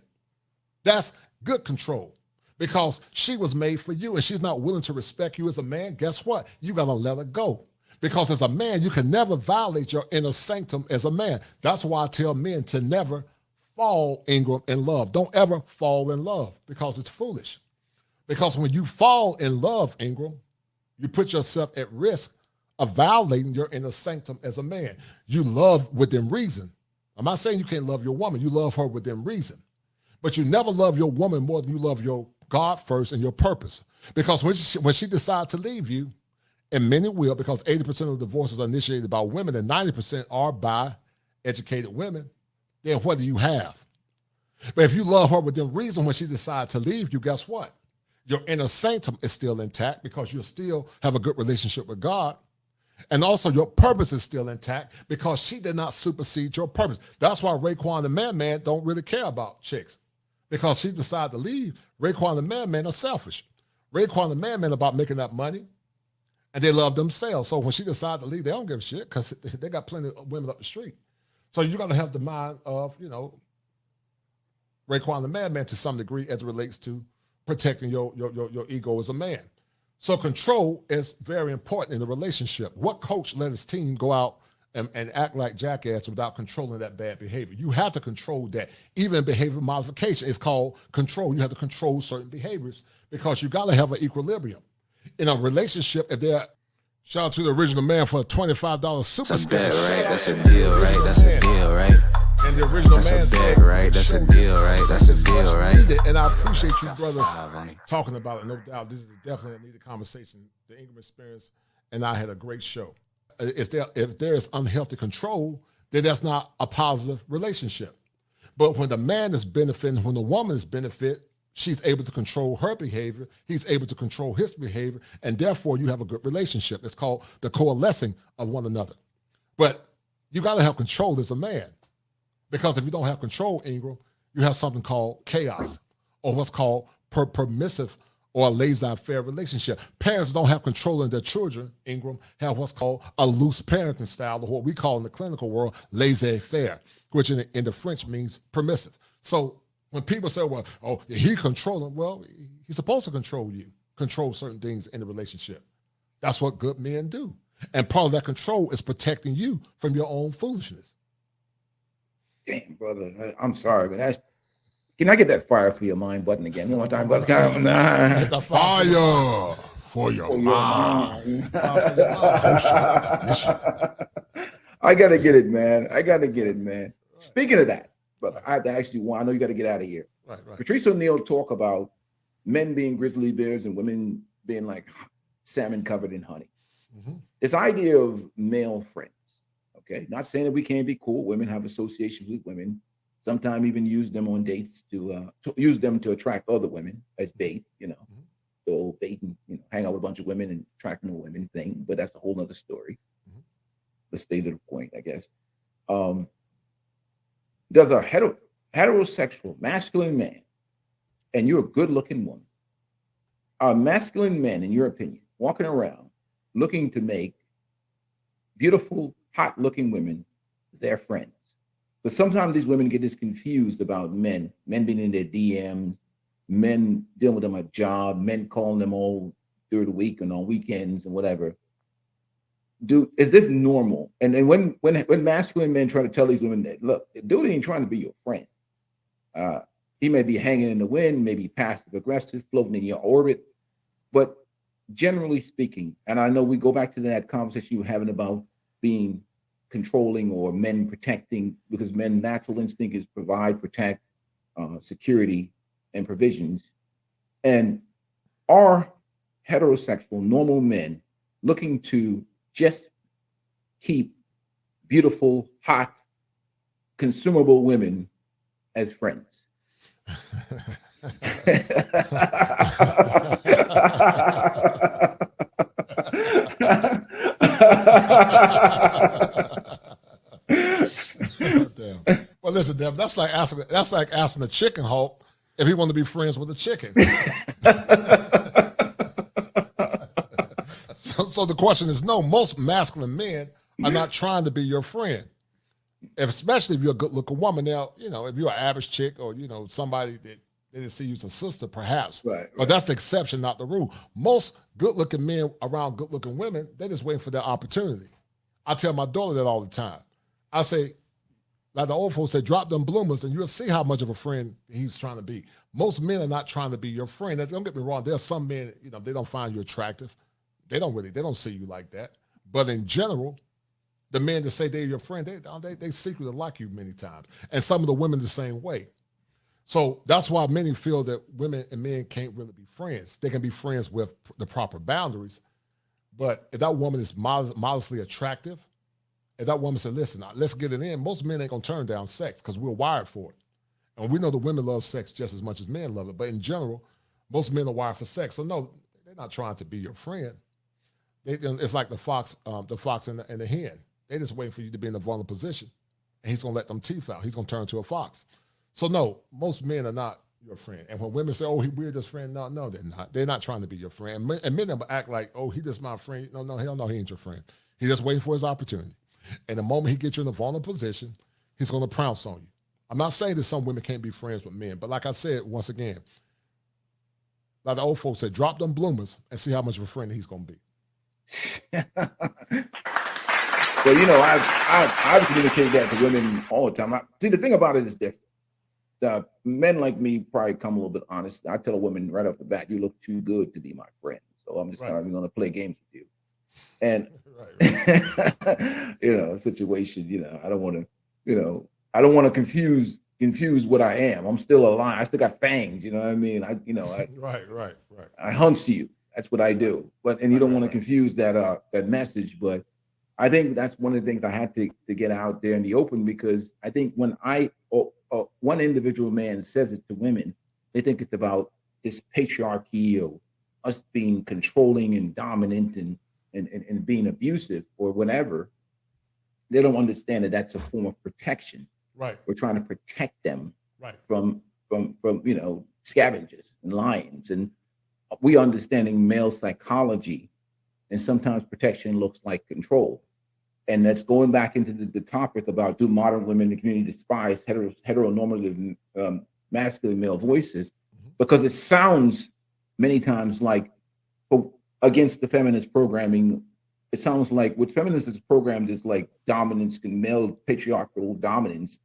S6: That's good control because she was made for you and she's not willing to respect you as a man. Guess what? You got to let her go. Because as a man, you can never violate your inner sanctum as a man. That's why I tell men to never fall, Ingram, in love. Don't ever fall in love because it's foolish. Because when you fall in love, Ingram, you put yourself at risk of violating your inner sanctum as a man. You love within reason. I'm not saying you can't love your woman. You love her within reason. But you never love your woman more than you love your God first and your purpose. Because when she decides to leave you, and many will, because 80% of divorces are initiated by women and 90% are by educated women, then what do you have? But if you love her within reason when she decides to leave you, guess what? Your inner sanctum is still intact because you still have a good relationship with God. And also your purpose is still intact because she did not supersede your purpose. That's why Raekwon the Man don't really care about chicks. Because she decided to leave, Raekwon the Man are selfish. Raekwon the Man about making that money. And they love themselves. So when she decided to leave, they don't give a shit because they got plenty of women up the street. So you got to have the mind of, Raekwon the Man to some degree as it relates to protecting your ego as a man. So control is very important in the relationship. What coach let his team go out and act like jackass without controlling that bad behavior? You have to control that. Even behavior modification is called control. You have to control certain behaviors because you got to have an equilibrium. In a relationship, if they're shout out to the Original Man for a $25 super.
S7: That's a bet, right? That's a deal, right? That's a deal, right?
S6: And the Original
S7: That's
S6: Man
S7: a
S6: said,
S7: bet, right? That's a deal, right? That's a deal, right?
S6: And I appreciate you brothers talking about it. No doubt, this is definitely a needed conversation. The Ingram Experience and I had a great show. If there is unhealthy control, then that's not a positive relationship. But when the man is benefiting, when the woman is benefiting, she's able to control her behavior. He's able to control his behavior. And therefore, you have a good relationship. It's called the coalescing of one another. But you got to have control as a man. Because if you don't have control, Ingram, you have something called chaos or what's called permissive or a laissez-faire relationship. Parents don't have control in their children, Ingram, have what's called a loose parenting style or what we call in the clinical world laissez-faire, which in the French means permissive. So when people say, well, oh, he controlling, well, he's supposed to control you, control certain things in the relationship. That's what good men do. And part of that control is protecting you from your own foolishness.
S11: Damn, brother. I'm sorry, but that's, can I get that fire for your mind button again? One more time, brother.
S6: Get the fire for your mind.
S11: I got to get it, man. I got to get it, man. Speaking of that, brother, I have to ask you, I know you got to get out of here.
S6: Right.
S11: Patrice O'Neill talk about men being grizzly bears and women being like salmon covered in honey. Mm-hmm. This idea of male friends, okay? Not saying that we can't be cool. Women have associations with women. Sometimes even use them on dates to use them to attract other women as bait, the old bait and hang out with a bunch of women and attract more women thing. But that's a whole nother story. The state of the point, I guess. Does a heterosexual masculine man, and you're a good-looking woman, are masculine men, in your opinion, walking around looking to make beautiful, hot-looking women their friends? But sometimes these women get this confused about men being in their DMs, men dealing with them at job, men calling them all during the week and on weekends and whatever. Is this normal? And then when masculine men try to tell these women that, look, dude ain't trying to be your friend. He may be hanging in the wind, maybe passive aggressive, floating in your orbit. But generally speaking, and I know we go back to that conversation you were having about being controlling or men protecting, because men's natural instinct is provide, protect, security, and provisions. And are heterosexual, normal men looking to just keep beautiful, hot, consumable women as friends?
S6: Well, listen, Deb, that's like asking a chicken hawk if he wanted to be friends with a chicken. So the question is, no, most masculine men are not trying to be your friend, especially if you're a good-looking woman. Now, if you're an average chick or, somebody that they didn't see you as a sister, perhaps. Right. But that's the exception, not the rule. Most good-looking men around good-looking women, they're just waiting for their opportunity. I tell my daughter that all the time. I say, like the old folks say, drop them bloomers and you'll see how much of a friend he's trying to be. Most men are not trying to be your friend. Don't get me wrong. There's some men, they don't find you attractive. They don't see you like that. But in general, the men that say they're your friend, they secretly like you many times. And some of the women the same way. So that's why many feel that women and men can't really be friends. They can be friends with the proper boundaries. But if that woman is modestly attractive, if that woman said, listen, let's get it in, most men ain't going to turn down sex because we're wired for it. And we know the women love sex just as much as men love it. But in general, most men are wired for sex. So no, they're not trying to be your friend. It's like the fox and the hen. They're just waiting for you to be in a vulnerable position. And he's going to let them teeth out. He's going to turn into a fox. So no, most men are not your friend. And when women say, oh, we're just friend, no, they're not. They're not trying to be your friend. And men act like, oh, he just my friend. No, hell no, he ain't your friend. He's just waiting for his opportunity. And the moment he gets you in a vulnerable position, he's going to pounce on you. I'm not saying that some women can't be friends with men, but like I said, once again, like the old folks said, drop them bloomers and see how much of a friend he's going to be.
S11: Well, I've communicated that to women all the time. See, the thing about it is different. Men like me probably come a little bit honest. I tell a woman right off the bat, you look too good to be my friend. So I'm just not even going to play games with you. And, situation, I don't want to, confuse what I am. I'm still a lion. I still got fangs. You know what I mean? Right. I hunt you. That's what I do. And you don't want to confuse that message. But I think that's one of the things I had to get out there in the open, because I think when one individual man says it to women, they think it's about this patriarchy or us being controlling and dominant and being abusive or whatever. They don't understand that that's a form of protection.
S6: Right.
S11: We're trying to protect them from scavengers and lions. And we understanding male psychology, and sometimes protection looks like control. And that's going back into the topic about, do modern women in the community despise heteronormative masculine male voices? Because it sounds many times like, against the feminist programming, it sounds like what feminists is programmed is like dominance, and male patriarchal dominance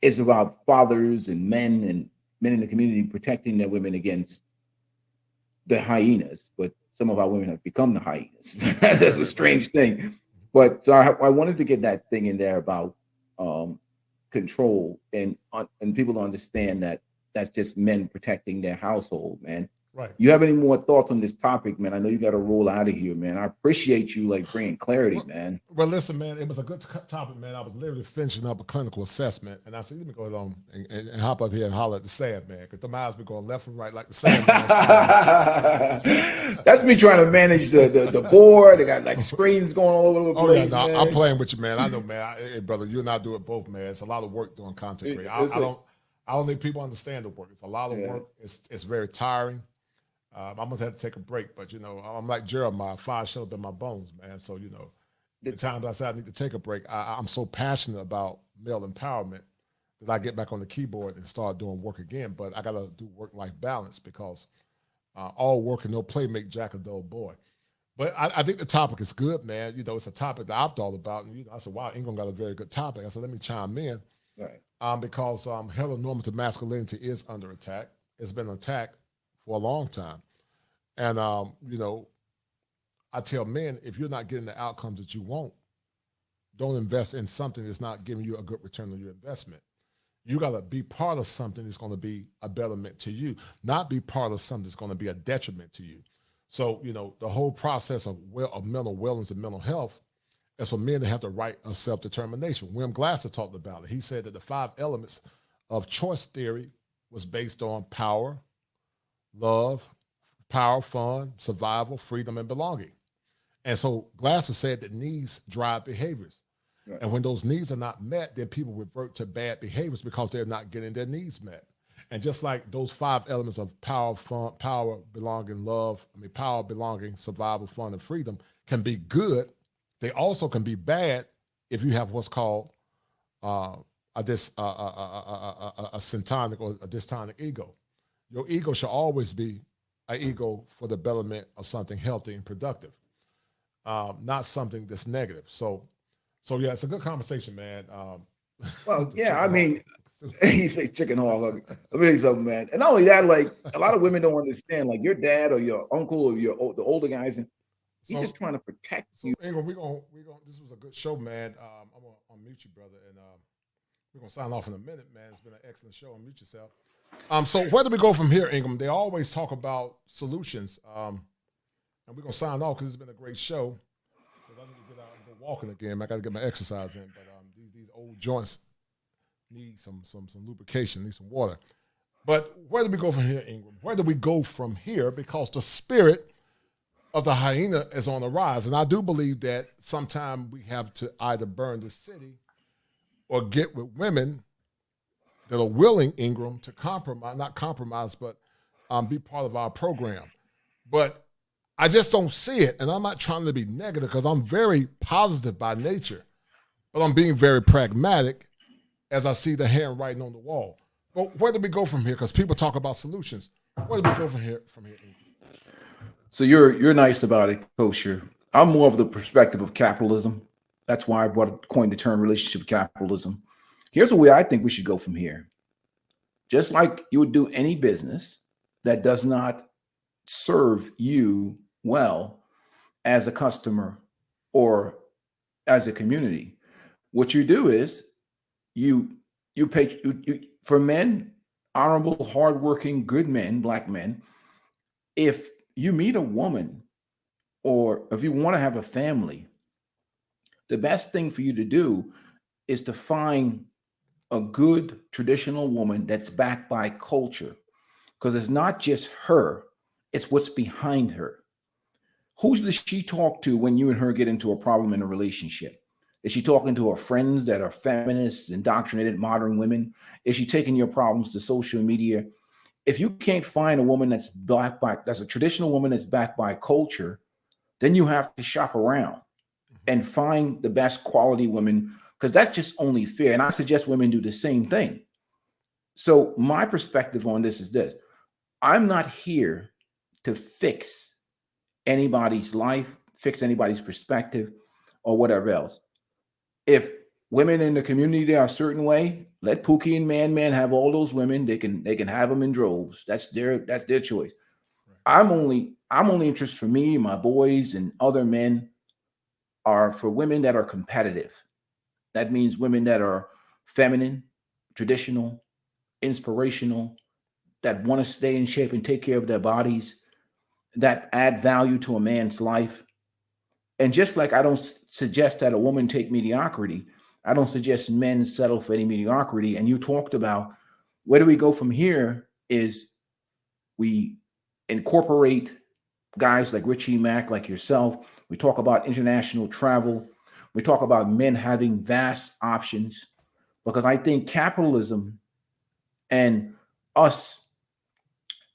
S11: is about fathers and men in the community protecting their women against the hyenas. But some of our women have become the hyenas. That's a strange thing. But so I wanted to get that thing in there about control and people to understand that that's just men protecting their household, man.
S6: Right.
S11: You have any more thoughts on this topic, man? I know you got to roll out of here, man. I appreciate you like bringing clarity, man.
S6: Well, listen, man, it was a good topic, man. I was literally finishing up a clinical assessment, and I said, let me go on and hop up here and holler at the sand, man, because the miles be going left and right like the sand.
S11: That's me trying to manage the board. They got like screens going all over the place.
S6: Oh yeah, no,
S11: man.
S6: I'm playing with you, man. I know, man. Hey, brother, you and I do it both, man. It's a lot of work doing content creation. I don't think people understand the work. It's a lot of work. It's very tiring. I'm gonna have to take a break, but I'm like Jeremiah, fire shut up in my bones, man. So the times I say I need to take a break, I'm so passionate about male empowerment that I get back on the keyboard and start doing work again. But I gotta do work-life balance because all work and no play make Jack a dull boy. But I think the topic is good, man. It's a topic that I've thought about, and I said, wow, Ingram got a very good topic. I said, let me chime in,
S11: right?
S6: Because heteronormative masculinity is under attack. It's been attacked for a long time. And, I tell men, if you're not getting the outcomes that you want, don't invest in something that's not giving you a good return on your investment. You got to be part of something that's going to be a betterment to you, not be part of something that's going to be a detriment to you. So, the whole process of mental wellness and mental health is for men to have the right of self-determination. William Glasser talked about it. He said that the 5 elements of choice theory was based on power, love, fun, survival, freedom, and belonging. And so Glasser said that needs drive behaviors. Right. And when those needs are not met, then people revert to bad behaviors because they're not getting their needs met. And just like those 5 elements of power, belonging, survival, fun, and freedom can be good, they also can be bad if you have what's called a syntonic or a dystonic ego. Your ego should always be an ego for the betterment of something healthy and productive, not something that's negative. So yeah, it's a good conversation, man.
S11: Well, yeah, I mean, you say chicken hog. Let me tell you something, man. And not only that, like a lot of women don't understand, like your dad or your uncle or the older guys, and he's just trying to protect you.
S6: Ingram, we gonna. This was a good show, man. I'm gonna unmute you, brother, and we're gonna sign off in a minute, man. It's been an excellent show. Unmute yourself. So where do we go from here, Ingram? They always talk about solutions, and we're gonna sign off because it's been a great show. Because I need to get out and go walking again. I got to get my exercise in, but these old joints need some lubrication, need some water. But where do we go from here, Ingram? Where do we go from here? Because the spirit of the hyena is on the rise, and I do believe that sometime we have to either burn the city or get with women that are willing, Ingram, to not compromise, but be part of our program. But I just don't see it, and I'm not trying to be negative because I'm very positive by nature, but I'm being very pragmatic as I see the handwriting on the wall. But where do we go from here? Because people talk about solutions. Where do we go from here?
S11: So you're nice about it, Kosher. I'm more of the perspective of capitalism. That's why I coined the term relationship capitalism. Here's the way I think we should go from here. Just like you would do any business that does not serve you well as a customer or as a community, what you do is you pay for men, honorable, hardworking, good men, black men. If you meet a woman or if you want to have a family, the best thing for you to do is to find a good traditional woman that's backed by culture, because it's not just her, it's what's behind her. Who does she talk to when you and her get into a problem in a relationship? Is she talking to her friends that are feminists, indoctrinated modern women? Is she taking your problems to social media? If you can't find a woman that's that's a traditional woman that's backed by culture, then you have to shop around and find the best quality women, because that's just only fair. And I suggest women do the same thing. So my perspective on this is this. I'm not here to fix anybody's life, fix anybody's perspective, or whatever else. If women in the community are a certain way, let Pookie and Man have all those women. They can have them in droves. That's their choice. Right. I'm only interested for me, my boys, and other men are for women that are competitive. That means women that are feminine, traditional, inspirational, that want to stay in shape and take care of their bodies, that add value to a man's life. And just like I don't suggest that a woman take mediocrity, I don't suggest men settle for any mediocrity. And you talked about where do we go from here is we incorporate guys like Richie Mack, like yourself. We talk about international travel. We talk about men having vast options, because I think capitalism and us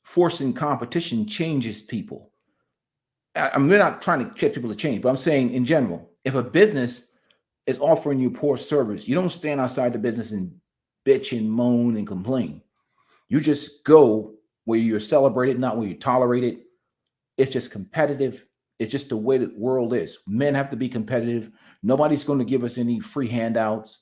S11: forcing competition changes people. I'm not trying to get people to change, but I'm saying in general, if a business is offering you poor service, you don't stand outside the business and bitch and moan and complain. You just go where you're celebrated, not where you're tolerated. It's just competitive. It's just the way the world is. Men have to be competitive. Nobody's going to give us any free handouts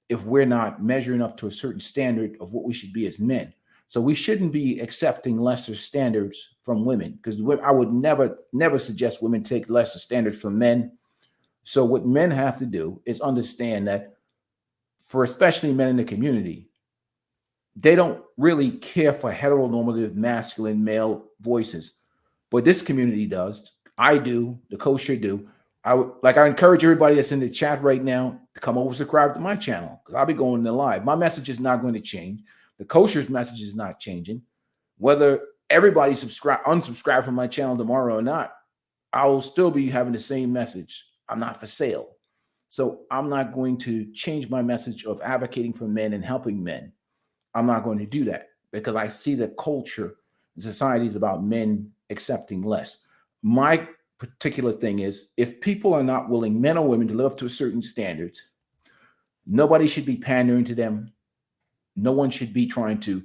S11: if we're not measuring up to a certain standard of what we should be as men. So we shouldn't be accepting lesser standards from women, because I would never suggest women take lesser standards from men. So what men have to do is understand that for especially men in the community, they don't really care for heteronormative masculine male voices, but this community does. I do. The kosher do. I encourage everybody that's in the chat right now to come over, subscribe to my channel, because I'll be going to live. My message is not going to change. The kosher's message is not changing. Whether everybody unsubscribe from my channel tomorrow or not, I will still be having the same message. I'm not for sale. So I'm not going to change my message of advocating for men and helping men. I'm not going to do that, because I see the culture in society is about men accepting less. My particular thing is, if people are not willing, men or women, to live up to certain standards, nobody should be pandering to them. No one should be trying to.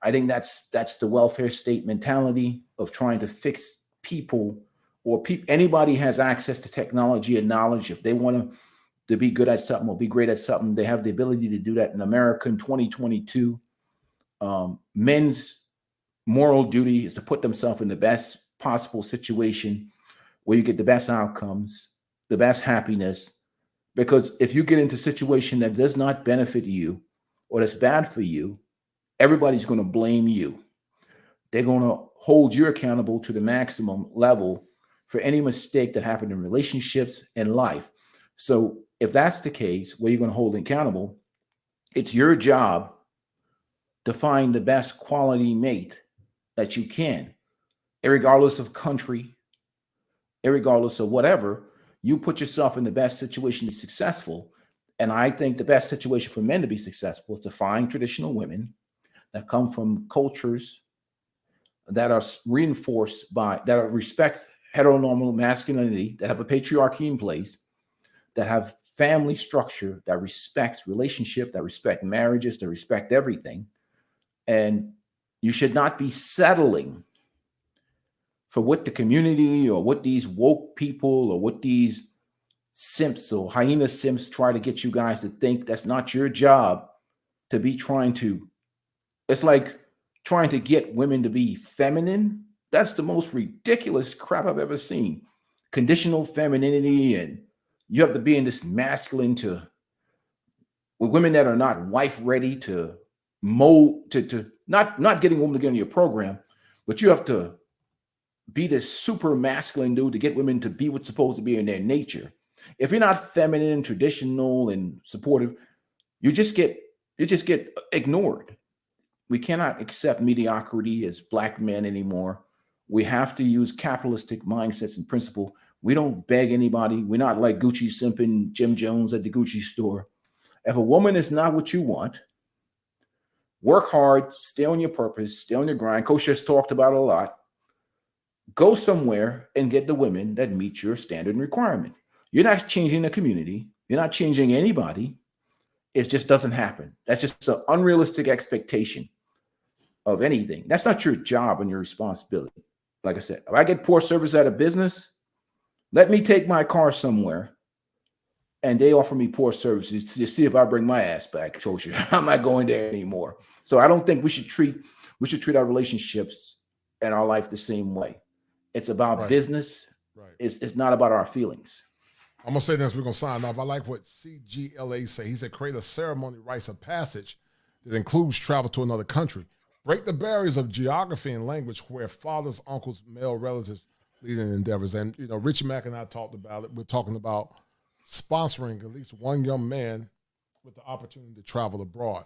S11: I think that's the welfare state mentality of trying to fix people, or anybody has access to technology and knowledge. If they want to be good at something or be great at something, they have the ability to do that. In America in 2022, men's moral duty is to put themselves in the best possible situation where you get the best outcomes, the best happiness. Because if you get into a situation that does not benefit you or that's bad for you, everybody's going to blame you. They're going to hold you accountable to the maximum level for any mistake that happened in relationships and life. So if that's the case, where you're going to hold accountable, it's your job to find the best quality mate that you can, irregardless of country, irregardless of whatever. You put yourself in the best situation to be successful. And I think the best situation for men to be successful is to find traditional women that come from cultures that are reinforced by, that are respect heteronormal masculinity, that have a patriarchy in place, that have family structure, that respects relationship, that respect marriages, that respect everything. And you should not be settling for what the community or what these woke people or what these simps or hyena simps try to get you guys to think. That's not your job to be trying to. It's like trying to get women to be feminine. That's the most ridiculous crap I've ever seen. Conditional femininity, and you have to be in this masculine with women that are not wife ready to mold, to not getting women to get in your program, but you have to be this super masculine dude to get women to be what's supposed to be in their nature. If you're not feminine, traditional, and supportive, you just get ignored. We cannot accept mediocrity as Black men anymore. We have to use capitalistic mindsets and principle. We don't beg anybody. We're not like Gucci simping Jim Jones at the Gucci store. If a woman is not what you want, work hard, stay on your purpose, stay on your grind. Coach has talked about it a lot. Go somewhere and get the women that meet your standard and requirement. You're not changing the community. You're not changing anybody. It just doesn't happen. That's just an unrealistic expectation of anything. That's not your job and your responsibility. Like I said, if I get poor service at a business, let me take my car somewhere and they offer me poor services to see if I bring my ass back. Coach, I'm not going there anymore. So I don't think we should treat our relationships and our life the same way. It's about business. Right. It's not about our feelings.
S6: I'm going to say this, we're going to sign off. I like what CGLA say. He said, create a ceremony, rites of passage that includes travel to another country. Break the barriers of geography and language where fathers, uncles, male relatives lead in endeavors. And, you know, Richie Mack and I talked about it. We're talking about sponsoring at least one young man with the opportunity to travel abroad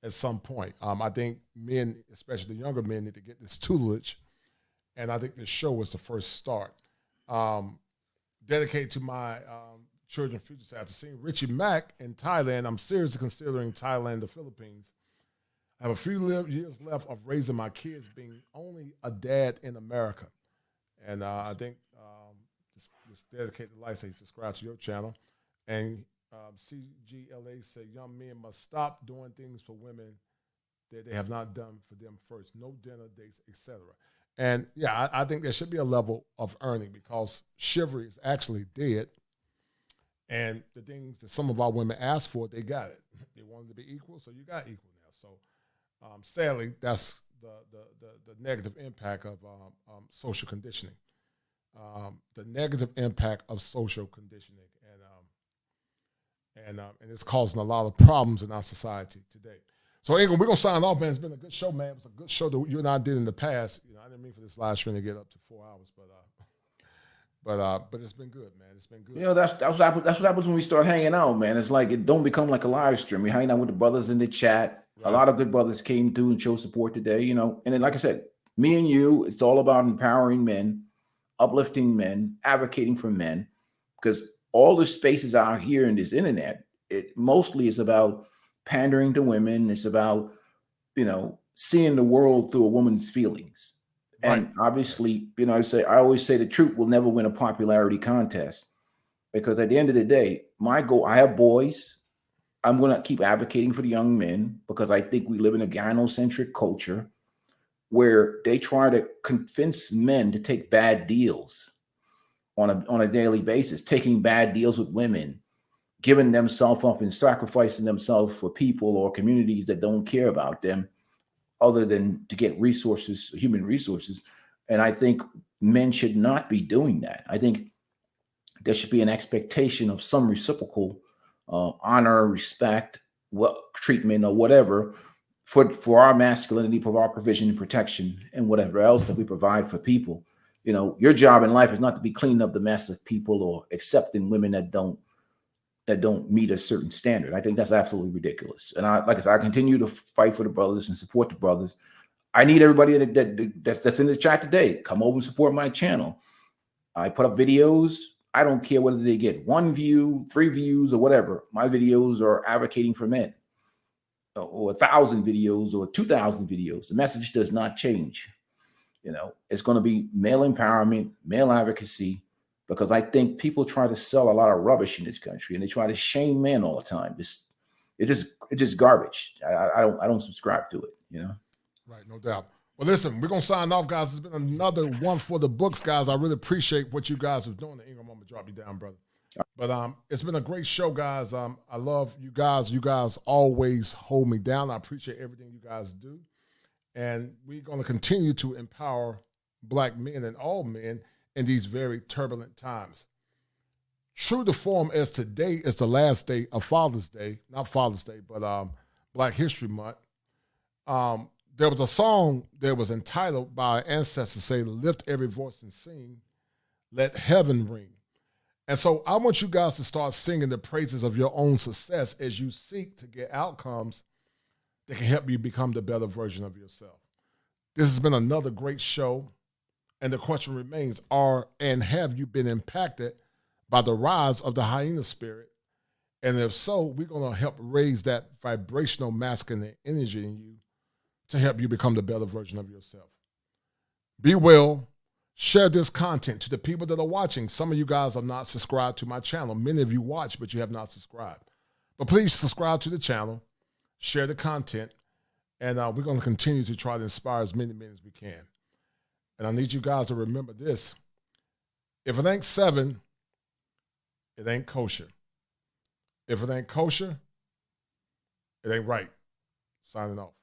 S6: at some point. I think men, especially the younger men, need to get this tutelage. And I think this show was the first start. Dedicated to my children futures after seeing Richie Mack in Thailand. I'm seriously considering Thailand, the Philippines. I have a few years left of raising my kids being only a dad in America. And I think just dedicated life, say subscribe to your channel. And CGLA said young men must stop doing things for women that they have not done for them first. No dinner dates, etc. And yeah, I think there should be a level of earning because chivalry is actually dead. And the things that some of our women asked for, they got it. They wanted to be equal, so you got equal now. So sadly, that's the negative impact of social conditioning. The negative impact of social conditioning, and it's causing a lot of problems in our society today. So, Ingram, we're gonna sign off, man. It's been a good show, man. It was a good show that you and I did in the past. You know, I didn't mean for this live stream to get up to 4 hours, but it's been good, man. It's been good.
S11: You know, that's what happens when we start hanging out, man. It's like it don't become like a live stream. We're hanging out with the brothers in the chat. Right. A lot of good brothers came through and showed support today, you know. And then, like I said, me and you, it's all about empowering men, uplifting men, advocating for men, because all the spaces out here in this internet, it mostly is about pandering to women. It's about, you know, seeing the world through a woman's feelings. Right. And obviously, you know, I always say the truth will never win a popularity contest, because at the end of the day, my goal, I have boys. I'm going to keep advocating for the young men because I think we live in a gynocentric culture where they try to convince men to take bad deals on a daily basis, taking bad deals with women, giving themselves up and sacrificing themselves for people or communities that don't care about them other than to get resources, human resources. And I think men should not be doing that. I think there should be an expectation of some reciprocal honor, respect, treatment, or whatever for our masculinity, for our provision and protection, and whatever else that we provide for people. You know, your job in life is not to be cleaning up the mess of people or accepting women that don't meet a certain standard. I think that's absolutely ridiculous. And like I said, I continue to fight for the brothers and support the brothers. I need everybody that's in the chat today. Come over and support my channel. I put up videos. I don't care whether they get 1 view, 3 views, or whatever. My videos are advocating for men, or 1,000 videos or 2,000 videos. The message does not change. You know, it's going to be male empowerment, male advocacy, because I think people try to sell a lot of rubbish in this country and they try to shame men all the time. It's just garbage. I don't subscribe to it, you know?
S6: Right, no doubt. Well, listen, we're going to sign off, guys. It's been another one for the books, guys. I really appreciate what you guys are doing. Ingram, I'm going to drop you down, brother. But it's been a great show, guys. I love you guys. You guys always hold me down. I appreciate everything you guys do. And we're going to continue to empower Black men and all men in these very turbulent times. True to form, as today is the last day of Father's Day, not Father's Day, but Black History Month. There was a song that was entitled by our ancestors, say, lift every voice and sing, let heaven ring. And so I want you guys to start singing the praises of your own success as you seek to get outcomes that can help you become the better version of yourself. This has been another great show. And the question remains, have you been impacted by the rise of the hyena spirit? And if so, we're going to help raise that vibrational masculine energy in you to help you become the better version of yourself. Be well. Share this content to the people that are watching. Some of you guys are not subscribed to my channel. Many of you watch, but you have not subscribed. But please subscribe to the channel, share the content, and we're going to continue to try to inspire as many men as we can. And I need you guys to remember this. If it ain't 7, it ain't kosher. If it ain't kosher, it ain't right. Signing off.